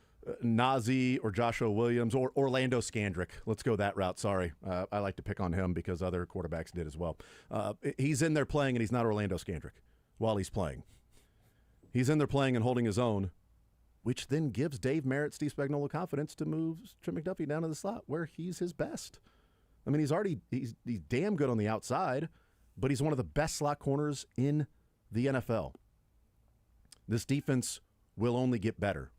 Najee or Joshua Williams or Orlando Scandrick. Let's go that route. Sorry. I like to pick on him because other quarterbacks did as well. He's in there playing, and he's not Orlando Scandrick while he's playing. He's in there playing and holding his own, which then gives Dave Merritt, Steve Spagnuolo confidence to move Trent McDuffie down to the slot where he's his best. I mean, he's damn good on the outside, but he's one of the best slot corners in the NFL. This defense will only get better,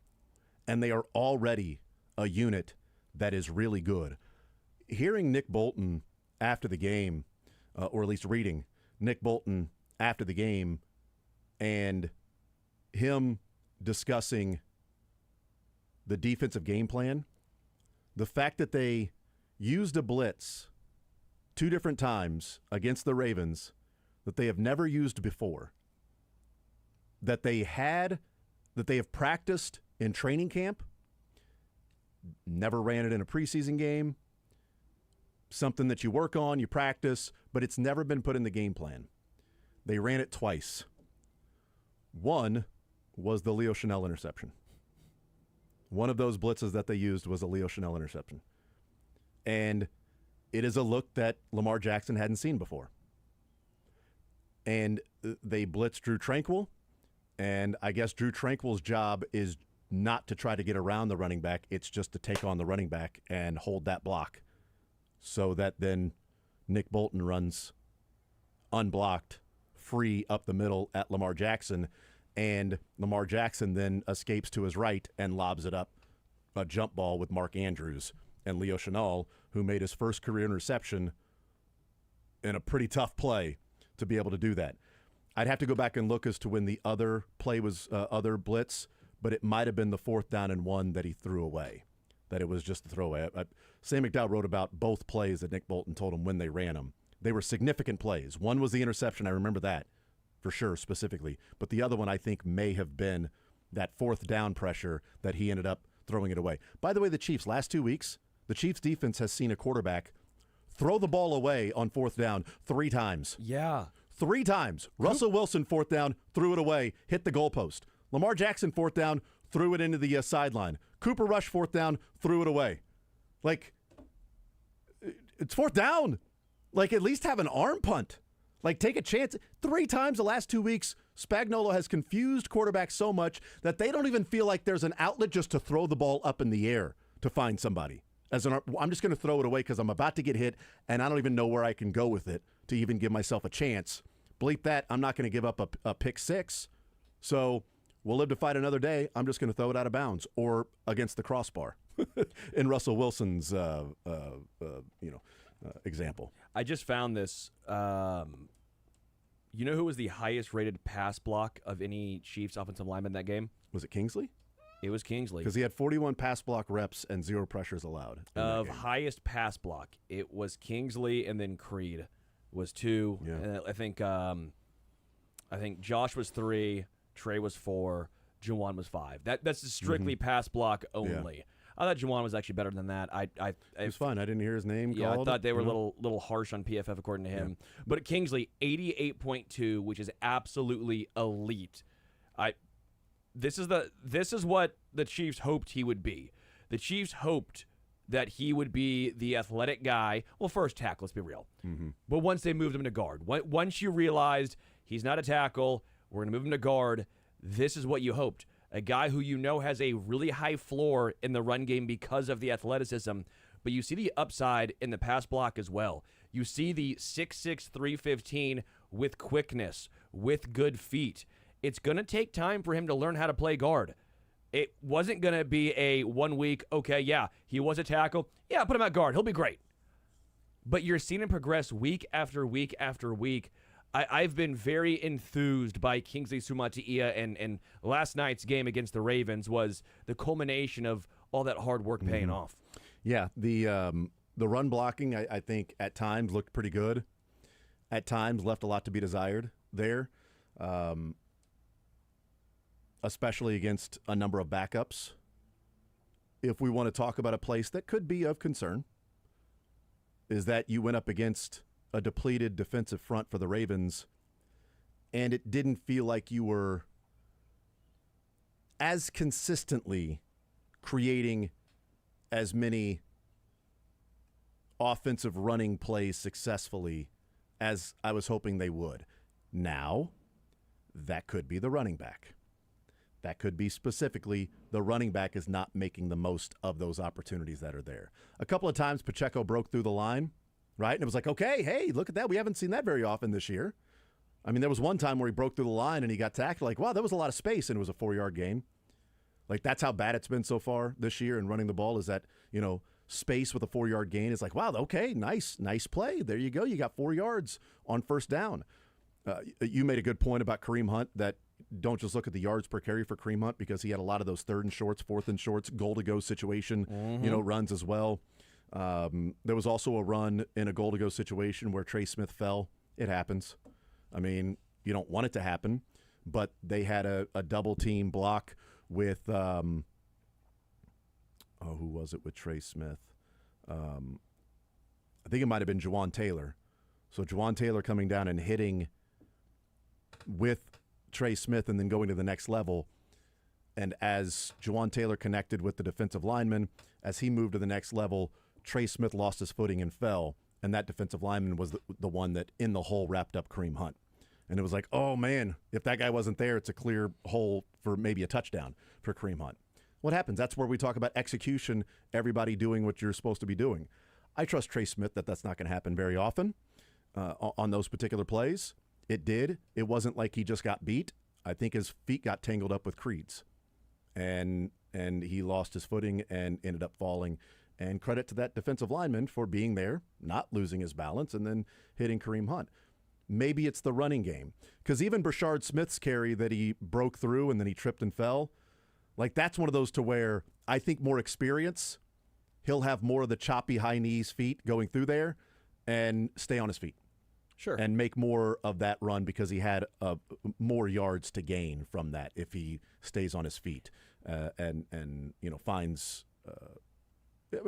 and they are already a unit that is really good. Hearing Nick Bolton after the game, or at least reading Nick Bolton after the game, and him discussing the defensive game plan, the fact that they used a blitz 2 different times against the Ravens that they have never used before, that they have practiced in training camp, never ran it in a preseason game, something that you work on, you practice, but it's never been put in the game plan. They ran it twice. One was the Leo Chanel interception. One of those blitzes that they used was a Leo Chanel interception. And it is a look that Lamar Jackson hadn't seen before. And they blitzed Drew Tranquill, and I guess Drew Tranquill's job is not to try to get around the running back. It's just to take on the running back and hold that block so that then Nick Bolton runs unblocked, free up the middle at Lamar Jackson, and Lamar Jackson then escapes to his right and lobs it up a jump ball with Mark Andrews and Leo Chanel, who made his first career interception in a pretty tough play to be able to do that. I'd have to go back and look as to when the other play was other blitz, but it might have been the 4th down and 1 that he threw away, that it was just a throwaway. Sam McDowell wrote about both plays that Nick Bolton told him when they ran them. They were significant plays. One was the interception. I remember that for sure, specifically. But the other one, I think, may have been that 4th down pressure that he ended up throwing it away. By the way, the Chiefs, last 2 weeks, the Chiefs defense has seen a quarterback throw the ball away on 4th down 3 times. Yeah. 3 times. Russell Wilson, 4th down, threw it away, hit the goalpost. Lamar Jackson, 4th down, threw it into the sideline. Cooper Rush, 4th down, threw it away. Like, it's 4th down. Like, at least have an arm punt. Like, take a chance. 3 times the last 2 weeks, Spagnuolo has confused quarterbacks so much that they don't even feel like there's an outlet just to throw the ball up in the air to find somebody. I'm just going to throw it away because I'm about to get hit, and I don't even know where I can go with it to even give myself a chance. Bleep that. I'm not going to give up a pick 6. So we'll live to fight another day. I'm just going to throw it out of bounds or against the crossbar in Russell Wilson's example. I just found this. You know who was the highest rated pass block of any Chiefs offensive lineman in that game? Was it Kingsley? It was Kingsley. Because he had 41 pass block reps and 0 pressures allowed. Of highest pass block, it was Kingsley, and then Creed was 2. Yeah. And I think I think Josh was 3, Trey was 4, Juwan was 5. That's strictly pass block only. Yeah. I thought Juwan was actually better than that. It was fine. I didn't hear his name called. I thought they were a little harsh on PFF according to him. Yeah. But Kingsley, 88.2, which is absolutely elite. This is what the Chiefs hoped he would be. The Chiefs hoped that he would be the athletic guy. Well, first tackle, let's be real. But once they moved him to guard, once you realized he's not a tackle, we're going to move him to guard, this is what you hoped. A guy who you know has a really high floor in the run game because of the athleticism, but you see the upside in the pass block as well. You see the 6'6", 315 with quickness, with good feet. It's going to take time for him to learn how to play guard. It wasn't going to be a 1 week, okay, yeah, he was a tackle. Yeah, put him at guard. He'll be great. But you're seeing him progress week after week after week. I've been very enthused by Kingsley Suamataia, and last night's game against the Ravens was the culmination of all that hard work paying off. Yeah, the run blocking, I think, at times looked pretty good. At times left a lot to be desired there, especially against a number of backups. If we want to talk about a place that could be of concern, is that you went up against a depleted defensive front for the Ravens, and it didn't feel like you were as consistently creating as many offensive running plays successfully as I was hoping they would. Now, that could be the running back. That could be specifically the running back is not making the most of those opportunities that are there. A couple of times Pacheco broke through the line, right? And it was like, okay, hey, look at that. We haven't seen that very often this year. I mean, there was one time where he broke through the line and he got tackled. Like, wow, there was a lot of space, and it was a 4-yard gain. Like, that's how bad it's been so far this year in running the ball, is that, space with a 4-yard gain is like, wow, okay, nice play. There you go. You got 4 yards on first down. You made a good point about Kareem Hunt, that don't just look at the yards per carry for Kareem Hunt, because he had a lot of those 3rd and shorts, 4th and shorts, goal-to-go situation, runs as well. There was also a run in a goal-to-go situation where Trey Smith fell. It happens. I mean, you don't want it to happen, but they had a double-team block with who was it with Trey Smith? I think it might have been Juwan Taylor. So Juwan Taylor coming down and hitting with Trey Smith and then going to the next level. And as Juwan Taylor connected with the defensive lineman, as he moved to the next level, Trey Smith lost his footing and fell. And that defensive lineman was the one that in the hole wrapped up Kareem Hunt. And it was like, oh, man, if that guy wasn't there, it's a clear hole for maybe a touchdown for Kareem Hunt. What happens? That's where we talk about execution, everybody doing what you're supposed to be doing. I trust Trey Smith that's not going to happen very often on those particular plays. It did. It wasn't like he just got beat. I think his feet got tangled up with Creed's, and he lost his footing and ended up falling. And credit to that defensive lineman for being there, not losing his balance, and then hitting Kareem Hunt. Maybe it's the running game. Because even Brashard Smith's carry that he broke through and then he tripped and fell, like that's one of those to where I think more experience, he'll have more of the choppy high knees feet going through there and stay on his feet. Sure. And make more of that run because he had more yards to gain from that if he stays on his feet and finds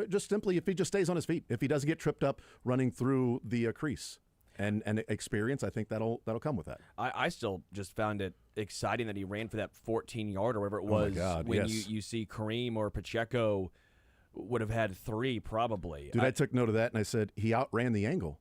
just simply if he just stays on his feet, if he doesn't get tripped up running through the crease. And experience, I think that'll come with that. I still just found it exciting that he ran for that 14-yard or whatever it was. Oh my God, when yes. you see Kareem or Pacheco would have had 3 probably. Dude, I took note of that, and I said he outran the angle.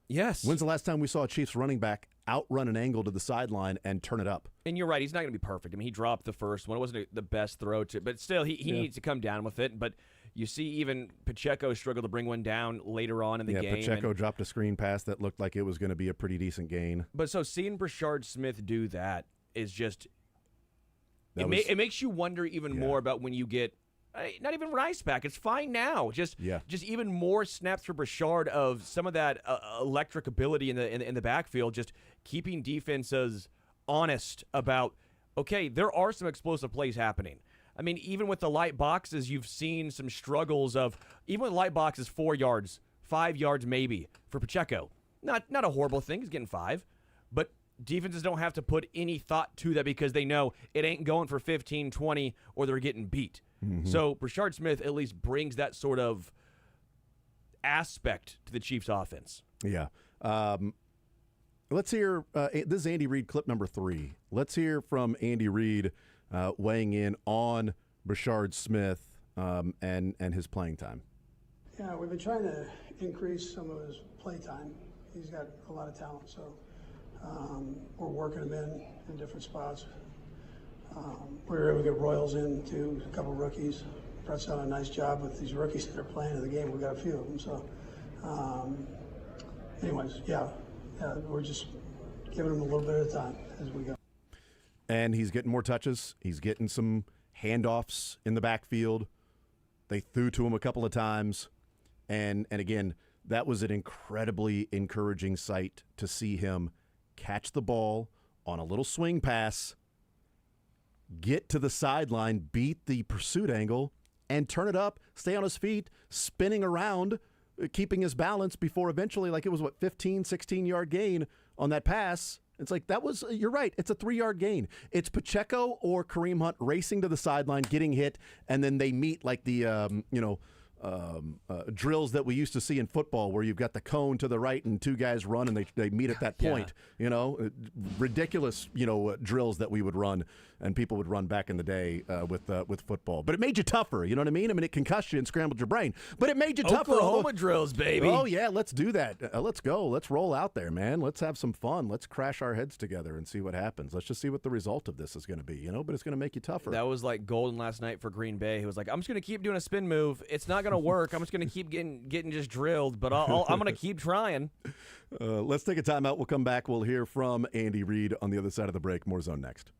Yes. When's the last time we saw a Chiefs running back outrun an angle to the sideline and turn it up? And you're right, he's not going to be perfect. I mean, he dropped the first one. It wasn't the best throw, but still, he needs to come down with it. But you see even Pacheco struggled to bring one down later on in the game. Yeah, Pacheco dropped a screen pass that looked like it was going to be a pretty decent gain. But so seeing Brashard Smith do that is just it makes you wonder even more about when you get not even Rice back. It's fine now. Just even more snaps for Brashard of some of that electric ability in the backfield, just keeping defenses honest about, okay, there are some explosive plays happening. I mean, even with the light boxes, you've seen some struggles of, even with light boxes, 4 yards, 5 yards maybe for Pacheco. Not a horrible thing. He's getting 5. But defenses don't have to put any thought to that because they know it ain't going for 15, 20, or they're getting beat. So Brashard Smith at least brings that sort of aspect to the Chiefs' offense. Yeah. Let's hear this is Andy Reid clip number 3. Let's hear from Andy Reid weighing in on Brashard Smith and his playing time. Yeah, we've been trying to increase some of his play time. He's got a lot of talent, so we're working him in different spots. We were able to get Royals in too, a couple rookies. Brett's done a nice job with these rookies that are playing in the game. We've got a few of them. So, anyways, yeah, we're just giving him a little bit of time as we go. And he's getting more touches. He's getting some handoffs in the backfield. They threw to him a couple of times. And again, that was an incredibly encouraging sight to see him catch the ball on a little swing pass, get to the sideline, beat the pursuit angle, and turn it up, stay on his feet, spinning around, keeping his balance before eventually, like it was, 15, 16-yard gain on that pass. It's like that was, you're right, it's a 3-yard gain. It's Pacheco or Kareem Hunt racing to the sideline, getting hit, and then they meet like the, drills that we used to see in football where you've got the cone to the right and two guys run and they meet at that point. Ridiculous, drills that we would run and people would run back in the day with football. But it made you tougher, you know what I mean? I mean, it concussed you and scrambled your brain, but it made you tougher. Oklahoma drills, baby. Oh, yeah, let's do that. Let's go. Let's roll out there, man. Let's have some fun. Let's crash our heads together and see what happens. Let's just see what the result of this is going to be, but it's going to make you tougher. That was like golden last night for Green Bay. He was like, I'm just going to keep doing a spin move. It's not going to work. I'm just going to keep getting just drilled, but I'm going to keep trying. Let's take a timeout. We'll come back. We'll hear from Andy Reid on the other side of the break. More Zone next.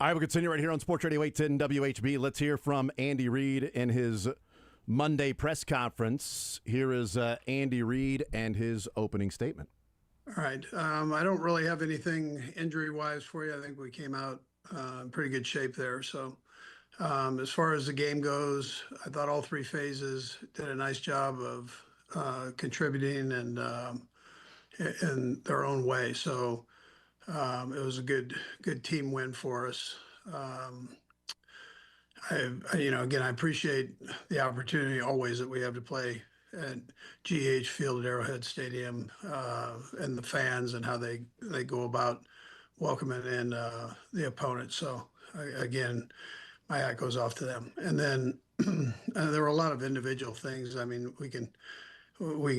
All right, we'll continue right here on Sports Radio 810 WHB. Let's hear from Andy Reid in his Monday press conference. Here is Andy Reid and his opening statement. All right. I don't really have anything injury-wise for you. I think we came out in pretty good shape there. So as far as the game goes, I thought all three phases did a nice job of contributing and in their own way. So it was a good team win for us. Again, I appreciate the opportunity always that we have to play at GH Field at Arrowhead Stadium, and the fans and how they go about welcoming in the opponent. So again, my hat goes off to them. And then there were a lot of individual things. I mean, we can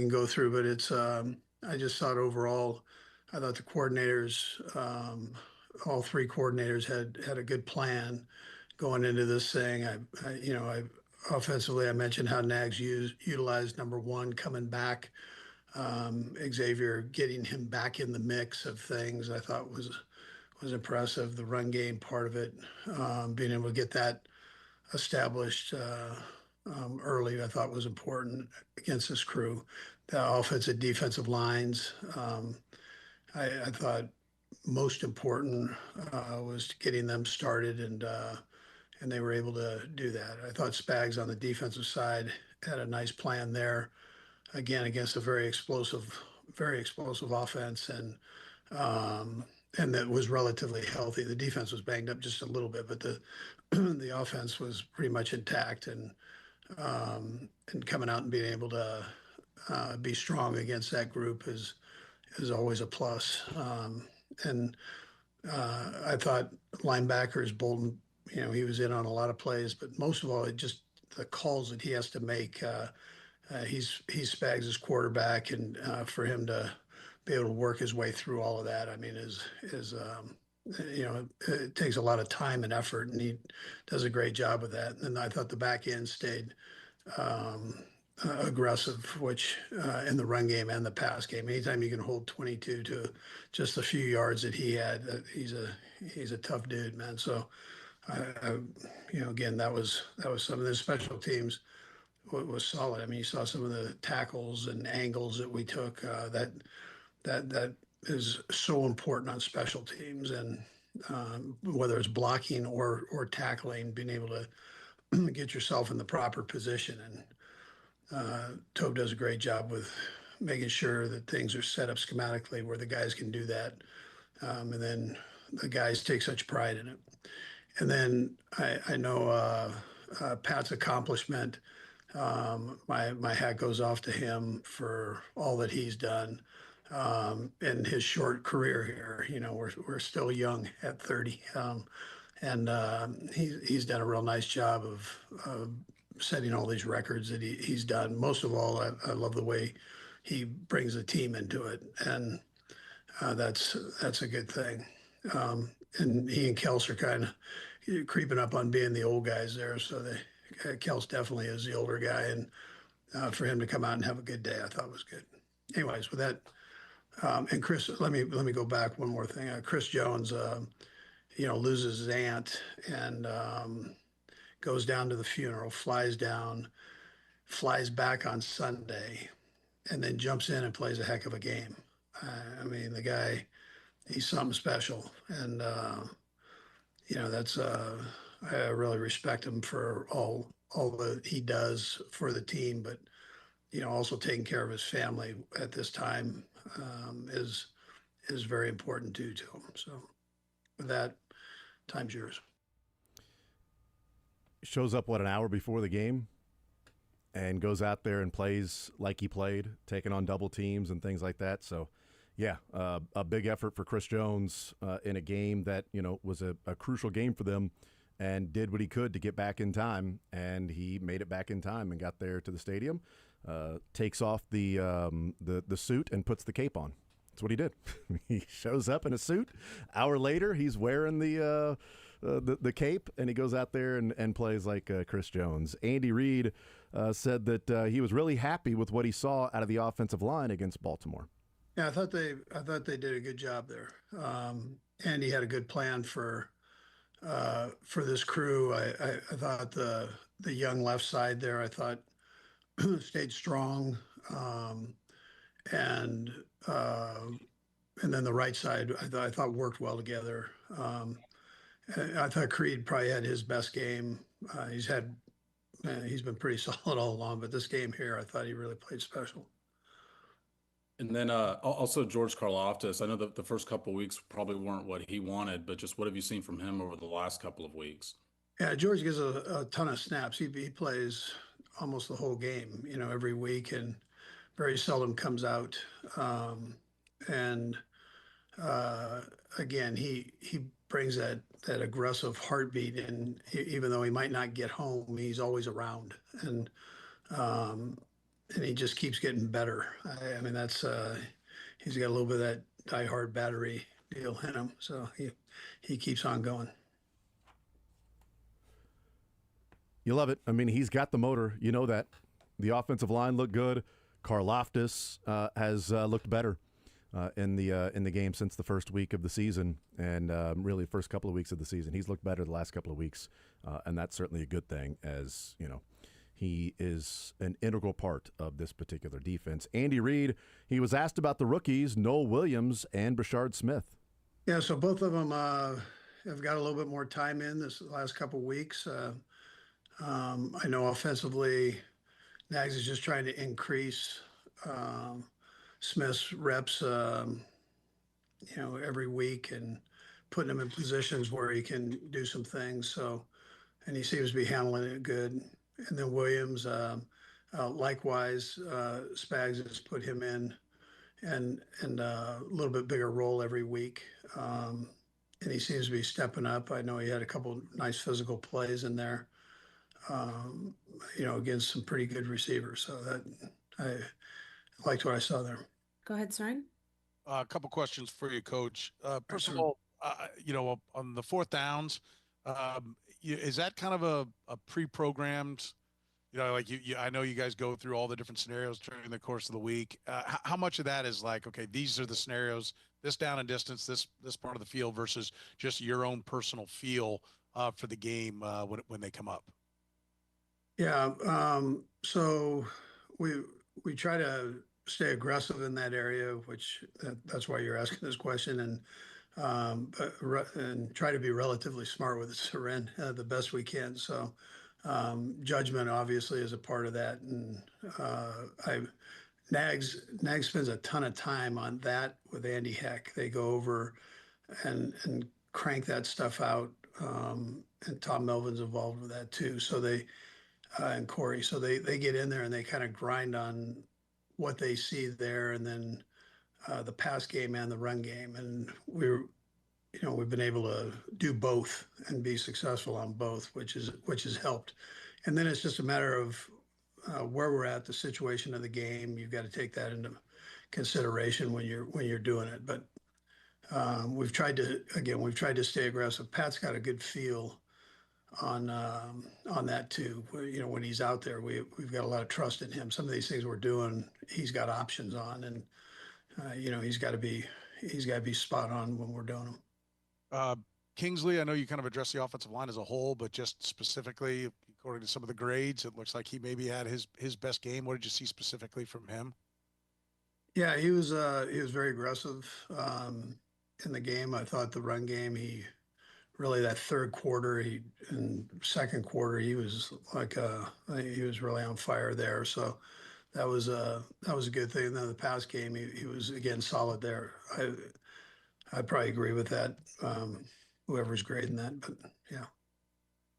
go through, but it's I just thought overall, I thought the coordinators, all three coordinators had a good plan going into this thing. Offensively, I mentioned how Nags utilized number one coming back. Xavier getting him back in the mix of things, I thought was impressive. The run game part of it, being able to get that established early, I thought was important against this crew. The offensive defensive lines, I thought most important was getting them started, and they were able to do that. I thought Spags on the defensive side had a nice plan there, again against a very explosive offense, and that was relatively healthy. The defense was banged up just a little bit, but the offense was pretty much intact, and coming out and being able to be strong against that group is always a plus. I thought linebackers, Bolton, he was in on a lot of plays, but most of all, it just the calls that he has to make. He's Spags' quarterback, and for him to be able to work his way through all of that, I mean, it takes a lot of time and effort, and he does a great job with that. And I thought the back end stayed aggressive, which in the run game and the pass game, anytime you can hold 22 to just a few yards that he had, he's a tough dude, man. So, again, that was some of the special teams was solid. I mean, you saw some of the tackles and angles that we took. That is so important on special teams, and whether it's blocking or tackling, being able to get yourself in the proper position. And Tobe does a great job with making sure that things are set up schematically where the guys can do that, and then the guys take such pride in it. And then I know Pat's accomplishment. My hat goes off to him for all that he's done in his short career here. We're still young at 30, and he's done a real nice job of setting all these records that he's done. Most of all, I love the way he brings the team into it, and that's a good thing. And he and Kels are kind of creeping up on being the old guys there. So Kels definitely is the older guy, and for him to come out and have a good day, I thought was good. Anyways, with that, and Chris, let me go back one more thing. Chris Jones, loses his aunt and goes down to the funeral, flies down, flies back on Sunday, and then jumps in and plays a heck of a game. I mean, the guy, he's something special, and that's I really respect him for all that he does for the team, but also taking care of his family at this time is very important too to him. So with that, time's yours. Shows up an hour before the game and goes out there and plays like he played, taking on double teams and things like that. So yeah, a big effort for Chris Jones in a game that was a crucial game for them, and did what he could to get back in time, and he made it back in time and got there to the stadium. Takes off the suit and puts the cape on. That's what he did. He shows up in a suit. Hour later, he's wearing the cape, and he goes out there and plays like Chris Jones. Andy Reid said that he was really happy with what he saw out of the offensive line against Baltimore. Yeah, I thought they did a good job there. Andy had a good plan for for this crew. I thought the young left side there, I thought stayed strong, and uh, and then the right side I thought worked well together. I thought Creed probably had his best game. He's been pretty solid all along, but this game here, I thought he really played special. And then also George Karlaftis. I know that the first couple of weeks probably weren't what he wanted, but just what have you seen from him over the last couple of weeks? Yeah, George gets a ton of snaps. He plays almost the whole game, every week, and very seldom comes out. And again, he brings that aggressive heartbeat, and even though he might not get home, he's always around, um, and he just keeps getting better. I mean, that's he's got a little bit of that die-hard battery deal in him, so he keeps on going. You love it. I mean, he's got the motor. You know that. The offensive line looked good. Karlaftis has looked better in the game since the first week of the season, and really the first couple of weeks of the season. He's looked better the last couple of weeks, and that's certainly a good thing, as he is an integral part of this particular defense. Andy Reid, he was asked about the rookies, Noel Williams and Brashard Smith. Yeah, so both of them have got a little bit more time in this last couple of weeks. I know offensively, Nags is just trying to increase Smith's reps, every week, and putting him in positions where he can do some things. So, and he seems to be handling it good. And then Williams, likewise, Spags has put him in and a little bit bigger role every week. And he seems to be stepping up. I know he had a couple nice physical plays in there, against some pretty good receivers. So that I liked what I saw there. Go ahead, Soren. A couple questions for you, Coach. First of all, on the fourth downs, is that kind of a pre-programmed? I know you guys go through all the different scenarios during the course of the week. How much of that is like, okay, these are the scenarios, this down and distance, this part of the field, versus just your own personal feel for the game when they come up? Yeah. So we try to stay aggressive in that area, which that's why you're asking this question, and try to be relatively smart with Seren the best we can. So judgment obviously is a part of that, and Nags spends a ton of time on that with Andy Heck. They go over and crank that stuff out, and Tom Melvin's involved with that too. So and Corey, so they get in there and they kind of grind on what they see there, and then the pass game and the run game, and we've been able to do both and be successful on both, which has helped. And then it's just a matter of where we're at, the situation of the game. You've got to take that into consideration when you're doing it. But we've tried to stay aggressive. Pat's got a good feel on that too. When he's out there, we've got a lot of trust in him. Some of these things we're doing, he's got options on, and he's got to be spot on when we're doing them. Kingsley, I know you kind of addressed the offensive line as a whole, but just specifically, according to some of the grades, it looks like he maybe had his best game. What did you see specifically from him? Yeah, he was very aggressive in the game. I thought the run game, he really, that third quarter, and second quarter, he was he was really on fire there. So that was a good thing. And then the pass game, he was again solid there. I probably agree with that. Whoever's grading that, but yeah.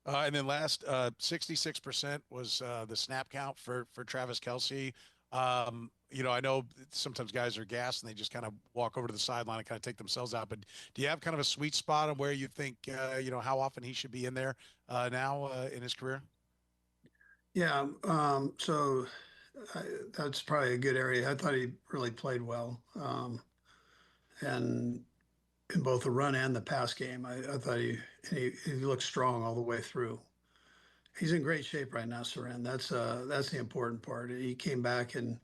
And then last, 66% was the snap count for Travis Kelce. I know sometimes guys are gassed and they just kind of walk over to the sideline and kind of take themselves out. But do you have kind of a sweet spot on where you think, how often he should be in there now in his career? Yeah. So that's probably a good area. I thought he really played well. And in both the run and the pass game, I thought he looked strong all the way through. He's in great shape right now, Seren. That's the important part. He came back and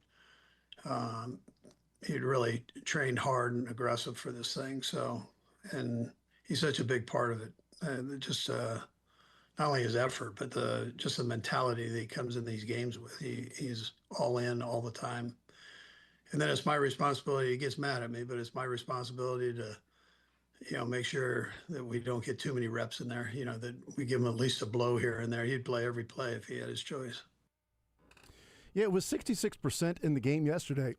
he'd really trained hard and aggressive for this thing. So, and he's such a big part of it. just not only his effort, but just the mentality that he comes in these games with. He's all in all the time. And then it's my responsibility. He gets mad at me, but it's my responsibility to, make sure that we don't get too many reps in there. That we give him at least a blow here and there. He'd play every play if he had his choice. Yeah, it was 66% in the game yesterday.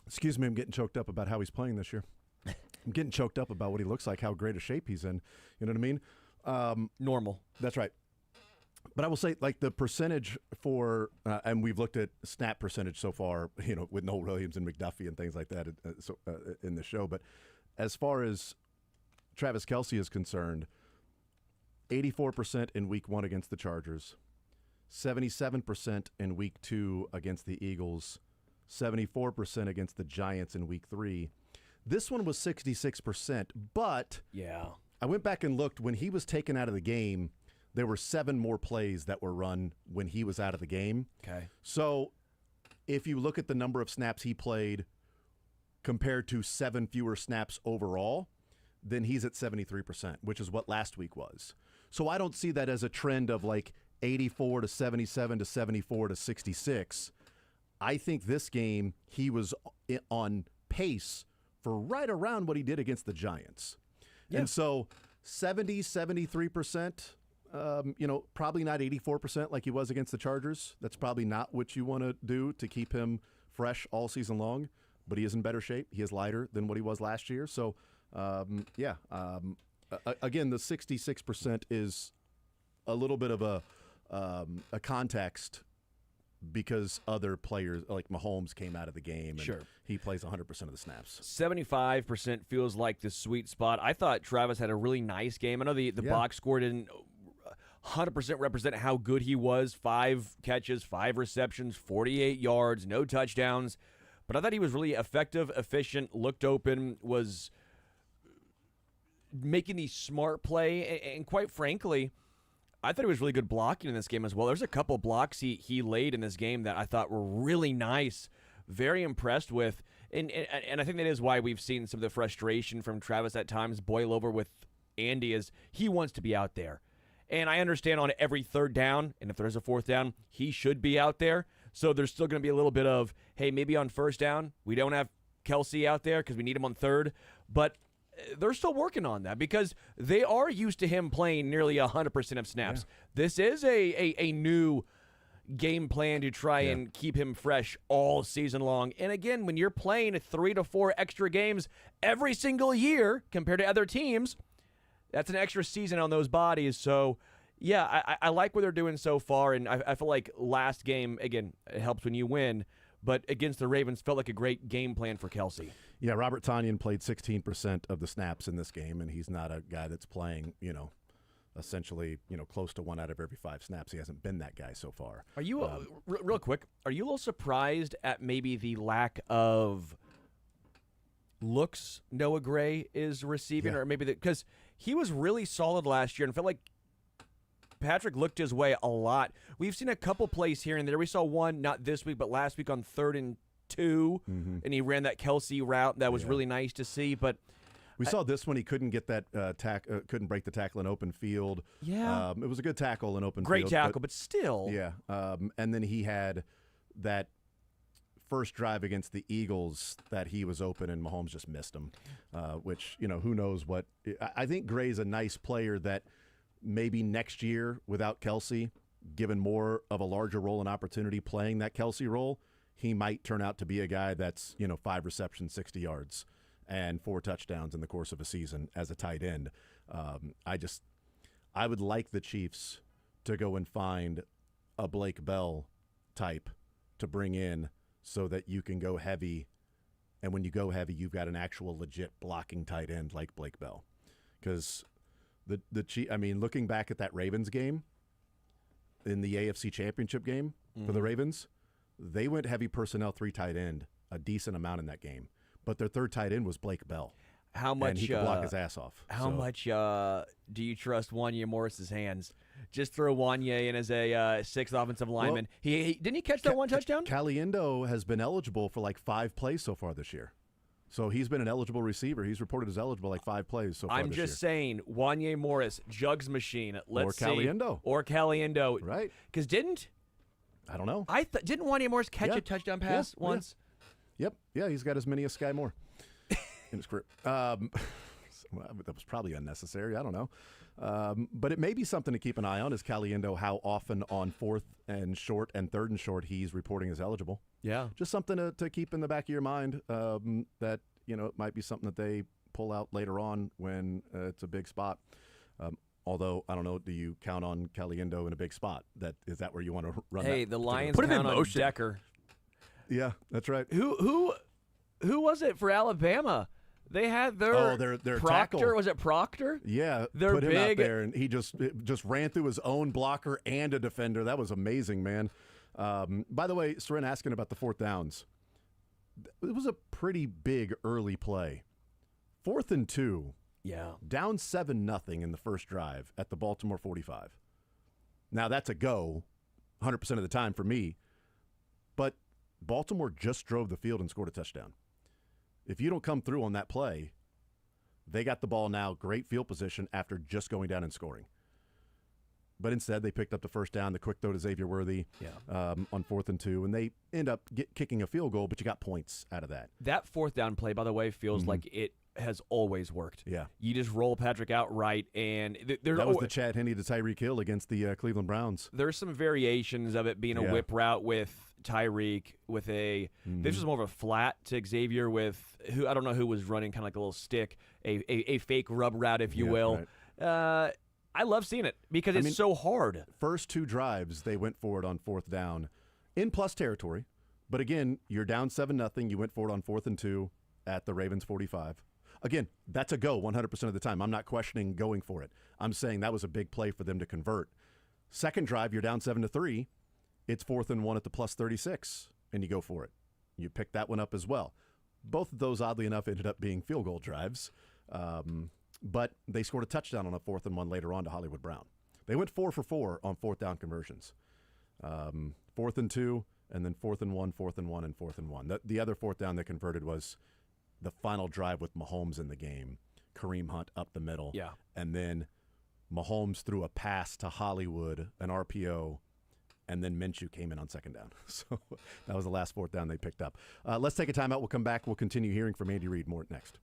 Excuse me, I'm getting choked up about how he's playing this year. I'm getting choked up about what he looks like, how great a shape he's in. You know what I mean? Normal. That's right. But I will say, like, the percentage for, and we've looked at snap percentage so far, with Noel Williams and McDuffie and things like that in the show. But as far as Travis Kelce is concerned, 84% in week 1 against the Chargers, 77% in week 2 against the Eagles, 74% against the Giants in week 3. This one was 66%, but yeah, I went back and looked. When he was taken out of the game, there were 7 more plays that were run when he was out of the game. Okay. So if you look at the number of snaps he played compared to 7 fewer snaps overall, then he's at 73%, which is what last week was. So I don't see that as a trend of like 84 to 77 to 74 to 66. I think this game he was on pace for right around what he did against the Giants. Yeah. And so 70, 73%, probably not 84% like he was against the Chargers. That's probably not what you want to do to keep him fresh all season long, but he is in better shape. He is lighter than what he was last year. So, again, the 66% is a little bit of a context because other players like Mahomes came out of the game and sure, he plays 100% of the snaps. 75% feels like the sweet spot. I thought Travis had a really nice game. I know the box score didn't 100% represent how good he was. 5 catches, 5 receptions, 48 yards, no touchdowns. But I thought he was really effective, efficient, looked open, was making these smart play, and quite frankly, I thought he was really good blocking in this game as well. There's a couple blocks he laid in this game that I thought were really nice, very impressed with. And I think that is why we've seen some of the frustration from Travis at times boil over with Andy, is he wants to be out there. And I understand on every third down, and if there's a fourth down, he should be out there. So there's still going to be a little bit of, hey, maybe on first down, we don't have Kelce out there because we need him on third. But they're still working on that because they are used to him playing nearly 100% of snaps. Yeah. This is a new game plan to try and keep him fresh all season long. And again, when you're playing 3 to 4 extra games every single year compared to other teams, that's an extra season on those bodies. So, yeah, I like what they're doing so far, and I feel like last game, again, it helps when you win, but against the Ravens felt like a great game plan for Kelce. Yeah, Robert Tonyan played 16% of the snaps in this game, and he's not a guy that's playing, essentially, close to 1 out of every 5 snaps. He hasn't been that guy so far. Are you, real quick, are you a little surprised at maybe the lack of looks Noah Gray is receiving, or maybe because he was really solid last year and felt like Patrick looked his way a lot. We've seen a couple plays here and there. We saw one, not this week, but last week on 3rd and 2, and he ran that Kelce route. That was really nice to see. But we saw this one. He couldn't get that couldn't break the tackle in open field. Yeah, it was a good tackle in open Great field. Great tackle, but still. Yeah, and then he had that first drive against the Eagles that he was open and Mahomes just missed him, which, who knows what. I think Gray's a nice player that maybe next year without Kelce, given more of a larger role and opportunity playing that Kelce role, he might turn out to be a guy that's, 5 receptions, 60 yards, and 4 touchdowns in the course of a season as a tight end. I would like the Chiefs to go and find a Blake Bell type to bring in so that you can go heavy, and when you go heavy, you've got an actual legit blocking tight end like Blake Bell. Because looking back at that Ravens game, in the AFC Championship game for the Ravens, they went heavy personnel 3 tight end a decent amount in that game. But their 3rd tight end was Blake Bell. How much? And he could block his ass off. How much do you trust Wanya Morris's hands? Just throw Wanya in as a 6th offensive lineman. Well, he didn't he catch that one touchdown? Caliendo has been eligible for like 5 plays so far this year. So he's been an eligible receiver. He's reported as eligible like 5 plays so far I'm this just saying, Wanye Morris, Jugs Machine. Let's see. Caliendo. Or Caliendo. Right. Because I don't know. Didn't Wanye Morris catch a touchdown pass once? Yep. Yeah, he's got as many as Sky Moore in his career. That was probably unnecessary. I don't know. But it may be something to keep an eye on is Caliendo, how often on 4th and short and 3rd and short he's reporting as eligible. Yeah. Just something to keep in the back of your mind that, it might be something that they pull out later on when it's a big spot. Although, I don't know, do you count on Caliendo in a big spot? Is that where you want to run Hey, that the Lions Put him count in on motion. Decker. Yeah, that's right. Who was it for Alabama? They had their their Proctor. tackle. Was it Proctor? Yeah, They're put him out big. there, and he just ran through his own blocker and a defender. That was amazing, man. By the way, Seren asking about the 4th downs. It was a pretty big early play. 4th and 2. Yeah. Down 7-0 in the first drive at the Baltimore 45. Now, that's a go 100% of the time for me. But Baltimore just drove the field and scored a touchdown. If you don't come through on that play, they got the ball now, great field position after just going down and scoring. But instead, they picked up the first down, the quick throw to Xavier Worthy on 4th and 2, and they end up kicking a field goal, but you got points out of that. That 4th down play, by the way, feels like it has always worked. Yeah. You just roll Patrick out right, and that was the Chad Henne to Tyreek Hill against the Cleveland Browns. There's some variations of it being a whip route with Tyreek, with this was more of a flat to Xavier with, who I don't know who was running, kind of like a little stick, a fake rub route, if you will. Right. I love seeing it because it's so hard. First 2 drives, they went for it on 4th down in plus territory. But again, you're down 7-0. You went for it on 4th and 2 at the Ravens 45. Again, that's a go 100% of the time. I'm not questioning going for it. I'm saying that was a big play for them to convert. Second drive, you're down 7-3. It's 4th and 1 at the plus 36, and you go for it. You pick that one up as well. Both of those, oddly enough, ended up being field goal drives. But they scored a touchdown on a 4th and 1 later on to Hollywood Brown. They went 4 for 4 on 4th down conversions. 4th and 2, and then 4th and 1, 4th and 1, and 4th and 1. The other 4th down they converted was the final drive with Mahomes in the game. Kareem Hunt up the middle. Yeah. And then Mahomes threw a pass to Hollywood, an RPO, and then Minshew came in on 2nd down. So that was the last 4th down they picked up. Let's take a timeout. We'll come back. We'll continue hearing from Andy Reid. More next.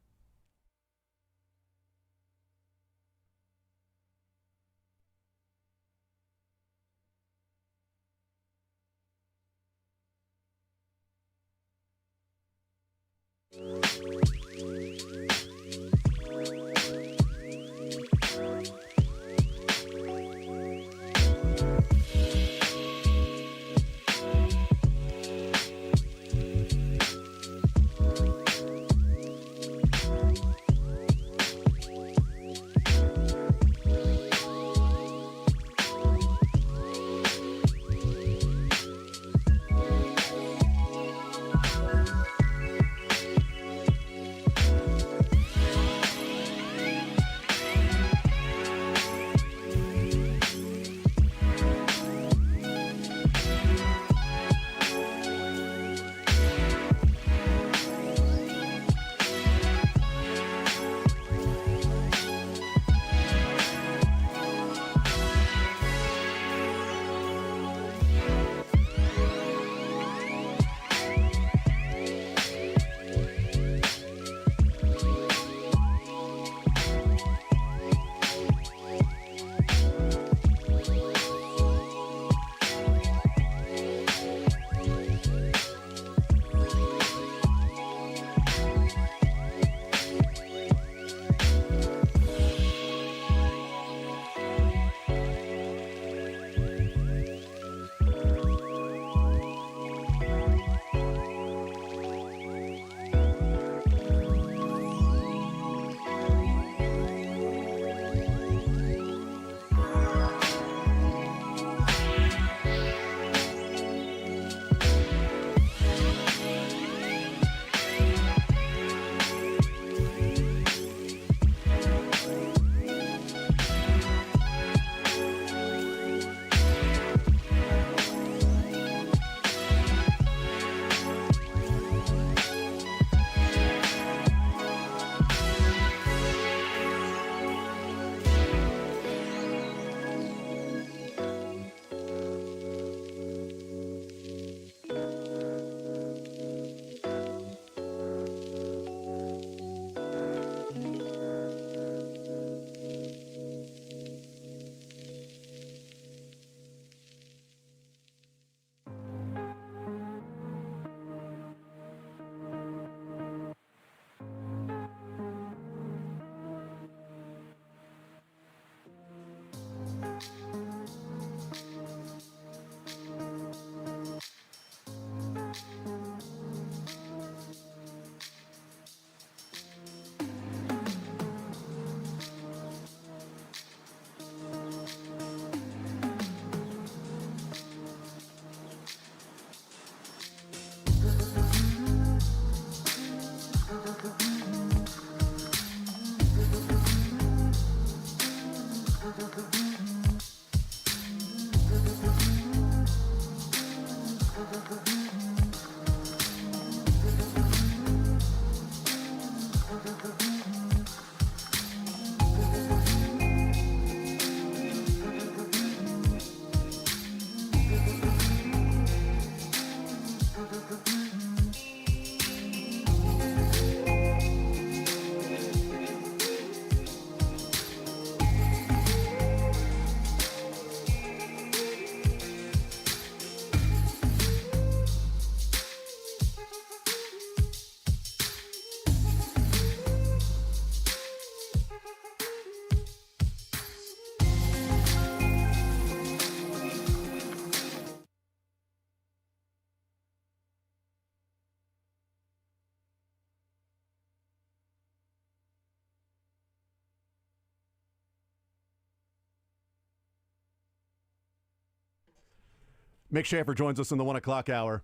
Mick Schaefer joins us in the 1 o'clock hour.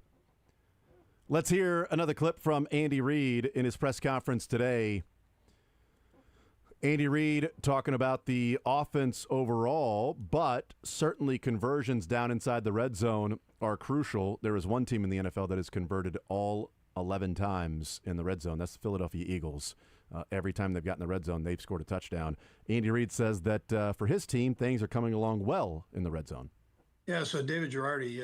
Let's hear another clip from Andy Reid in his press conference today. Andy Reid talking about the offense overall, but certainly conversions down inside the red zone are crucial. There is one team in the NFL that has converted all 11 times in the red zone. That's the Philadelphia Eagles. Every time they've gotten in the red zone, they've scored a touchdown. Andy Reid says that for his team, things are coming along well in the red zone. Yeah, so David Girardi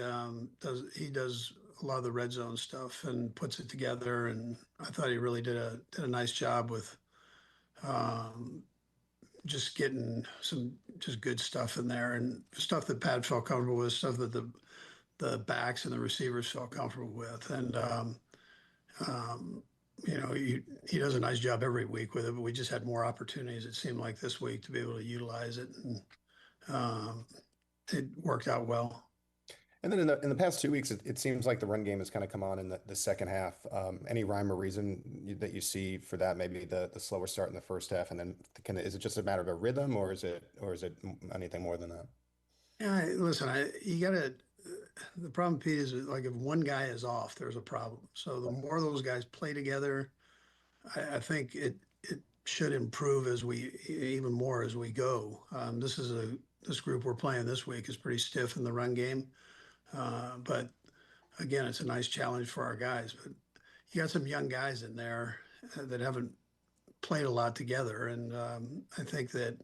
does a lot of the red zone stuff and puts it together, and I thought he really did a nice job with just getting some just good stuff in there, and stuff that Pat felt comfortable with, stuff that the backs and the receivers felt comfortable with, and he does a nice job every week with it, but we just had more opportunities, it seemed like, this week to be able to utilize it, and it worked out well. And then in the past 2 weeks, it seems like the run game has kind of come on in the second half. Any rhyme or reason that you see for that? Maybe the slower start in the first half, and then is it just a matter of a rhythm, or is it anything more than that? Yeah, listen, the problem, Pete, is like if one guy is off, there's a problem. So the more those guys play together, I think it should improve even more as we go. This group we're playing this week is pretty stiff in the run game. But again, it's a nice challenge for our guys. But you got some young guys in there that haven't played a lot together, and I think that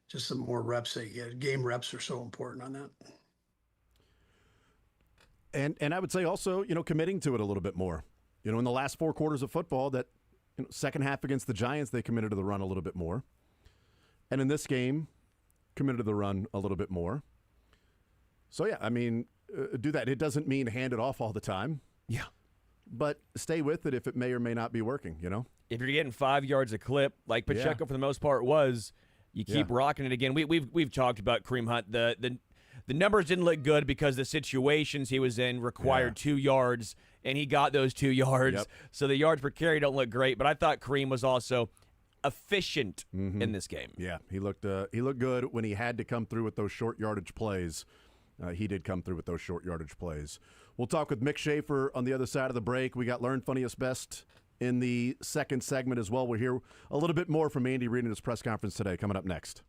just some more reps they get. Game reps are so important on that. And I would say also, committing to it a little bit more. In the last 4 quarters of football, that second half against the Giants, they committed to the run a little bit more, and in this game, committed to the run a little bit more. So yeah, do that. It doesn't mean hand it off all the time. Yeah. But stay with it if it may or may not be working, If you're getting 5 yards a clip, like Pacheco for the most part was, you keep rocking it again. We've talked about Kareem Hunt. The numbers didn't look good because the situations he was in required 2 yards, and he got those 2 yards. Yep. So the yards per carry don't look great, but I thought Kareem was also efficient in this game. Yeah, he looked good when he had to come through with those short yardage plays. He did come through with those short yardage plays. We'll talk with Mick Schaefer on the other side of the break. We got Learn Funniest Best in the second segment as well. We'll hear a little bit more from Andy Reid in his press conference today, coming up next.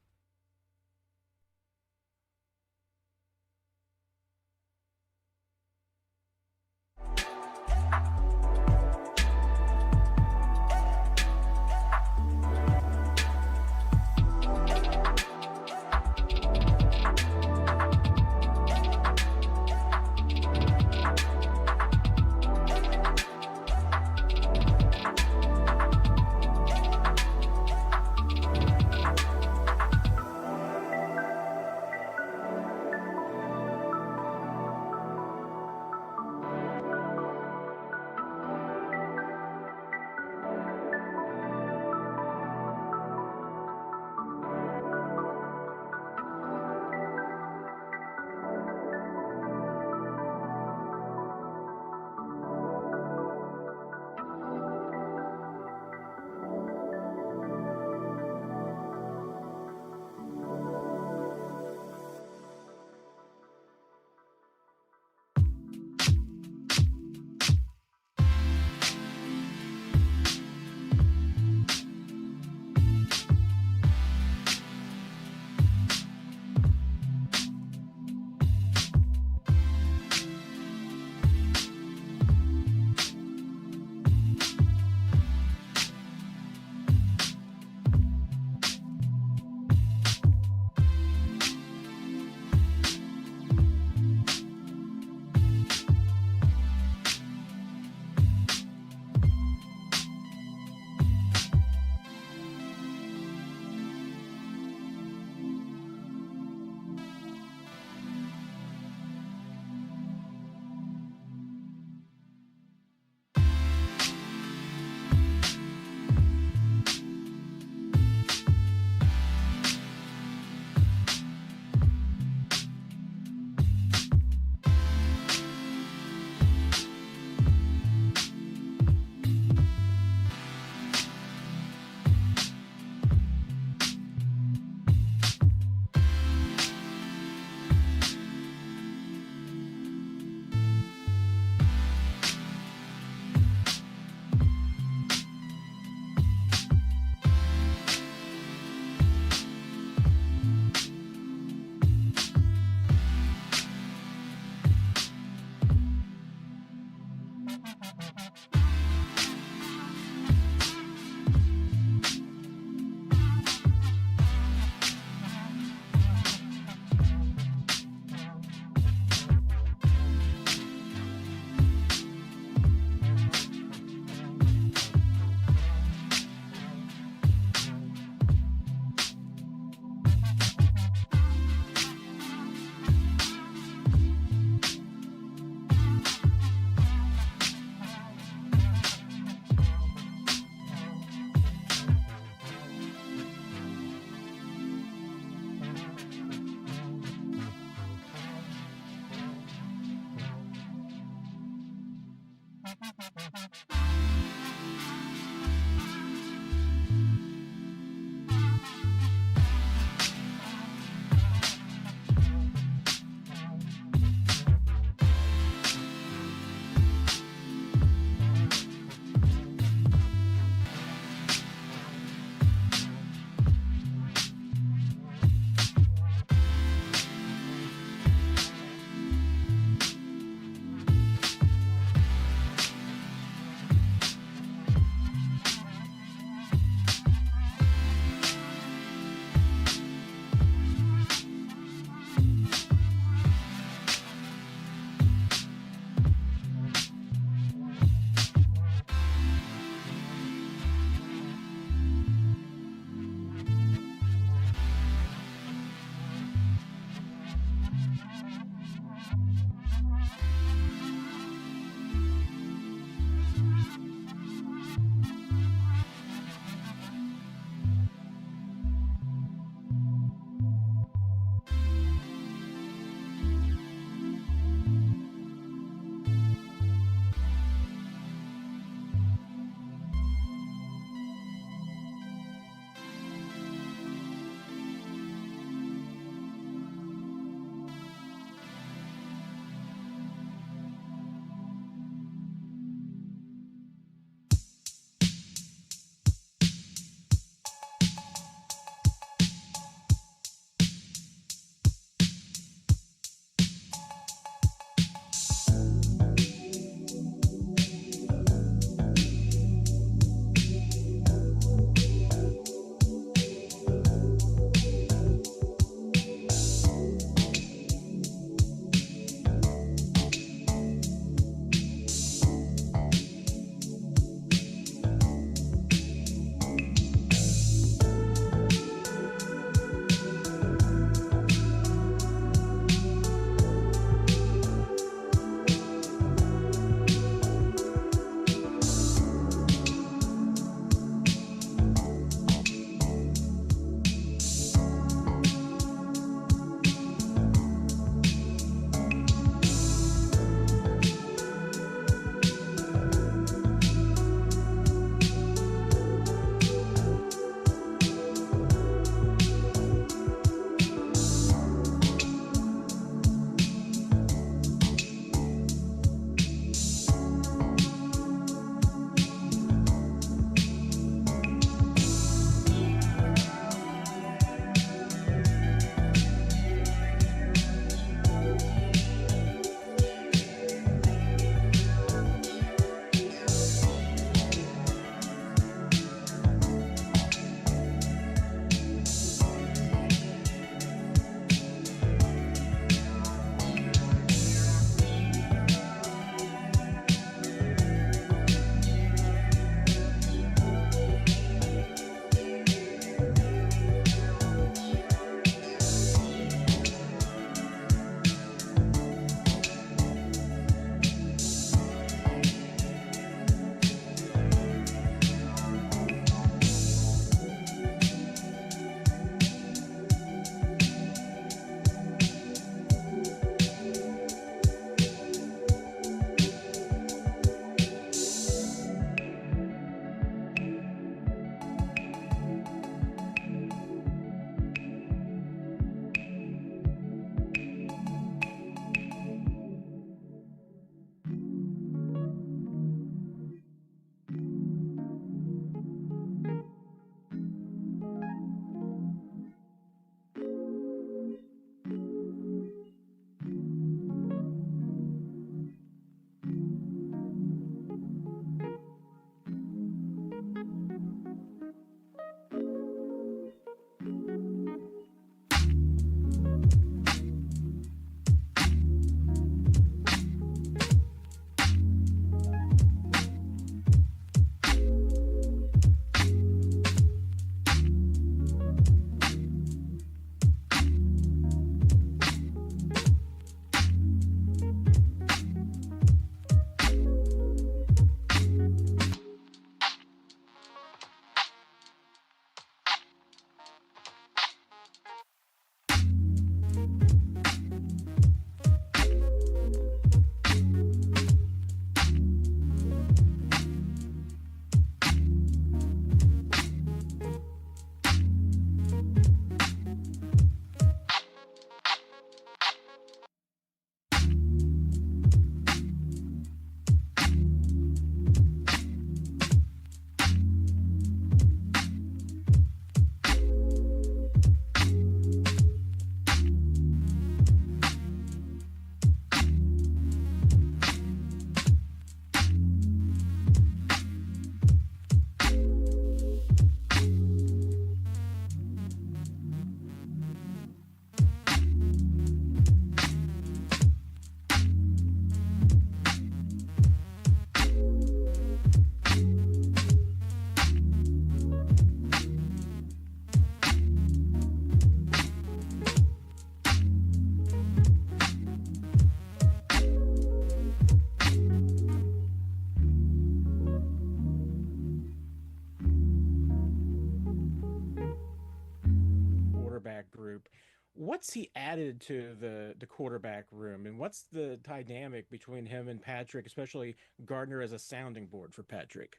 what's he added to the quarterback room, and what's the dynamic between him and Patrick, especially Gardner as a sounding board for Patrick?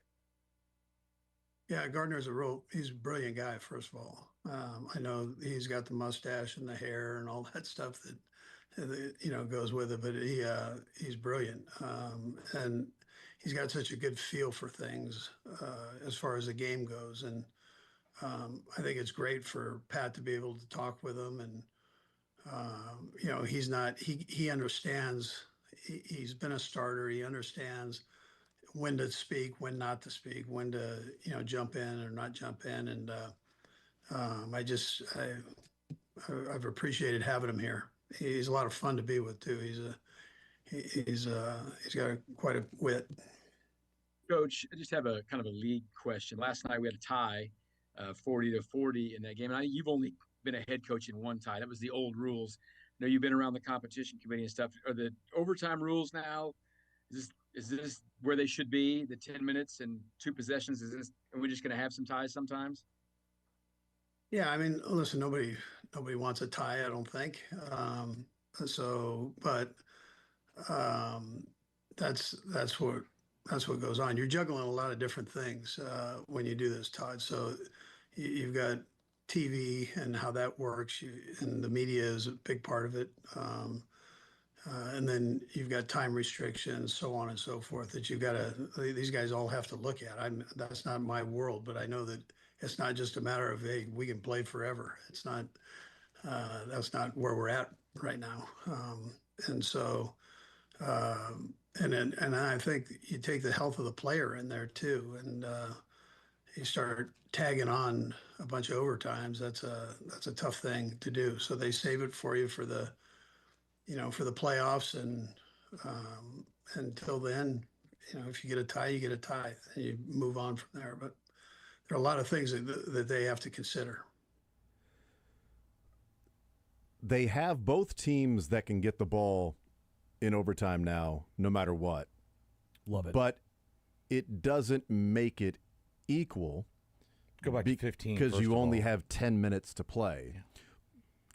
Yeah, Gardner's he's a brilliant guy, first of all. I know he's got the mustache and the hair and all that stuff that goes with it, but he's brilliant. And he's got such a good feel for things as far as the game goes. And I think it's great for Pat to be able to talk with him. And, he understands, he's been a starter. He understands when to speak, when not to speak, when to, jump in or not jump in. And I've appreciated having him here. He's a lot of fun to be with too. He's got quite a wit. Coach, I just have a kind of a league question. Last night we had a tie, 40-40 in that game. And you've only been a head coach in one tie. That was the old rules. I know you've been around the competition committee and stuff. Are the overtime rules now? Is this where they should be? The 10 minutes and 2 possessions? Are we just going to have some ties sometimes? Yeah, I mean, listen, nobody wants a tie, I don't think. That's what goes on. You're juggling a lot of different things when you do this, Todd. So you've got TV and how that works, and the media is a big part of it. And then you've got time restrictions, so on and so forth, that these guys all have to look at. That's not my world, but I know that it's not just a matter of, hey, we can play forever. It's not, that's not where we're at right now. And I think you take the health of the player in there too. And you start tagging on a bunch of overtimes. That's a tough thing to do. So they save it for you for the playoffs, and until then, if you get a tie, you get a tie, and you move on from there. But there are a lot of things that they have to consider. They have both teams that can get the ball in overtime now, no matter what. Love it. But it doesn't make it equal. Go back to 15. Because you only have 10 minutes to play. Yeah.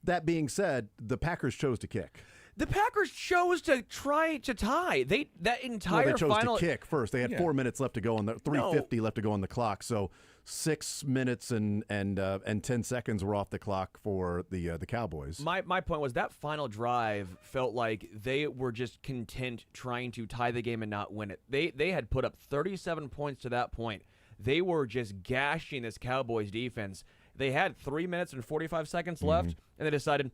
That being said, the Packers chose to kick. The Packers chose to try to tie. They chose to kick first. They had 4 minutes left to go on the 3:50 left to go on the clock. So 6 minutes and 10 seconds were off the clock for the Cowboys. My point was that final drive felt like they were just content trying to tie the game and not win it. They had put up 37 points to that point. They were just gashing this Cowboys defense. They had 3 minutes and 45 seconds left, and they decided,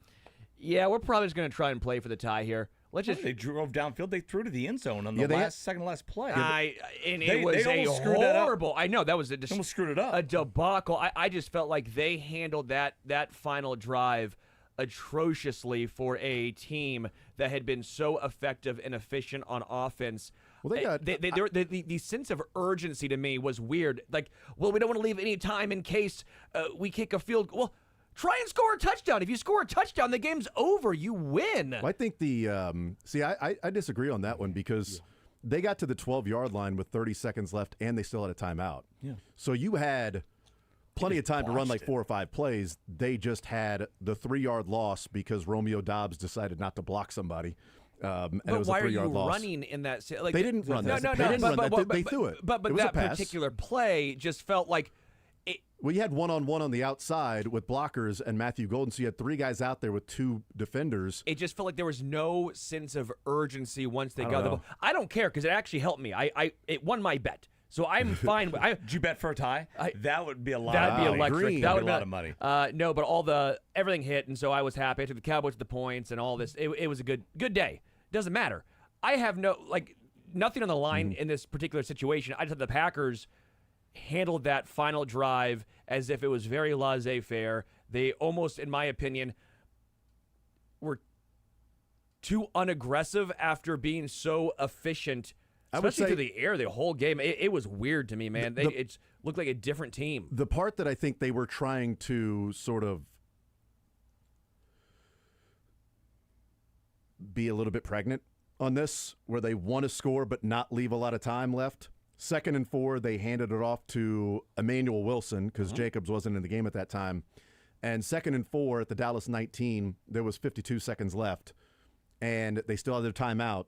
yeah, we're probably just going to try and play for the tie here. They drove downfield. They threw to the end zone on the second to last play. It was a horrible. I know that was almost screwed it up. A debacle. I just felt like they handled that final drive atrociously for a team that had been so effective and efficient on offense. Well, the sense of urgency to me was weird. Like, well, we don't want to leave any time in case we kick a field goal. Well, try and score a touchdown. If you score a touchdown, the game's over. You win. Well, I think I disagree on that one because they got to the 12-yard line with 30 seconds left, and they still had a timeout. Yeah. So you had plenty of time to run like 4 or 5 plays. They just had the 3-yard loss because Romeo Doubs decided not to block somebody. And it was why a 3-yard are you loss. running in that? Like, they didn't run that. No. They threw it. But it was that a pass. particular play just felt like. Well, you had one-on-one on the outside with blockers and Matthew Golden, so you had 3 guys out there with 2 defenders. It just felt like there was no sense of urgency once they got the ball. I don't care because it actually helped me. It won my bet. So I'm fine. Did you bet for a tie? That would be a lot. That'd be electric. Green. That would be a lot of money. No, but everything hit, and so I was happy. I took the Cowboys to the points and all this. It was a good day. Doesn't matter. I have nothing on the line in this particular situation. I just thought the Packers handled that final drive as if it was very laissez-faire. They almost, in my opinion, were too unaggressive after being so efficient, especially through the air the whole game. It was weird to me, man. It looked like a different team. The part that I think they were trying to sort of be a little bit pregnant on this, where they want to score but not leave a lot of time left. 2nd and 4, they handed it off to Emmanuel Wilson because Jacobs wasn't in the game at that time. And 2nd and 4 at the Dallas 19, there was 52 seconds left, and they still had their timeout.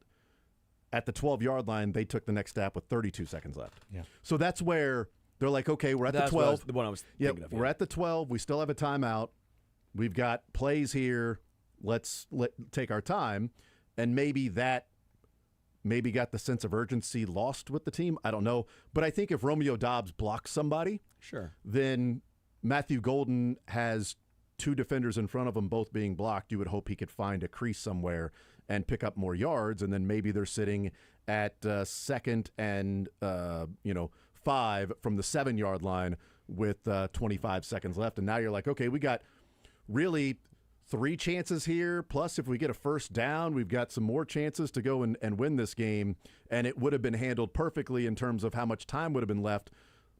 At the 12-yard line, they took the next step with 32 seconds left. Yeah. So that's where they're like, okay, we're at That's the 12. the one I was thinking of. We're at the 12. We still have a timeout. We've got plays here. Let's take our time. And maybe that got the sense of urgency lost with the team. I don't know. But I think if Romeo Doubs blocks somebody, sure, then Matthew Golden has 2 defenders in front of him, both being blocked. You would hope he could find a crease somewhere and pick up more yards, and then maybe they're sitting at 2nd and 5 from the 7-yard line with 25 seconds left. And now you're like, okay, we got really 3 chances here. Plus, if we get a first down, we've got some more chances to go and win this game. And it would have been handled perfectly in terms of how much time would have been left.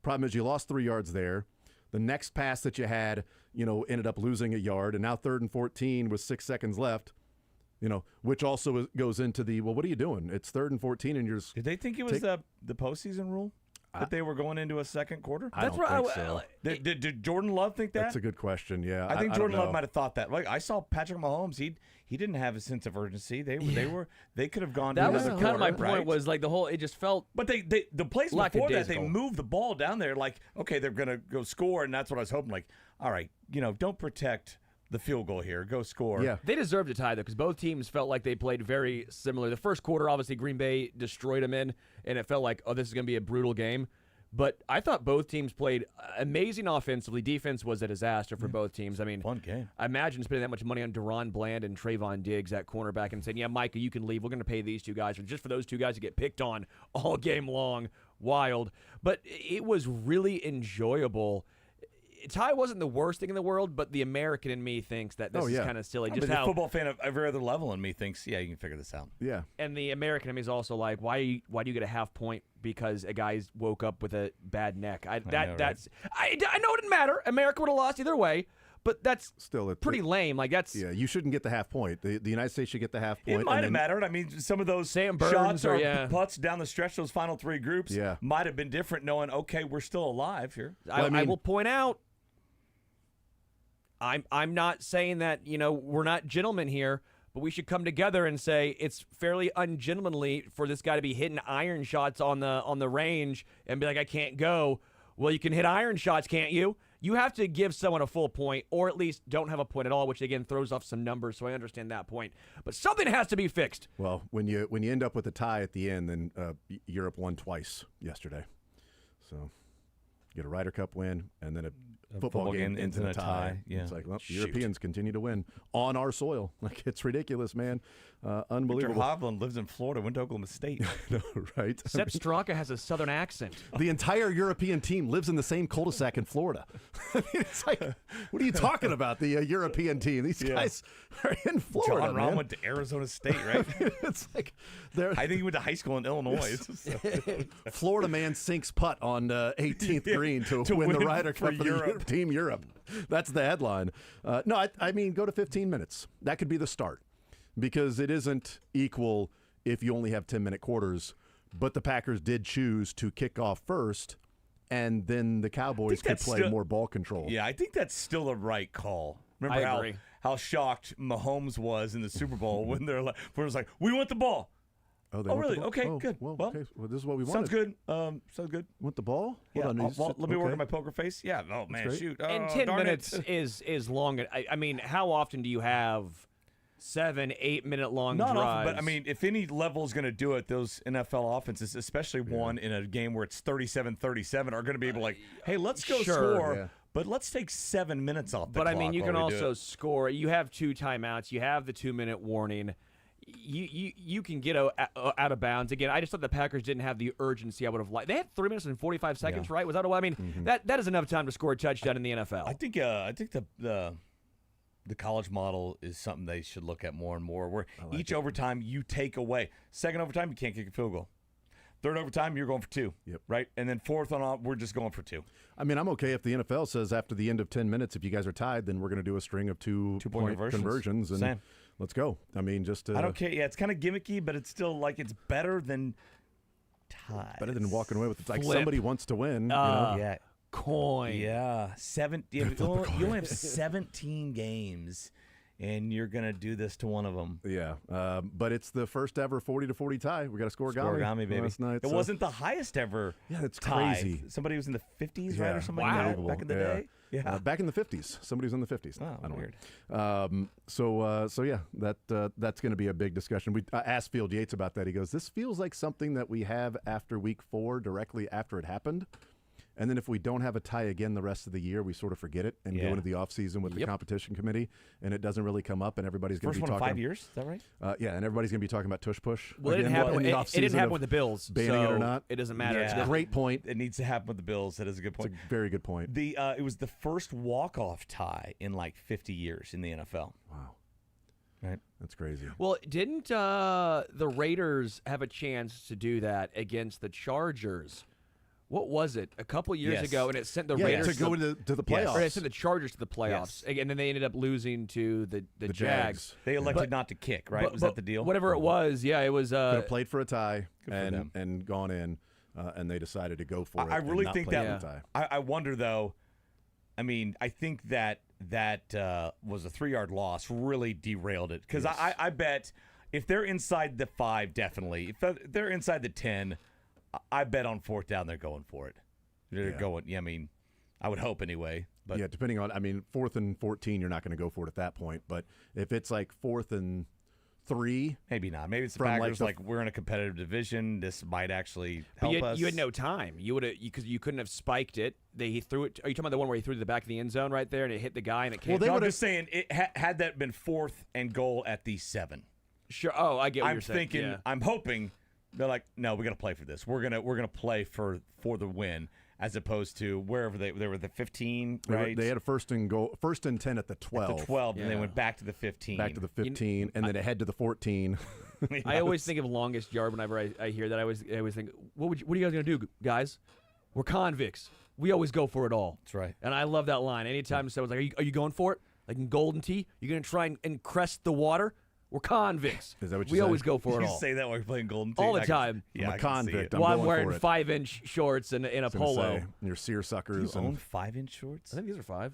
Problem is you lost 3 yards there. The next pass that you had, ended up losing a yard. And now 3rd and 14 with 6 seconds left. Which also goes into the, well, what are you doing? It's 3rd and 14, and you're. Did they think it was the postseason rule that they were going into a second quarter? I don't think so. Did Jordan Love think that? That's a good question. Yeah, I think Jordan Love might have thought that. Like I saw Patrick Mahomes, he didn't have a sense of urgency. They could have gone. That to was another kind of my quarter, point. right? Was like the whole. It just felt. But the plays before that, they lackadaisical. moved the ball down there. Like, okay, they're gonna go score, and that's what I was hoping. Like, all right, don't protect the field goal here. Go score. Yeah. They deserved a tie, though, because both teams felt like they played very similar. The first quarter, obviously, Green Bay destroyed them and it felt like, oh, this is going to be a brutal game. But I thought both teams played amazing offensively. Defense was a disaster for both teams. I mean, fun game. I imagine spending that much money on Deron Bland and Trayvon Diggs at cornerback and saying, yeah, Micah, you can leave. We're going to pay these 2 guys. Just for those 2 guys to get picked on all game long. Wild. But it was really enjoyable. Tie wasn't the worst thing in the world, but the American in me thinks that this is kind of silly. Just the football fan of every other level in me thinks, yeah, you can figure this out. Yeah. And the American in me is also like, why do you get a half point because a guy woke up with a bad neck? I know it didn't matter. America would have lost either way, but that's still pretty lame. Like that's you shouldn't get the half point. The United States should get the half point. It might have mattered. I mean, some of those Sam Burns shots or putts down the stretch, those final 3 groups, might have been different. Knowing, okay, we're still alive here. I will point out. I'm not saying that, we're not gentlemen here, but we should come together and say it's fairly ungentlemanly for this guy to be hitting iron shots on the range and be like, I can't go. Well, you can hit iron shots, can't you? You have to give someone a full point, or at least don't have a point at all, which again throws off some numbers. So I understand that point, but something has to be fixed. Well, when you end up with a tie at the end, then Europe won twice yesterday. So you get a Ryder Cup win and then a football game ends in a tie. Yeah. It's like, well, Europeans continue to win on our soil. Like, it's ridiculous, man. Unbelievable. Victor Hovland lives in Florida, went to Oklahoma State. No, right? Sepp Straka has a southern accent. The entire European team lives in the same cul-de-sac in Florida. I mean, it's like, what are you talking about, the European team? These guys are in Florida, John Rahm went to Arizona State, right? I mean, it's like I think he went to high school in Illinois. Florida man sinks putt on 18th green to win the Ryder Cup for Team Europe. That's the headline. No, I mean, go to 15 minutes. That could be the start, because it isn't equal if you only have 10-minute quarters. But the Packers did choose to kick off first, and then the Cowboys could play more ball control. Yeah, I think that's still the right call. Remember how shocked Mahomes was in the Super Bowl when it was like, we want the ball. Oh, really? Okay, good. Well, okay. Well, this is what we sounds wanted. good. Sounds good. Want the ball? Hold on. Let me work on my poker face. Yeah. Oh, man, shoot. And 10 minutes is long. I mean, how often do you have 7-8 minute long Not drives? often, but I mean, if any level is going to do it, those NFL offenses, especially one in a game where it's 37-37, are going to be able to like, hey, let's go score. Yeah. But let's take 7 minutes off the clock. But I mean, you can also score. You have 2 timeouts. You have the 2-minute warning. You can get out of bounds. Again, I just thought the Packers didn't have the urgency I would have liked. They had 3 minutes and 45 seconds, right? Was that what I mean? That is enough time to score a touchdown in the NFL. I think the college model is something they should look at more and more, where each overtime you take away. Second overtime, you can't kick a field goal. Third overtime, you're going for 2. Yep. Right? And then fourth on, we're just going for 2. I mean, I'm okay if the NFL says after the end of 10 minutes, if you guys are tied, then we're going to do a string of 2-point conversions. And Same. Let's go. I mean, just I don't care. Yeah, it's kind of gimmicky, but it's still like it's better than ties. Better than walking away with it. Like somebody wants to win. Yeah. coin. Yeah, you only have 17 games, and you're gonna do this to one of them. Yeah, but it's the first ever 40-40 tie. We got a scoregami baby. last night. It wasn't the highest ever. Yeah, it's tie. crazy. Somebody was in the 50s, Yeah, right, or something unbelievable. back in the day. Yeah, back in the 50s. Somebody was in the 50s. Oh, I don't weird. know. So yeah, that's going to be a big discussion. We asked Field Yates about that. He goes, "This feels like something that we have after week 4, directly after it happened." And then if we don't have a tie again the rest of the year, we sort of forget it and go into the offseason with the competition committee, and it doesn't really come up, and everybody's going to be First one talking. in 5 years, is that right? Yeah, and everybody's going to be talking about tush push. Well, it again didn't happen. in the It offseason didn't happen of with the Bills, banning so it or not. it doesn't matter. It's a great point. It needs to happen with the Bills. That is a good point. It's a very good point. It was the first walk-off tie in like 50 years in the NFL. Wow. Right. That's crazy. Well, didn't the Raiders have a chance to do that against the Chargers? What was it? A couple years ago, and it sent the Raiders to go to the playoffs. Or it sent the Chargers to the playoffs, and then they ended up losing to the Jags. They elected not to kick, right? Was that the deal? Whatever it was, yeah, it was. Could have played for a tie and gone in, and they decided to go for it. I really and not think play that. for a tie. I wonder though. I mean, I think that was a 3-yard loss really derailed it because I bet if they're inside the 5, definitely. If they're inside the 10. I bet on 4th down they're going for it. They're going. Yeah, I mean, I would hope anyway. But yeah, depending on. I mean, 4th and 14, you're not going to go for it at that point. But if it's like 4th and 3, maybe not. Maybe it's the Packers. Like we're in a competitive division. This might actually help us. You had no time. You would have because you couldn't have spiked it. He threw it. Are you talking about the one where he threw to the back of the end zone right there and it hit the guy and it came? Well, they were just saying it had that been 4th and goal at the 7. Sure. Oh, I get what you're saying. I'm thinking. Yeah. I'm hoping. They're like, no, we got to play for this. We're gonna play for the win, as opposed to wherever they were the 15, right? They had a first and 10 at the 12. At the 12, and they went back to the 15. Back to the 15, and then ahead to the 14. I always think of longest yard whenever I hear that. I always think, what are you guys gonna do, guys? We're convicts. We always go for it all. That's right. And I love that line. Anytime someone's like, are you going for it? Like in Golden Tee, you're gonna try and crest the water. We're convicts. Is that what you we say? always go for it all. You say that while you're playing Golden Tee? All the time. I'm a convict. I'm Well, I'm going wearing for it. 5-inch shorts and a polo. And your seersuckers. Do you own 5-inch shorts? I think these are 5.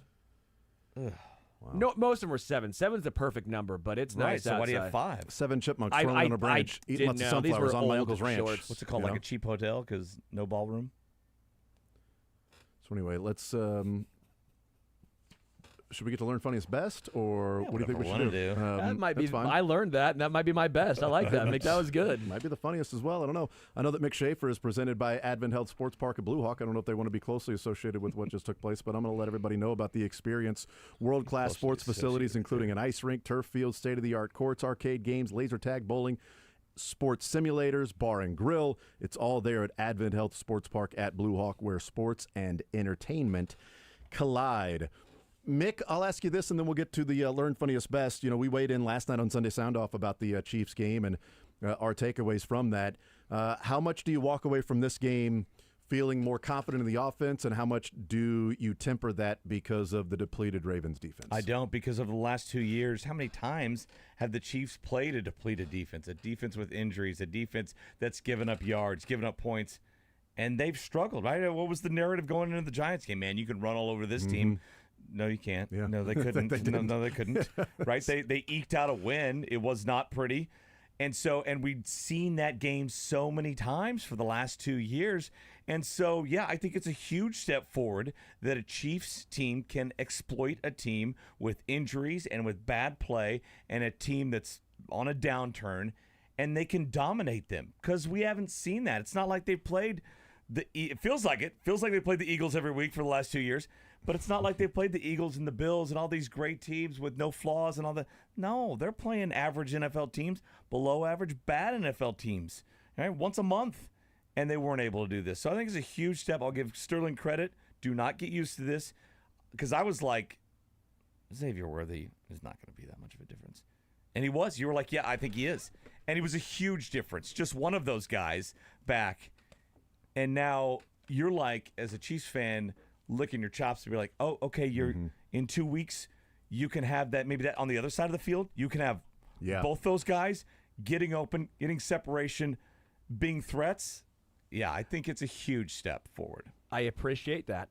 Ugh. Wow. No, most of them are 7. 7's the perfect number, but it's right. nice. So why do you have 5? 7 chipmunks thrown on a branch, eating lots of sunflowers on my uncle's ranch. Shorts. What's it called? Like a cheap hotel because no ballroom. So anyway, let's. Should we get to learn funniest best, or what do you think we should do? That might be. Fine. I learned that, and that might be my best. I like that. Mick, that was good. Might be the funniest as well. I don't know. I know that Mick Schaefer is presented by Advent Health Sports Park at Blue Hawk. I don't know if they want to be closely associated with what just took place, but I'm going to let everybody know about the experience. World-class sports facilities, including an ice rink, turf field, state-of-the-art courts, arcade games, laser tag, bowling, sports simulators, bar and grill. It's all there at Advent Health Sports Park at Blue Hawk, where sports and entertainment collide. Mick, I'll ask you this, and then we'll get to the Learn Funniest Best. You know, we weighed in last night on Sunday Sound Off about the Chiefs game and our takeaways from that. How much do you walk away from this game feeling more confident in the offense, and how much do you temper that because of the depleted Ravens defense? I don't, because of the last 2 years. How many times have the Chiefs played a depleted defense, a defense with injuries, a defense that's given up yards, given up points, and they've struggled, right? What was the narrative going into the Giants game? Man, you can run all over this team. No, you can't. Yeah. No, they couldn't. They they couldn't. Right? They eked out a win. It was not pretty. And we'd seen that game so many times for the last 2 years. And so, yeah, I think it's a huge step forward that a Chiefs team can exploit a team with injuries and with bad play and a team that's on a downturn, and they can dominate them because we haven't seen that. It's not like they've played it feels like they played the Eagles every week for the last 2 years. But it's not like they played the Eagles and the Bills and all these great teams with no flaws and all that. No, they're playing average NFL teams, below average, bad NFL teams, right? Once a month, and they weren't able to do this. So I think it's a huge step. I'll give Sterling credit. Do not get used to this, because I was like, Xavier Worthy is not going to be that much of a difference. And he was. You were like, yeah, I think he is. And he was a huge difference. Just one of those guys back. And now you're like, as a Chiefs fan, licking your chops to be like, oh, okay, you're in 2 weeks, you can have that, maybe that on the other side of the field, you can have both those guys getting open, getting separation, being threats. Yeah, I think it's a huge step forward. I appreciate that.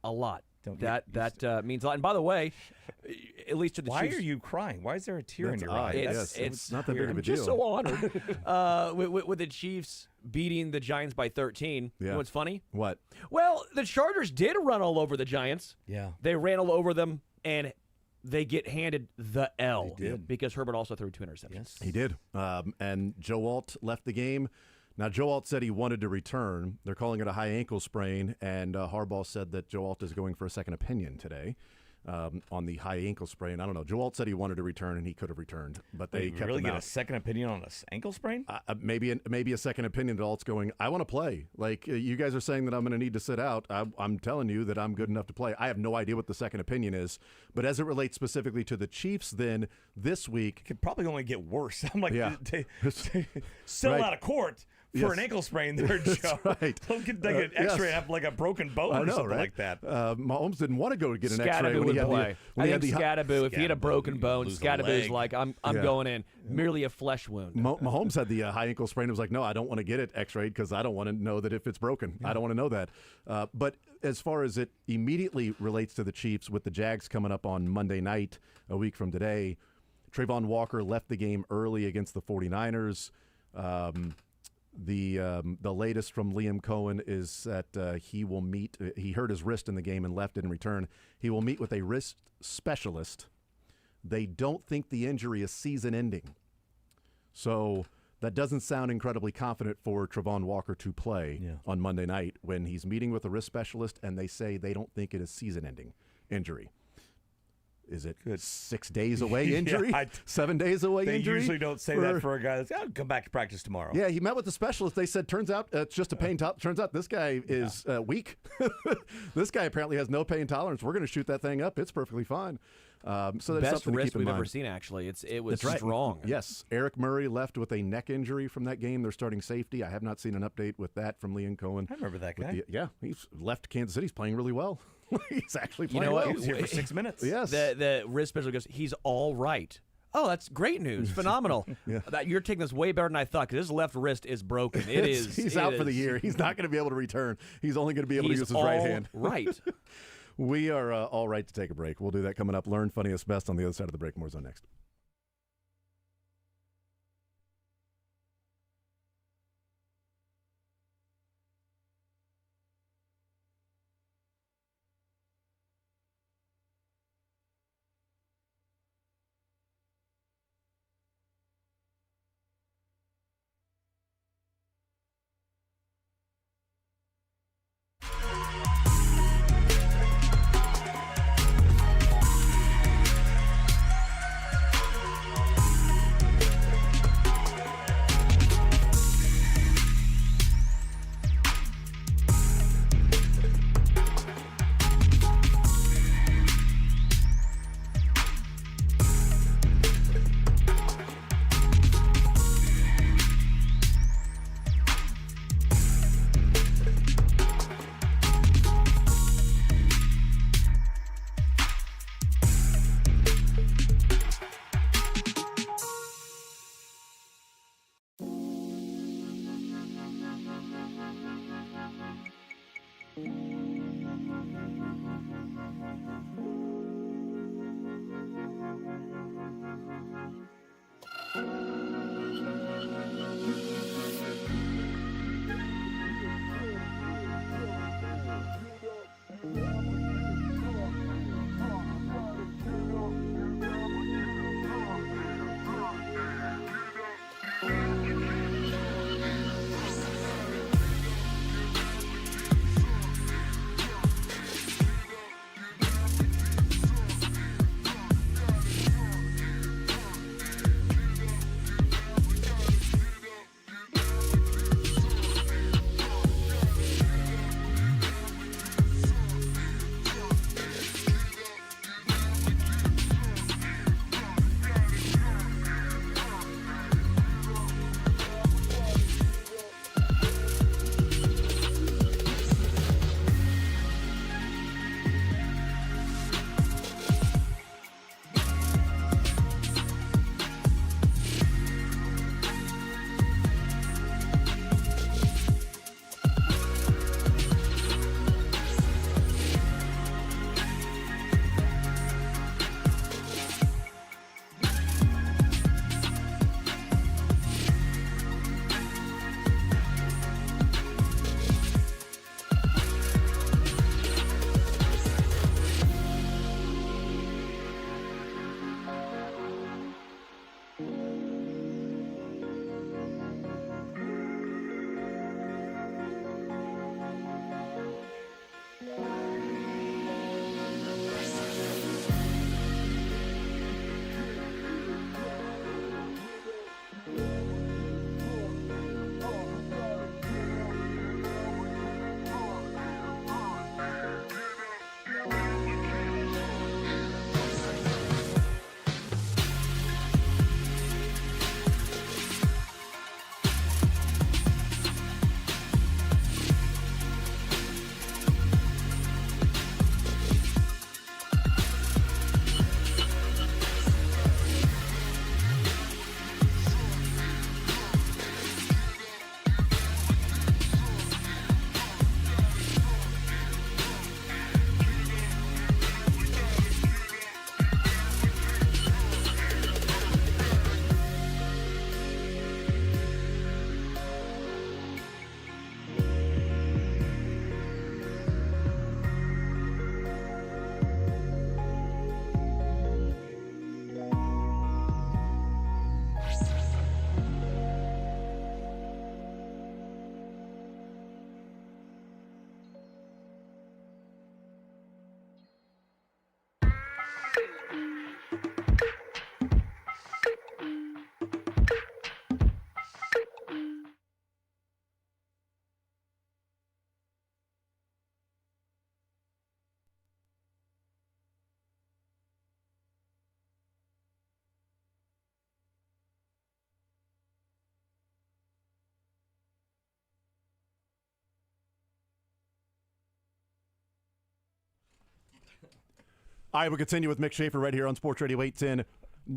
a lot. That means a lot. And by the way, at least to the Why Chiefs. are you crying? Why is there a tear in your eye? It's not that big of a I'm just deal. so honored. With the Chiefs beating the Giants by 13. You know what's funny? What? Well, the Chargers did run all over the Giants. Yeah. They ran all over them, and they get handed the L. They did. Because Herbert also threw 2 interceptions. He did. And Joe Alt left the game. Now, Joe Alt said he wanted to return. They're calling it a high ankle sprain, and Harbaugh said that Joe Alt is going for a second opinion today on the high ankle sprain. I don't know. Joe Alt said he wanted to return, and he could have returned, but they kept really him get out. a second opinion on an ankle sprain? Maybe a second opinion that Alt's going, I want to play. Like, you guys are saying that I'm going to need to sit out. I'm telling you that I'm good enough to play. I have no idea what the second opinion is. But as it relates specifically to the Chiefs, then this week. Could probably only get worse. I'm like, still Right. out of court for an ankle sprain there, Joe. Right. Don't get like an x-ray and have like a broken bone I or know, something right? like that. Mahomes didn't want to go get an X-ray Scadaboo when he would had play. the Scadaboo, if he had a broken bone, lose a Scadaboo's leg. like, I'm going in. Merely a flesh wound. Mahomes had the high ankle sprain. It was like, no, I don't want to get it X-rayed because I don't want to know that if it's broken. I don't want to know that. But as far as it immediately relates to the Chiefs, with the Jags coming up on Monday night, a week from today, Trayvon Walker left the game early against the 49ers. The latest from Liam Cohen is that he will meet. He hurt his wrist in the game and left it in return. He will meet with a wrist specialist. They don't think the injury is season-ending, so that doesn't sound incredibly confident for Trayvon Walker to play on Monday night when he's meeting with a wrist specialist and they say they don't think it is season-ending injury. Is it 6 days away injury? 7 days away They injury? usually don't say that for a guy that's, I'll come back to practice tomorrow. Yeah, he met with the specialist. They said, turns out it's just a pain tolerance. Turns out this guy is weak. This guy apparently has no pain tolerance. We're going to shoot that thing up. It's perfectly fine. So that's Best something to wrist keep in we've mind. ever seen, actually. It was That's right. strong. Yes. Eric Murray left with a neck injury from that game. They're starting safety. I have not seen an update with that from Liam Cohen. I remember that guy. He's left Kansas City. He's playing really well. He's actually playing You know what? well. He was here for 6 minutes. Yes. The wrist specialist goes, he's all right. Oh, that's great news. Phenomenal. You're taking this way better than I thought because his left wrist is broken. He's out for the year. He's not going to be able to return. He's only going to be able to use his right hand. Right. We are all right to take a break. We'll do that coming up. Learn funniest best on the other side of the break. More Zone next. All right, we'll continue with Mick Schaefer right here on Sports Radio 810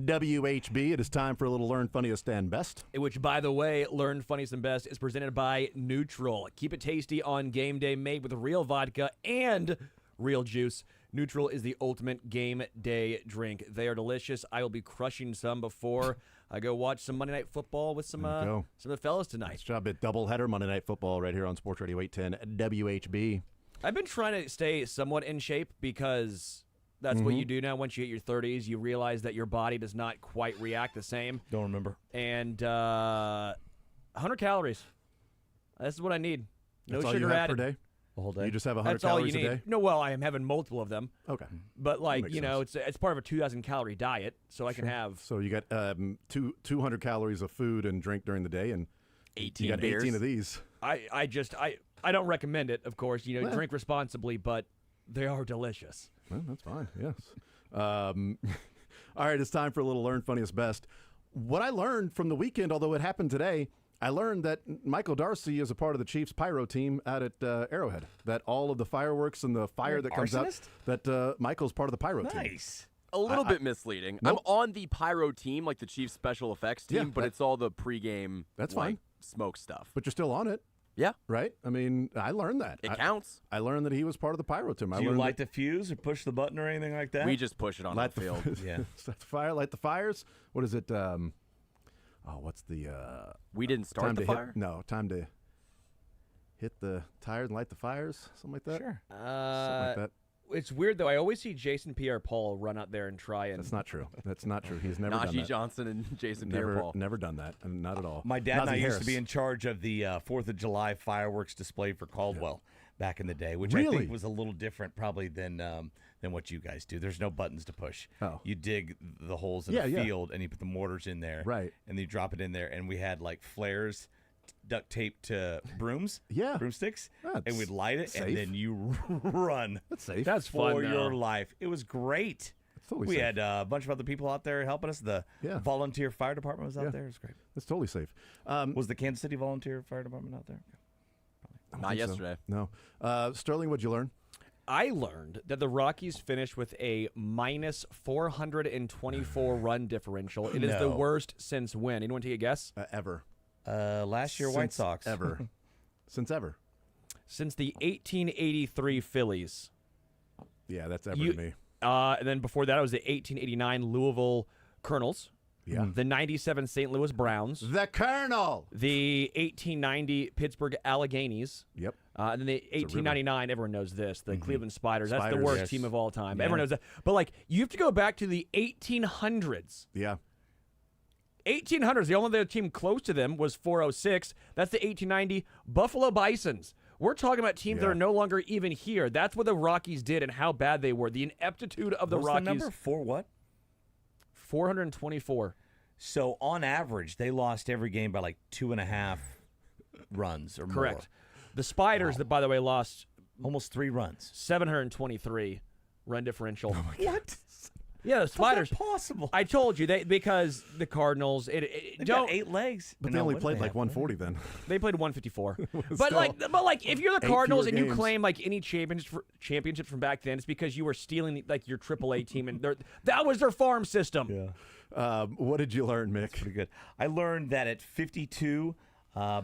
WHB. It is time for a little Learn Funniest and Best. Which, by the way, Learn Funniest and Best is presented by Neutral. Keep it tasty on game day, made with real vodka and real juice. Neutral is the ultimate game day drink. They are delicious. I will be crushing some before I go watch some Monday Night Football with some of the fellas tonight. Nice job at doubleheader Monday Night Football right here on Sports Radio 810 WHB. I've been trying to stay somewhat in shape because that's what you do now. Once you hit your 30s, you realize that your body does not quite react the same. Don't remember. And 100 calories. This is what I need. No That's all sugar you have added. per day? The whole day? You just have 100 That's all calories you need. a day? No, well, I am having multiple of them. Okay. But, like, makes you know, it's part of a 2,000 calorie diet, so I can have. So you got 200 calories of food and drink during the day, and 18 you got beers. 18 of these. I don't recommend it, of course. You know, drink responsibly, but they are delicious. Well, that's fine, yes. All right, it's time for a little Learn Funniest Best. What I learned from the weekend, although it happened today, I learned that Michael Darcy is a part of the Chiefs pyro team out at Arrowhead. That all of the fireworks and the fire that comes out, that Michael's part of the pyro team. Nice. A little bit misleading. Nope. I'm on the pyro team, like the Chiefs special effects team, Yeah, but it's all the pregame That's like, fine. smoke stuff. But you're still on it. Yeah. Right? I mean, I learned that. It counts. I learned that he was part of the pyro team. Do you light the fuse or push the button or anything like that? We just push it on the field. Yeah. Light the fire, light the fires. What is it? What's the... we didn't start time the to fire? Time to hit the tires and light the fires? Something like that? Sure. Something like that. It's weird, though. I always see Jason Pierre-Paul run out there and try and... That's not true. That's not true. He's never done Najee that. Johnson and Jason Never, Pierre-Paul. never done that. Not at all. My dad and I Najee used Harris. to be in charge of the 4th of July fireworks display for Caldwell back in the day, which I Really? think was a little different probably than what you guys do. There's no buttons to push. Oh. You dig the holes in Yeah, the yeah. field and you put the mortars in there. Right. And you drop it in there. And we had like flares duct taped to brooms. Yeah. Broomsticks. That's and we'd light it safe. and then you run. That's safe. That's for fun, your though. life. It was great. It's totally We safe. had a bunch of other people out there helping us. The volunteer fire department was out there. It was great. It's totally safe. Was the Kansas City volunteer fire department out there? I don't Not think so. yesterday. No. Sterling, what'd you learn? I learned that the Rockies finished with a minus 424 run differential. It is the No. worst since when? Anyone take a guess? Ever. Last year, White Since Sox. Ever. Since ever. Since the 1883 Phillies. Yeah, that's ever to me. And then before that, it was the 1889 Louisville Colonels. Yeah. The 97 St. Louis Browns. The Colonel. The 1890 Pittsburgh Alleghenies. Yep. And then the 1899, everyone knows this, the Cleveland Spiders. That's the Spiders, worst yes. team of all time. Yeah. Everyone knows that. But, like, you have to go back to the 1800s. Yeah. 1800s. The only other team close to them was 406. That's the 1890 Buffalo Bisons. We're talking about teams that are no longer even here. That's what the Rockies did and how bad they were. The ineptitude of the What was Rockies. the number? For what? 424. So on average, they lost every game by like 2.5 runs or more. Correct. The Spiders, that by the way, lost almost 3 runs. 723 run differential. What? Yeah, the Spiders. How's that possible? I told you because the Cardinals. They've Don't. got 8 legs. But No, they only what do played they like have? 140 then. They played 154. but Still, like, if you're the 8 Cardinals fewer and you games. claim like any championships from back then, it's because you were stealing like your AAA team and that was their farm system. Yeah. What did you learn, Mick? Pretty good. I learned that at 52,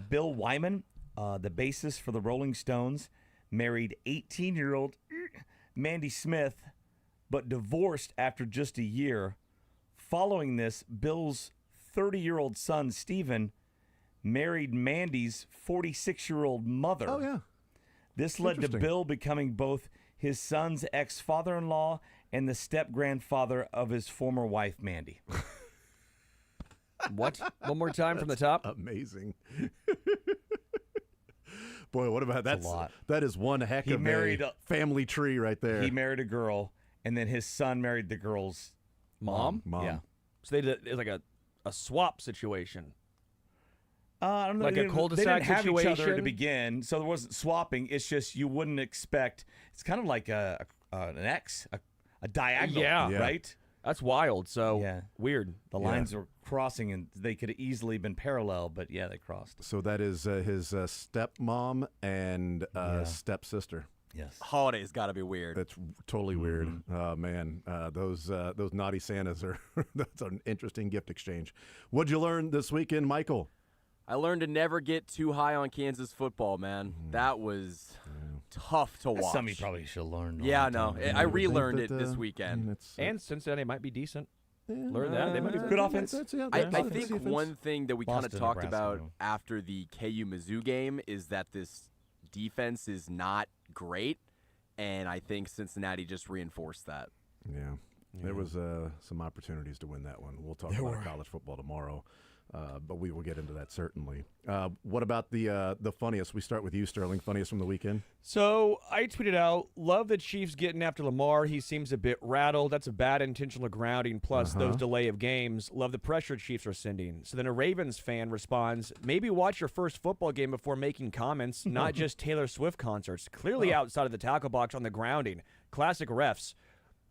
Bill Wyman, the bassist for the Rolling Stones, married 18-year-old Mandy Smith, but divorced after just a year. Following this, Bill's 30-year-old son, Stephen, married Mandy's 46-year-old mother. Oh, yeah. This led to Interesting. Bill becoming both his son's ex-father-in-law and the step-grandfather of his former wife, Mandy. What? One more time from the top. Amazing. Boy, what about That's a lot. That is one heck He of married a family tree right there. He married a girl, and then his son married the girl's Mom? Yeah. So they did it's like a swap situation. I don't know. Like a they cul-de-sac didn't have each other to situation? begin, so there wasn't swapping. It's just you wouldn't expect. It's kind of like an X, a diagonal, Yeah. right? That's wild. So Yeah. weird. The lines were crossing, and they could have easily been parallel, but yeah, they crossed. So that is his stepmom and stepsister. Holiday's got to be weird. That's totally weird. Oh man, those naughty Santas are that's an interesting gift exchange. What'd you learn this weekend, Michael? I learned to never get too high on Kansas football, man. That was tough to watch. That's something you probably should have learned. Yeah, no, I relearned it this weekend. And Cincinnati might be decent. Learn that. They might be good offense. I think one thing that we kind of talked about after the KU Mizzou game is that this defense is not great, and I think Cincinnati just reinforced that. Yeah. There was some opportunities to win that one. We'll talk about college football tomorrow, but we will get into that certainly. What about the funniest? We start with you, Sterling. Funniest from the weekend? So I tweeted out, love the Chiefs getting after Lamar. He seems a bit rattled. That's a bad intentional grounding, plus those delay of games. Love the pressure Chiefs are sending. So then a Ravens fan responds, maybe watch your first football game before making comments, not just Taylor Swift concerts. Clearly outside of the tackle box on the grounding. Classic refs.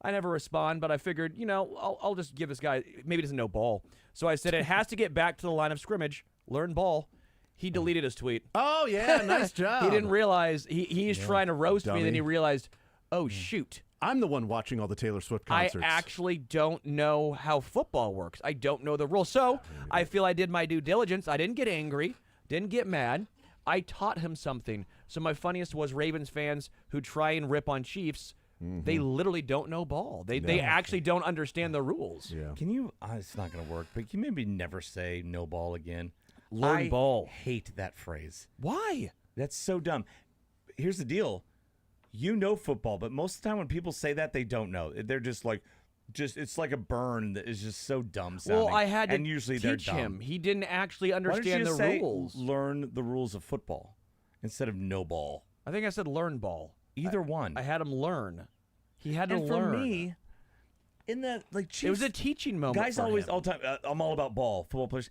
I never respond, but I figured, I'll just give this guy, maybe he doesn't know ball. So I said it has to get back to the line of scrimmage, learn ball. He deleted his tweet. Oh, yeah, nice job. He didn't realize, he's trying to roast me, and then he realized, oh, shoot. I'm the one watching all the Taylor Swift concerts. I actually don't know how football works. I don't know the rules. So I feel I did my due diligence. I didn't get angry, didn't get mad. I taught him something. So my funniest was Ravens fans who try and rip on Chiefs. They literally don't know ball. They actually don't understand the rules. Yeah. Can you? It's not going to work. But can you maybe never say no ball again? Learn ball. I hate that phrase. Why? That's so dumb. Here's the deal. You know football, but most of the time when people say that, they don't know. They're just like, it's like a burn that is just so dumb sounding. Well, I had to and usually teach they're dumb. him. He didn't actually Why don't you understand the just say, rules. Learn the rules of football instead of no ball. I think I said learn ball. Either one. I had him learn. He had to and learn. For me, in that Chiefs, it was a teaching moment. Guys for always him. all the time. I'm all about ball. Football players.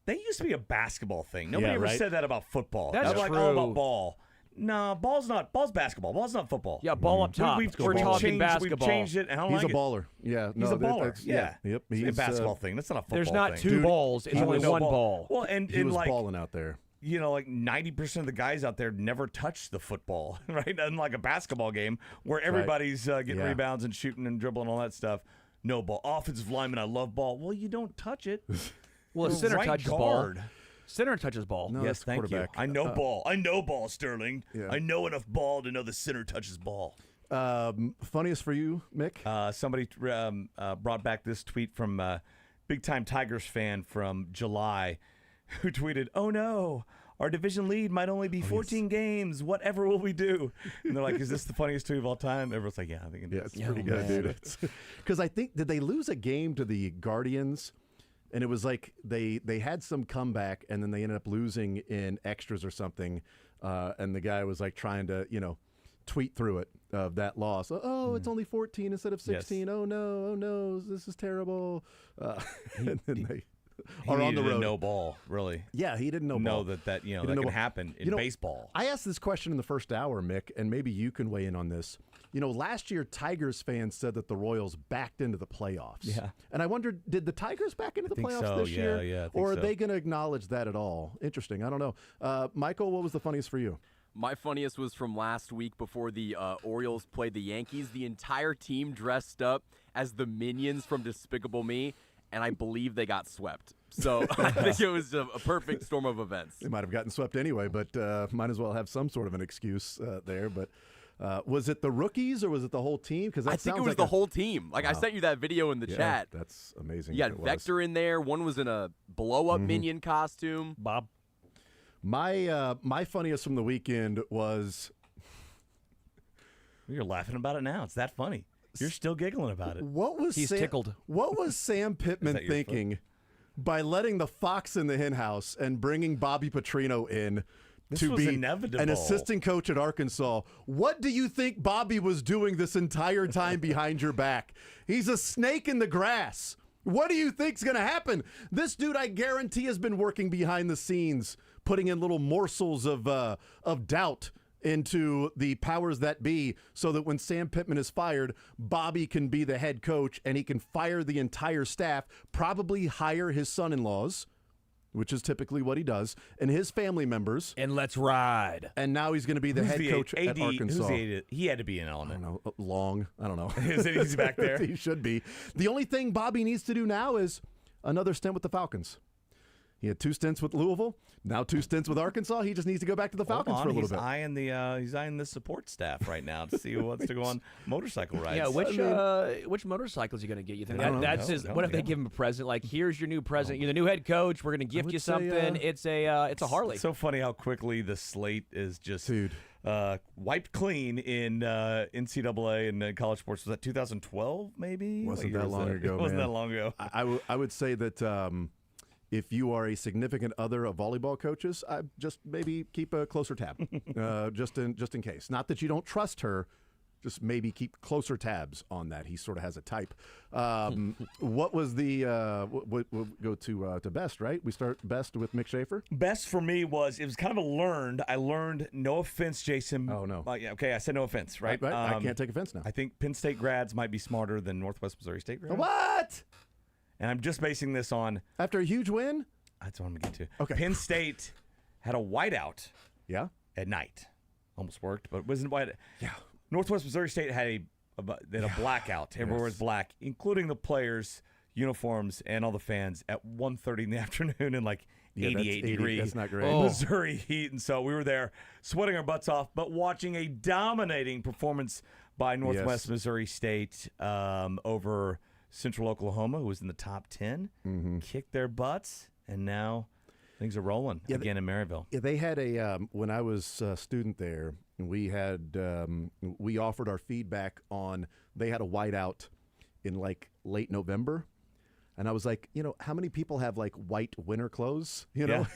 They used to be a basketball thing. Nobody ever said that about football. That's like all about ball. No, ball's basketball. Ball's not football. Yeah, ball up top. We're talking basketball. We've changed it. And I don't He's like a baller. Yeah, He's a baller. Yeah. Yep. It's He's a basketball thing. That's not a football There's not thing. two balls. It's only one ball. Well, and he was like balling out there. Like 90% of the guys out there never touch the football, right? Unlike a basketball game where everybody's getting rebounds and shooting and dribbling and all that stuff. No ball. Offensive lineman, I love ball. Well, you don't touch it. Well, a center touches ball. guard. Center touches ball. No, Yes, that's thank you. quarterback. I know ball. I know ball, Sterling. Yeah. I know enough ball to know the center touches ball. Funniest for you, Mick? Somebody brought back this tweet from big-time Tigers fan from July who tweeted, "Oh no, our division lead might only be 14 games. Whatever will we do?" And they're like, "Is this the funniest tweet of all time?" Everyone's like, "Yeah, I think it is." It's pretty good, dude. Because I think, did they lose a game to the Guardians? And it was like they had some comeback, and then they ended up losing in extras or something. And the guy was like trying to, tweet through it of that loss. Oh, it's only 14 instead of 16. Yes. Oh no, this is terrible. And then they are on the road. No ball, really. Yeah, he didn't know ball. that can happen in baseball. I asked this question in the first hour, Mick, and maybe you can weigh in on this. Last year Tigers fans said that the Royals backed into the playoffs. Yeah. And I wondered, did the Tigers back into the playoffs so. this year? Yeah, I think or are so. they going to acknowledge that at all? Interesting. I don't know. Michael, what was the funniest for you? My funniest was from last week before the Orioles played the Yankees. The entire team dressed up as the minions from Despicable Me, and I believe they got swept. So I think it was a perfect storm of events. They might have gotten swept anyway, but might as well have some sort of an excuse there. But was it the rookies or was it the whole team? Because I think it was the whole team. Like, wow. I sent you that video in the chat. That's amazing. You had Vector in there. One was in a blow-up minion costume. Bob. My funniest from the weekend was... You're laughing about it now. It's that funny. You're still giggling about it. He's tickled. What was Sam Pittman thinking by letting the fox in the hen house and bringing Bobby Petrino in to be inevitable. An assistant coach at Arkansas? What do you think Bobby was doing this entire time behind your back? He's a snake in the grass. What do you think's going to happen? This dude, I guarantee, has been working behind the scenes, putting in little morsels of doubt into the powers that be so that when Sam Pittman is fired, Bobby can be the head coach and he can fire the entire staff, probably hire his son-in-laws, which is typically what he does, and his family members. And let's ride. And now he's going to be the head coach AD, at Arkansas. He had to be an element. I don't know. Long. I don't know. Is it he's back there? He should be. The only thing Bobby needs to do now is another stint with the Falcons. He had 2 stints with Louisville, now 2 stints with Arkansas. He just needs to go back to the Falcons for a little bit. He's eyeing the support staff right now to see who wants to go on motorcycle rides. Yeah, which motorcycle is he going to get? You think that's his? What if they give him a present? Like, here's your new present. You're the new head coach. We're going to gift you something. It's a Harley. It's so funny how quickly the slate is just wiped clean in NCAA and college sports. Was that 2012? Maybe Wasn't that long ago? It wasn't that long ago. I would say that. If you are a significant other of volleyball coaches, I just maybe keep a closer tab, just in case. Not that you don't trust her, just maybe keep closer tabs on that. He sort of has a type. What was the? We'll go to best, right? We start best with Mick Schaefer. Best for me was kind of a learned. I learned. No offense, Jason. Oh no. Yeah, okay, I said no offense, right? I can't take offense now. I think Penn State grads might be smarter than Northwest Missouri State grads. What? And I'm just basing this on after a huge win. That's what I'm going to get to. Okay. Penn State had a whiteout. Yeah. At night, almost worked, but it wasn't white. Yeah. Northwest Missouri State had a blackout. Everywhere was black, including the players' uniforms and all the fans at 1:30 in the afternoon in 88 degrees. That's not great. Missouri heat, and so we were there sweating our butts off, but watching a dominating performance by Northwest Missouri State over Central Oklahoma, who was in the top 10, kicked their butts, and now things are rolling again in Maryville. Yeah, they had when I was a student there, we offered our feedback on, they had a whiteout in late November. And I was like, how many people have white winter clothes? If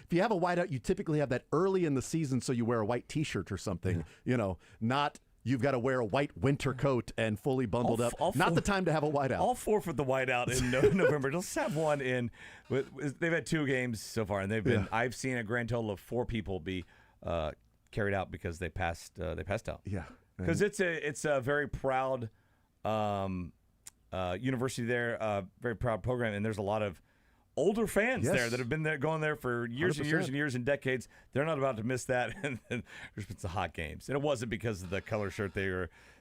you have a whiteout, you typically have that early in the season, so you wear a white T-shirt or something, not you've got to wear a white winter coat and fully bundled up. Not the time to have a whiteout. All four for the whiteout in November. Let's have one in. They've had 2 games so far, and they've been. I've seen a grand total of 4 people be carried out because they passed out. Yeah, because it's a very proud university there, very proud program, and there's a lot of older fans there that have been there, going there for years 100%. And years and years and decades. They're not about to miss that. And then there's been some hot games. And it wasn't because of the color shirt they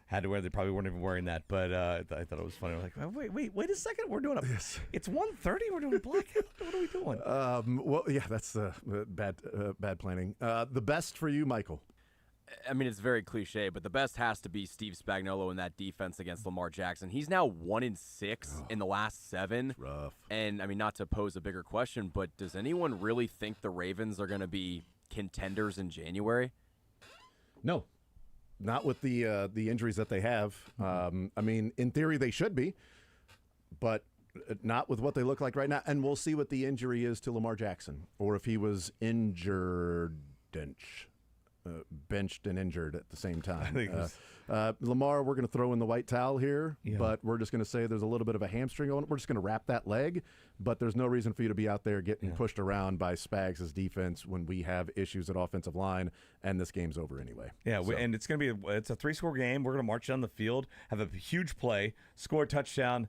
had to wear. They probably weren't even wearing that. But I thought it was funny. We're like, wait a second. We're doing it's 1:30. We're doing a blackout. What are we doing? Well, yeah, that's bad planning. The best for you, Michael. I mean, it's very cliche, but the best has to be Steve Spagnuolo in that defense against Lamar Jackson. He's now 1-6 in the last 7. Rough. And I mean, not to pose a bigger question, but does anyone really think the Ravens are going to be contenders in January? No, not with the injuries that they have. I mean, in theory, they should be, but not with what they look like right now. And we'll see what the injury is to Lamar Jackson, or if he was injured. Benched and injured at the same time. Lamar, we're going to throw in the white towel here, but we're just going to say there's a little bit of a hamstring on it. We're just going to wrap that leg, but there's no reason for you to be out there getting pushed around by Spags' defense when we have issues at offensive line, and this game's over anyway. Yeah, and it's going to be a 3-score game. We're going to march down the field, have a huge play, score a touchdown,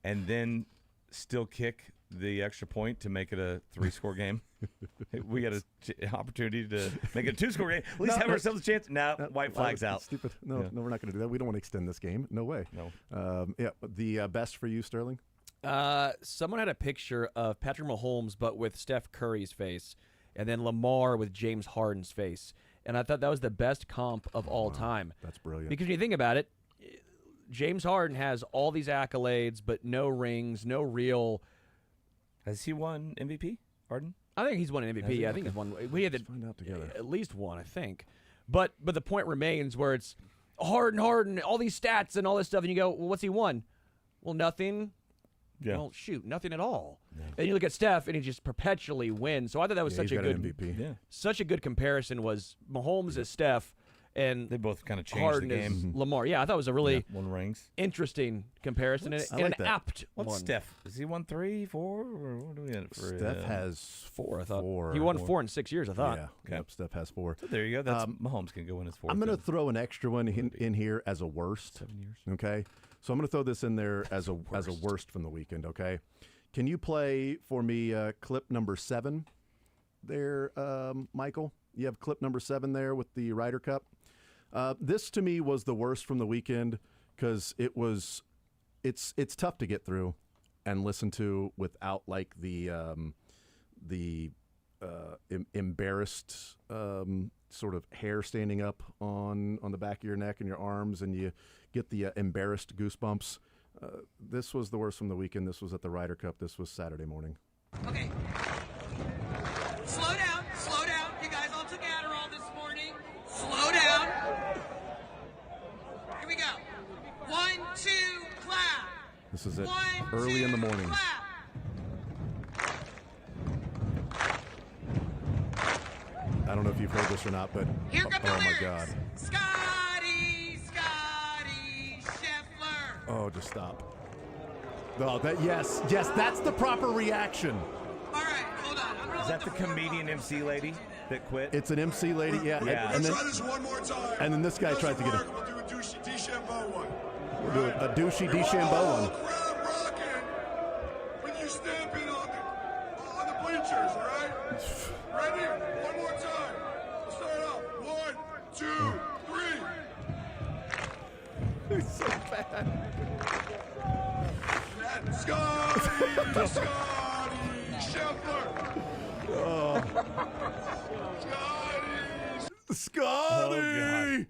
and then still kick the extra point to make it a 3-score game. We got an opportunity to make it a 2-score game. At least have ourselves a chance. White flag's out. Stupid. No, we're not going to do that. We don't want to extend this game. No way. No. The best for you, Sterling? Someone had a picture of Patrick Mahomes, but with Steph Curry's face, and then Lamar with James Harden's face. And I thought that was the best comp of all time. That's brilliant. Because when you think about it, James Harden has all these accolades, but no rings, no real. Has he won MVP, Harden? I think he's won an MVP. Yeah, I think he's won. We had at least one, I think. But the point remains where it's Harden, all these stats and all this stuff, and you go, well, what's he won? Well, nothing. Yeah. Well, shoot, nothing at all. Yeah. And you look at Steph, and he just perpetually wins. So I thought that was such a good MVP. Yeah. Such a good comparison was Mahomes as Steph. And they both kind of changed Harden the game. Is Lamar. Yeah, I thought it was a really one rings. Interesting comparison and an apt What's one. Steph? Is he won 3, 4? Or what do we have for Steph has 4, I thought. 4. He won 4 in 6 years, I thought. Yeah, okay. Yep, Steph has 4. So there you go. That's Mahomes can go in his 4th. I'm going to throw an extra one in here as a worst. 7 years. Okay? So I'm going to throw this in there as a worst from the weekend, okay? Can you play for me clip number 7 there, Michael? You have clip number 7 there with the Ryder Cup. This to me was the worst from the weekend because it's tough to get through and listen to without like the embarrassed sort of hair standing up on the back of your neck and your arms, and you get the embarrassed goosebumps. This was the worst from the weekend. This was at the Ryder Cup. This was Saturday morning. Okay. Slow down. Slow down. You guys all took Adderall this morning. Slow down. Here we go. 1, 2, clap. This is it. 1, Early 2, in the morning. Clap. I don't know if you've heard this or not, but Here come the oh my lyrics. God. Scotty Scheffler. Oh, just stop. No, yes, that's the proper reaction. All right, hold on. I'm gonna Is that the comedian MC lady that quit? It's an MC lady, yeah. Yeah. And then, Let's try this one more time. and then this guy tries to get it. We'll do a douchey DeChambeau one. We'll do a douchey DeChambeau one. Crowd rocking when you stamp in on the bleachers, all right? Ready? One more time. We'll start off. 1, 2, 3. It's so bad. Scotty Scheffler. Oh. Scotty.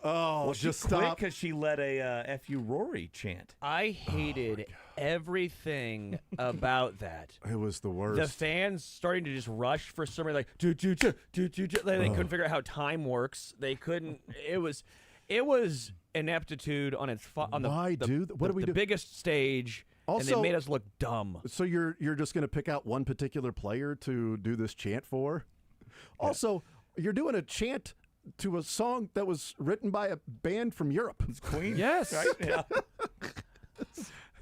Oh, Well, just she quit stop. because she led a "Fu Rory" chant. I hated everything about that. It was the worst. The fans starting to just rush for somebody like do. They couldn't figure out how time works. They couldn't. It was ineptitude on its on the Why the, do what do we the do? biggest stage. And they Also- made us look dumb. So you're just going to pick out one particular player to do this chant for? Also, you're doing a chant to a song that was written by a band from Europe. It's Queen. Yes. Right? Yeah.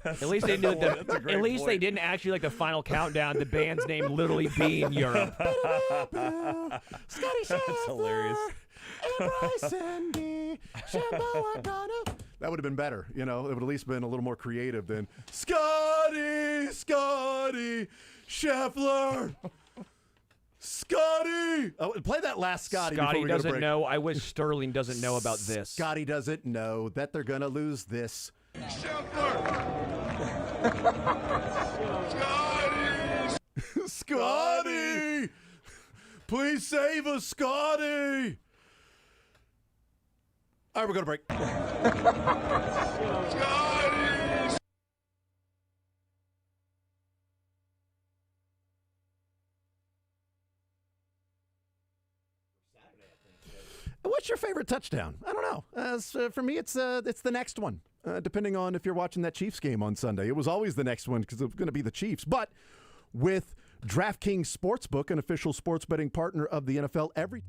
At least they knew That's a great at least they point. didn't actually like the final countdown. The band's name literally be in Europe. Scotty That's hilarious. That would have been better, you know. It would at least been a little more creative than Scotty Scheffler. Scotty! Oh, play that last Scotty. before Scotty we go to doesn't break. know. I wish Sterling doesn't know about this. Scotty doesn't know that they're gonna lose this. Scotty! Please save us, Scotty! All right, we're going to break. What's your favorite touchdown? I don't know. For me, it's the next one, depending on if you're watching that Chiefs game on Sunday. It was always the next one because it was going to be the Chiefs. But with DraftKings Sportsbook, an official sports betting partner of the NFL, every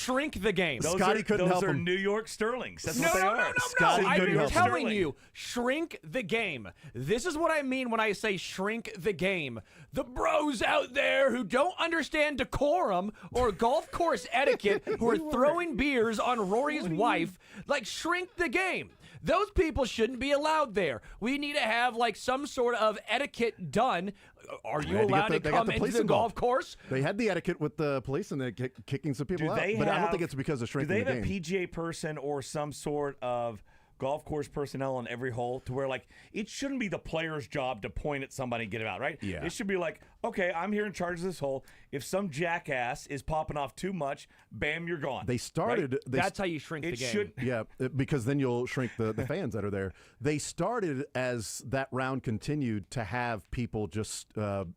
Shrink the game. Scotty couldn't help Those are him. New York Sterlings. That's No, what they no, are. no, no, Scotty no. couldn't I'm help him. telling you, shrink the game. This is what I mean when I say shrink the game. The bros out there who don't understand decorum or golf course etiquette, who are throwing beers on Rory's wife, like, shrink the game. Those people shouldn't be allowed there. We need to have like some sort of etiquette done. Are you allowed to come into the golf course? They had the etiquette with the police and they're kicking some people out. But I don't think it's because of shrinking the game. Do they have a PGA person or some sort of golf course personnel on every hole to where, like, it shouldn't be the player's job to point at somebody and get it out, right? Yeah. It should be like, okay, I'm here in charge of this hole. If some jackass is popping off too much, bam, you're gone. They started. Right? That's how you shrink the game. Yeah, because then you'll shrink the fans that are there. They started as that round continued to have people just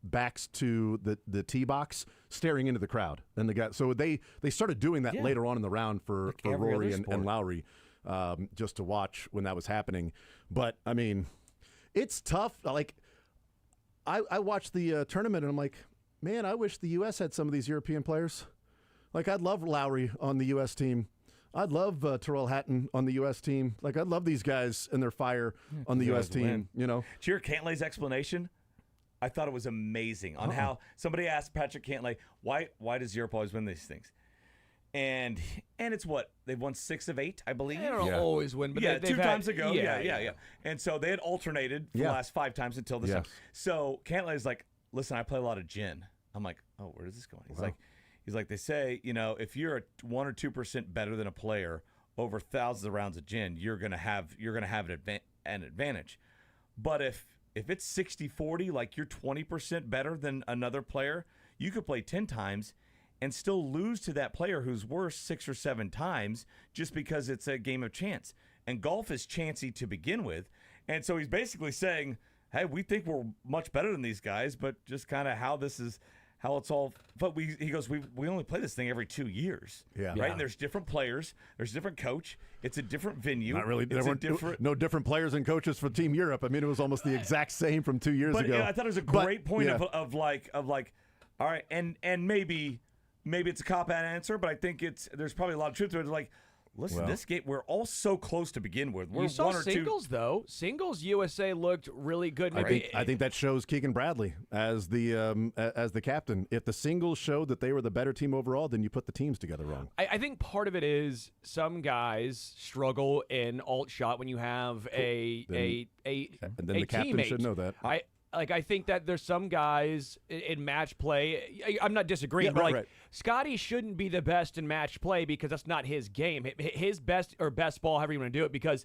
backs to the tee box staring into the crowd. And so they started doing that later on in the round for Rory and Lowry. Just to watch when that was happening. But, I mean, it's tough. Like, I watched the tournament, and I'm like, man, I wish the U.S. had some of these European players. Like, I'd love Lowry on the U.S. team. I'd love Terrell Hatton on the U.S. team. Like, I'd love these guys and their fire on the U.S. team, you know. Did you hear Cantlay's explanation? I thought it was amazing on how somebody asked Patrick Cantlay, why does Europe always win these things? And it's what? They've won 6 of 8, I believe. They don't always win, but yeah, they've 2 had, times ago. Yeah. Yeah. And so they had alternated for the last 5 times until this time. So Cantlay's like, listen, I play a lot of gin. I'm like, oh, where is this going? He's like, they say, you know, if you're 1 or 2% better than a player over thousands of rounds of gin, you're gonna have an advantage. But if it's 60-40, like you're 20% better than another player, you could play 10 times and still lose to that player who's worse 6 or 7 times just because it's a game of chance. And golf is chancy to begin with. And so he's basically saying, hey, we think we're much better than these guys, but just kind of how it's all. But he goes, we only play this thing every 2 years. Yeah. Right? Yeah. And there's different players. There's a different coach. It's a different venue. Not really. There weren't no different players and coaches for Team Europe. I mean, it was almost the exact same from 2 years ago. But I thought it was a great point of like, all right, and maybe it's a cop-out answer, but I think there's probably a lot of truth to it. It's like, listen, this game, we're all so close to begin with. We're you saw 1 or 2. singles, though. Singles USA looked really good. I think that shows Keegan Bradley as the captain. If the singles showed that they were the better team overall, then you put the teams together wrong. I think part of it is some guys struggle in alt shot when you have a the captain teammate. should know that. I think that there's some guys in match play. I'm not disagreeing, but Scotty shouldn't be the best in match play because that's not his game. His best ball, however you want to do it, because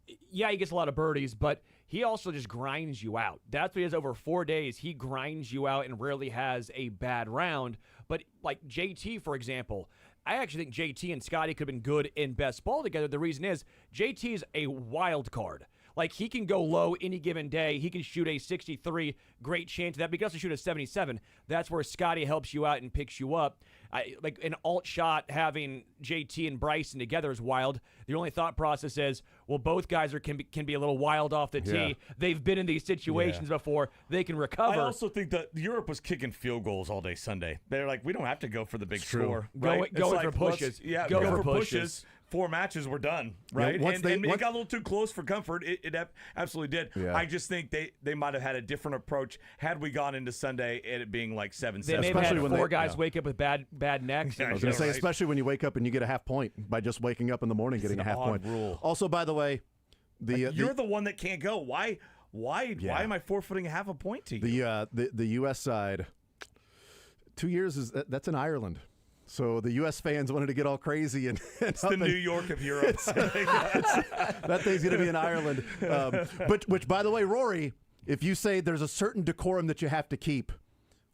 he gets a lot of birdies, but he also just grinds you out. That's what he does over 4 days. He grinds you out and rarely has a bad round. But like JT, for example, I actually think JT and Scotty could have been good in best ball together. The reason is JT is a wild card. Like, he can go low any given day. He can shoot a 63, great chance of that. But he can also shoot a 77. That's where Scotty helps you out and picks you up. Like, an alt shot having JT and Bryson together is wild. The only thought process is, well, both guys can be a little wild off the tee. Yeah. They've been in these situations before. They can recover. I also think that Europe was kicking field goals all day Sunday. They're like, we don't have to go for the big true. score. Go Right? for pushes. Go for pushes. 4 matches were done, right? Yeah, and it got a little too close for comfort. It absolutely did. Yeah. I just think they might have had a different approach had we gone into Sunday and it being like 7-7. They may have had 4 guys wake up with bad necks. I was going to say, especially when you wake up and you get a half point by just waking up in the morning getting a half point. Rule. Also, by the way, you're the one that can't go. Why am I forfeiting half a point to you? The U.S. side, 2 years that's in Ireland. So the U.S. fans wanted to get all crazy and it's the New York of Europe. That thing's going to be in Ireland. Which, by the way, Rory, if you say there's a certain decorum that you have to keep,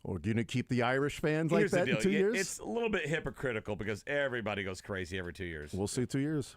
or do you keep the Irish fans Here's like that the deal. in 2 years? It's a little bit hypocritical because everybody goes crazy every 2 years. We'll see 2 years.